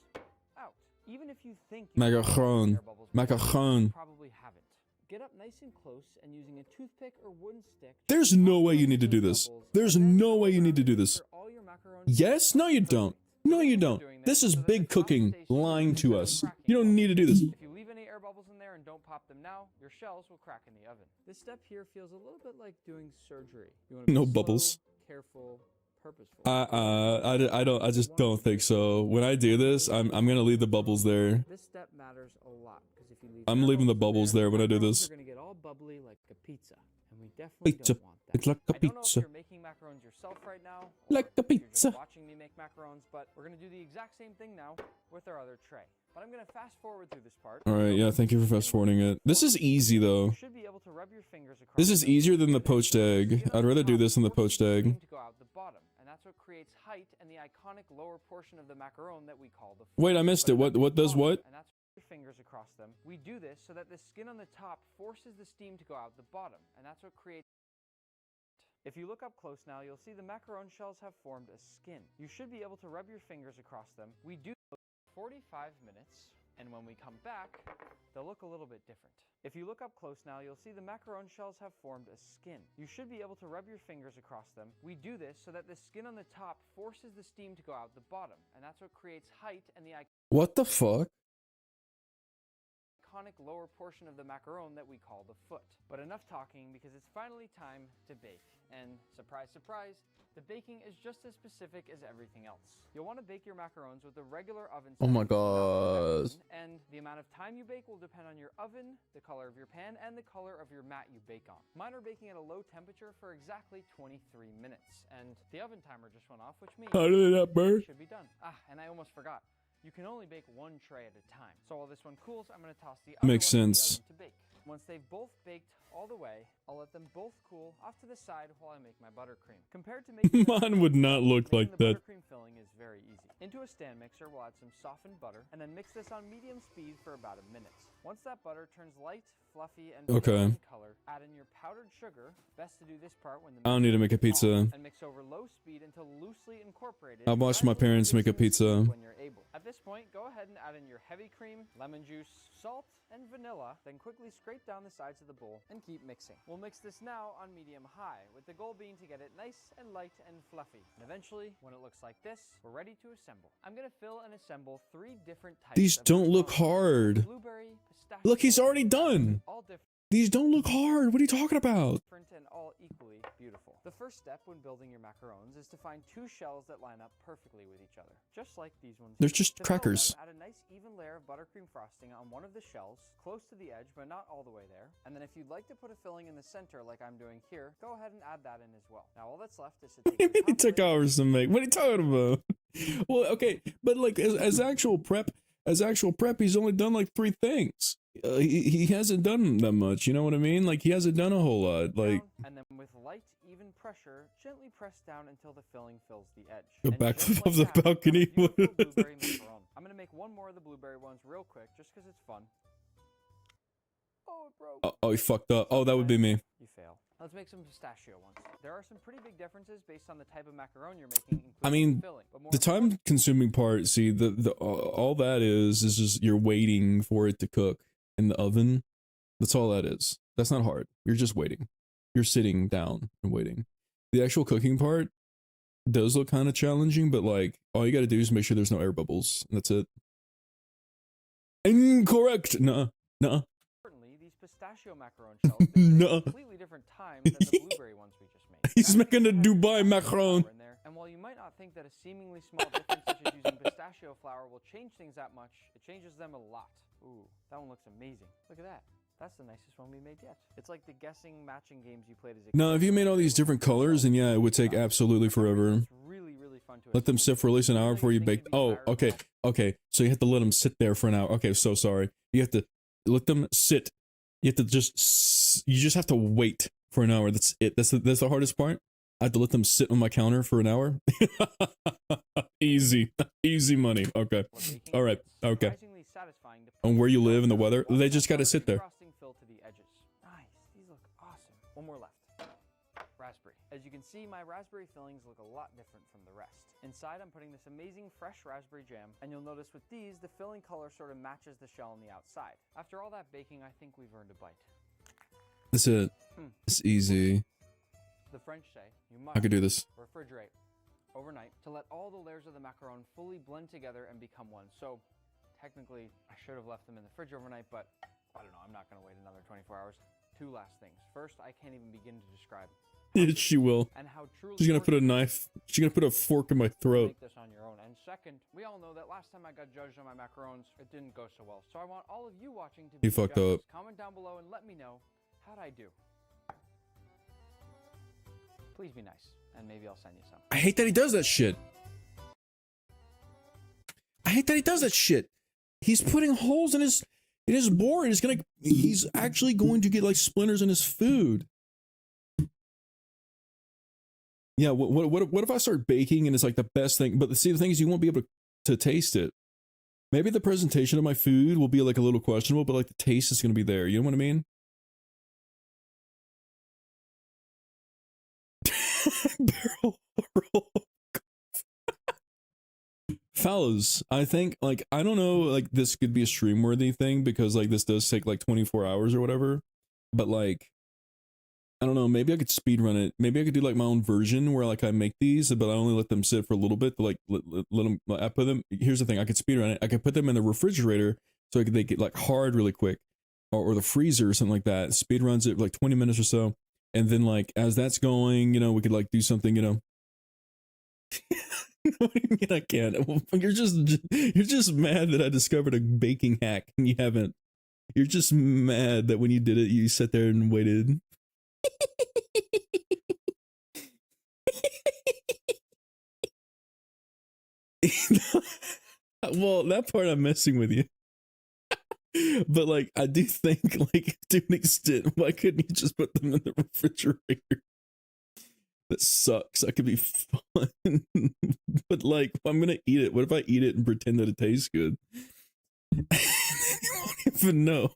out. Even if you think you Macaron. air bubbles, Macaron. you probably haven't. Get up nice and close and using a toothpick or wooden stick. There's no way you need to do this. There's no way you need to do this. Yes? No, you don't. No, you don't. This is big cooking lying to us. You don't need to do this. If you leave any air bubbles in there and don't pop them now, your shells will crack in the oven. This step here feels a little bit like doing surgery. You want to be No slow, bubbles. careful, purposeful. I just don't think so. When I do this, I'm gonna leave the bubbles there. This step matters a lot because if you leave I'm air leaving the bubbles bubbles there when I do macarons this. are gonna get all bubbly like a pizza, and we definitely Pizza. don't want that. It's like a I don't know if pizza. you're making macarons yourself right now, or Like a if you're just pizza. watching me make macarons, but we're gonna do the exact same thing now with our other tray. But I'm gonna fast forward through this part. All right, yeah, thank you for fast forwarding it. This is easy though. You should be able to rub your fingers across. This is easier than the poached egg. I'd rather do this than the poached egg. To go out the bottom, and that's what creates height and the iconic lower portion of the macaron that we call the. Wait, I missed it. What does what? And that's your fingers across them. We do this so that the skin on the top forces the steam to go out the bottom, and that's what creates. If you look up close now, you'll see the macaron shells have formed a skin. You should be able to rub your fingers across them. We do 45 minutes, and when we come back, they'll look a little bit different. If you look up close now, you'll see the macaron shells have formed a skin. You should be able to rub your fingers across them. We do this so that the skin on the top forces the steam to go out the bottom, and that's what creates height and the What the fuck? iconic lower portion of the macaron that we call the foot. But enough talking, because it's finally time to bake. And surprise, surprise, the baking is just as specific as everything else. You'll want to bake your macarons with a regular oven Oh my setting, not gosh. convection, and the amount of time you bake will depend on your oven, the color of your pan, and the color of your mat you bake on. Mine are baking at a low temperature for exactly 23 minutes, and the oven timer just went off, which means How did that burn? it should be done. And I almost forgot. You can only bake one tray at a time. So while this one cools, I'm going to toss the other Makes one in the sense. oven to bake. Once they've both baked all the way, I'll let them both cool off to the side while I make my buttercream. Compared to making Mine would not look like the that. buttercream filling is very easy. Into a stand mixer, we'll add some softened butter, and then mix this on medium speed for about a minute. Once that butter turns light, fluffy, and Okay. in color, add in your powdered sugar. Best to do this part when the I don't need to make a mixture is pizza. on, and mix over low speed until loosely incorporated. I watched my Gradually parents make a reducing the pizza. speed when you're able. At this point, go ahead and add in your heavy cream, lemon juice, salt, and vanilla, then quickly scrape down the sides of the bowl and keep mixing. We'll mix this now on medium-high, with the goal being to get it nice and light and fluffy. And eventually, when it looks like this, we're ready to assemble. I'm going to fill and assemble 3 different types These of don't look macarons. hard. Blueberry, pistachio, Look, he's already done. all different. These don't look hard. What are you talking about? Different and all equally beautiful. The first step when building your macarons is to find two shells that line up perfectly with each other, just like these ones. They're here. just To build crackers. them, add a nice even layer of buttercream frosting on one of the shells, close to the edge but not all the way there. And then if you'd like to put a filling in the center like I'm doing here, go ahead and add that in as well. Now all that's left is to take your It top took layer- hours to make. What are you talking about? Well, okay, but like as actual prep, he's only done like 3 things. He hasn't done that much. You know what I mean? Like he hasn't done a whole lot. Like and then with light, even pressure, gently press down until the filling fills the edge. go And back just off like the that, balcony. you have a beautiful blueberry macaron. I'm gonna make one more of the blueberry ones real quick, just because it's fun. Oh, it broke. Oh, he fucked up. Oh, that would be me. You fail. Let's make some pistachio ones. There are some pretty big differences based on the type of macaron you're making, including I mean, the filling. But more the time consuming part, see, all that is just you're waiting for it to cook in the oven. That's all that is. That's not hard. You're just waiting. You're sitting down and waiting. The actual cooking part does look kind of challenging, but like all you got to do is make sure there's no air bubbles. And that's it. Incorrect. Nuh-uh. Nuh-uh. importantly, these pistachio macaron shells they No. a completely different time than the blueberry ones we just made. He's making a Dubai macaron. In there. And while you might not think that a seemingly small difference such as using pistachio flour will change things that much, it changes them a lot. Ooh, that one looks amazing. Look at that. That's the nicest one we made yet. It's like the guessing matching games you played as a kid. Now, if you made all these different colors, then yeah, it would take absolutely forever. It's really, really fun to Let them sit for at least an hour before you bake. Oh, okay. Okay. So you have to let them sit there for an hour. Okay, so sorry. You have to let them sit. You have to you just have to wait for an hour. That's it. That's the hardest part. I have to let them sit on my counter for an hour. Easy. Easy money. Okay. All right. Okay. On where you live and the weather, they just got to sit there. Frosting filled to the edges. Nice. These look awesome. One more left. Raspberry. As you can see, my raspberry fillings look a lot different from the rest. Inside, I'm putting this amazing fresh raspberry jam, and you'll notice with these, the filling color sort of matches the shell on the outside. After all that baking, I think we've earned a bite. That's it. It's easy. The French say you must I could do this. refrigerate overnight to let all the layers of the macaron fully blend together and become one. So technically, I should have left them in the fridge overnight, but I don't know. I'm not going to wait another 24 hours. 2 last things. First, I can't even begin to describe Yeah, she will. and how truly She's gonna put a knife. She's gonna put a fork in my throat. make this on your own. And second, we all know that last time I got judged on my macarons, it didn't go so well. So I want all of you watching to You be fucked judges. up. Comment down below and let me know how'd I do. Please be nice, and maybe I'll send you some. I hate that he does that shit. I hate that he does that shit. He's putting holes in his board. He's actually going to get like splinters in his food. Yeah, what if I start baking and it's like the best thing? But see, the thing is, you won't be able to taste it. Maybe the presentation of my food will be like a little questionable, but like the taste is going to be there. You know what I mean? Barrel roll. Fellas, I think like I don't know, like this could be a stream worthy thing because like this does take like 24 hours or whatever. But like I don't know, maybe I could speed run it. Maybe I could do like my own version where like I make these, but I only let them sit for a little bit to like let them. I put them. Here's the thing: I could speed run it. I could put them in the refrigerator so they get like hard really quick, or the freezer or something like that. Speed runs it like 20 minutes or so, and then like as that's going, you know, we could like do something, you know. What do you mean I can't? You're just mad that I discovered a baking hack and you haven't. You're just mad that when you did it, you sat there and waited. Well, that part I'm messing with you. But like I do think like to an extent, why couldn't you just put them in the refrigerator? That sucks. That could be fun. But like if I'm gonna eat it, what if I eat it and pretend that it tastes good? You won't even know.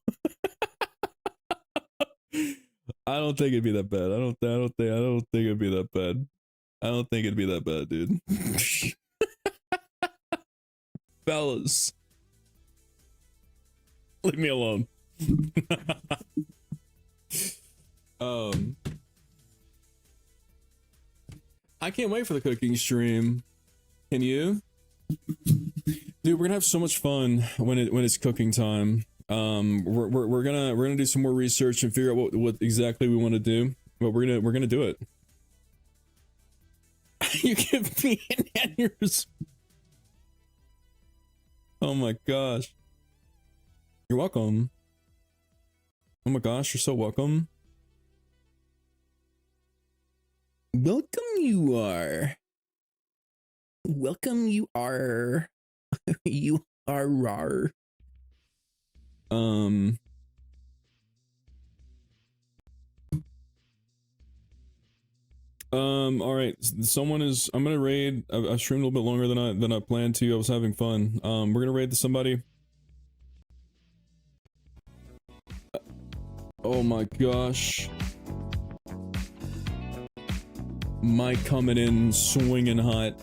I don't think it'd be that bad. I don't think it'd be that bad. I don't think it'd be that bad, dude. Fellas, leave me alone. I can't wait for the cooking stream. Can you? Dude, we're gonna have so much fun when it's cooking time. We're gonna do some more research and figure out what exactly we want to do, but we're gonna do it. You give me an aneurysm. Oh my gosh. You're welcome. Oh my gosh, you're so welcome. Welcome you are. Welcome you are. You are rar. All right. Someone is. I'm gonna raid. I streamed a little bit longer than I planned to. I was having fun. We're gonna raid somebody. Oh my gosh. Mike coming in swinging hot.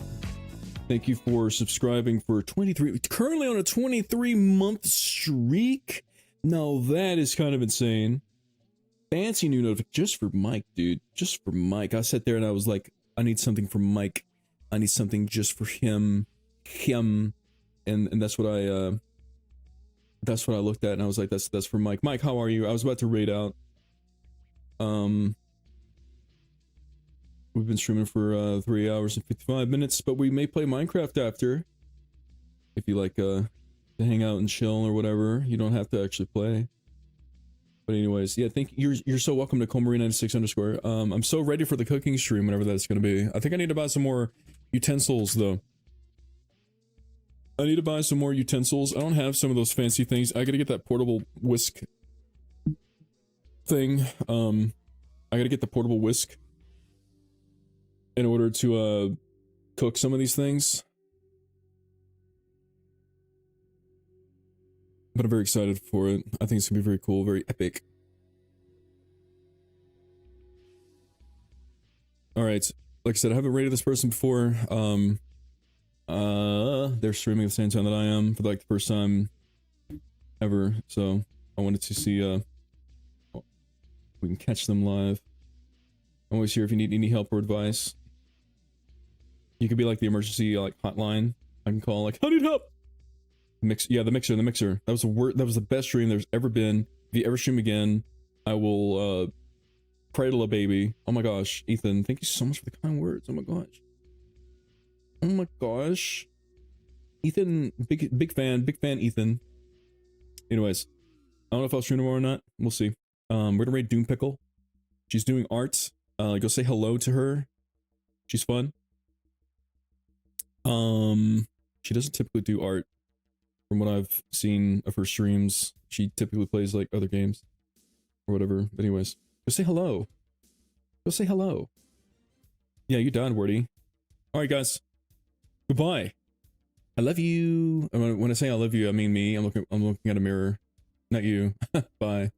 Thank you for subscribing for 23. Currently on a 23-month streak. Now that is kind of insane. Fancy new notification just for Mike, dude. Just for Mike. I sat there and I was like, I need something for Mike. I need something just for him. And that's what I looked at and I was like, that's for Mike. Mike, how are you? I was about to raid out. We've been streaming for 3 hours and 55 minutes, but we may play Minecraft after. If you like to hang out and chill or whatever, you don't have to actually play. But anyways, yeah, you're so welcome to Comarie96_. I'm so ready for the cooking stream whenever that's gonna be. I think I need to buy some more utensils though. I need to buy some more utensils. I don't have some of those fancy things. I gotta get that portable whisk thing. I gotta get the portable whisk in order to cook some of these things. But I'm very excited for it. I think it's gonna be very cool, very epic. Alright, like I said, I haven't rated this person before. They're streaming at the same time that I am for like the first time ever, so I wanted to see we can catch them live. I'm always here if you need any help or advice. You could be like the emergency like hotline I can call, like, I need help. The mixer. That was the best stream there's ever been. If you ever stream again, I will cradle a baby. Oh my gosh, Ethan, thank you so much for the kind words. Oh my gosh. Oh my gosh. Ethan, big fan, Ethan. Anyways, I don't know if I'll stream tomorrow or not. We'll see. We're gonna raid Doom Pickle. She's doing art. Go say hello to her. She's fun. She doesn't typically do art. From what I've seen of her streams, she typically plays like other games or whatever. But anyways, go say hello. Go say hello. Yeah, you died, Wordy. All right, guys. Goodbye. I love you. When I say I love you, I mean me. I'm looking at a mirror, not you. Bye.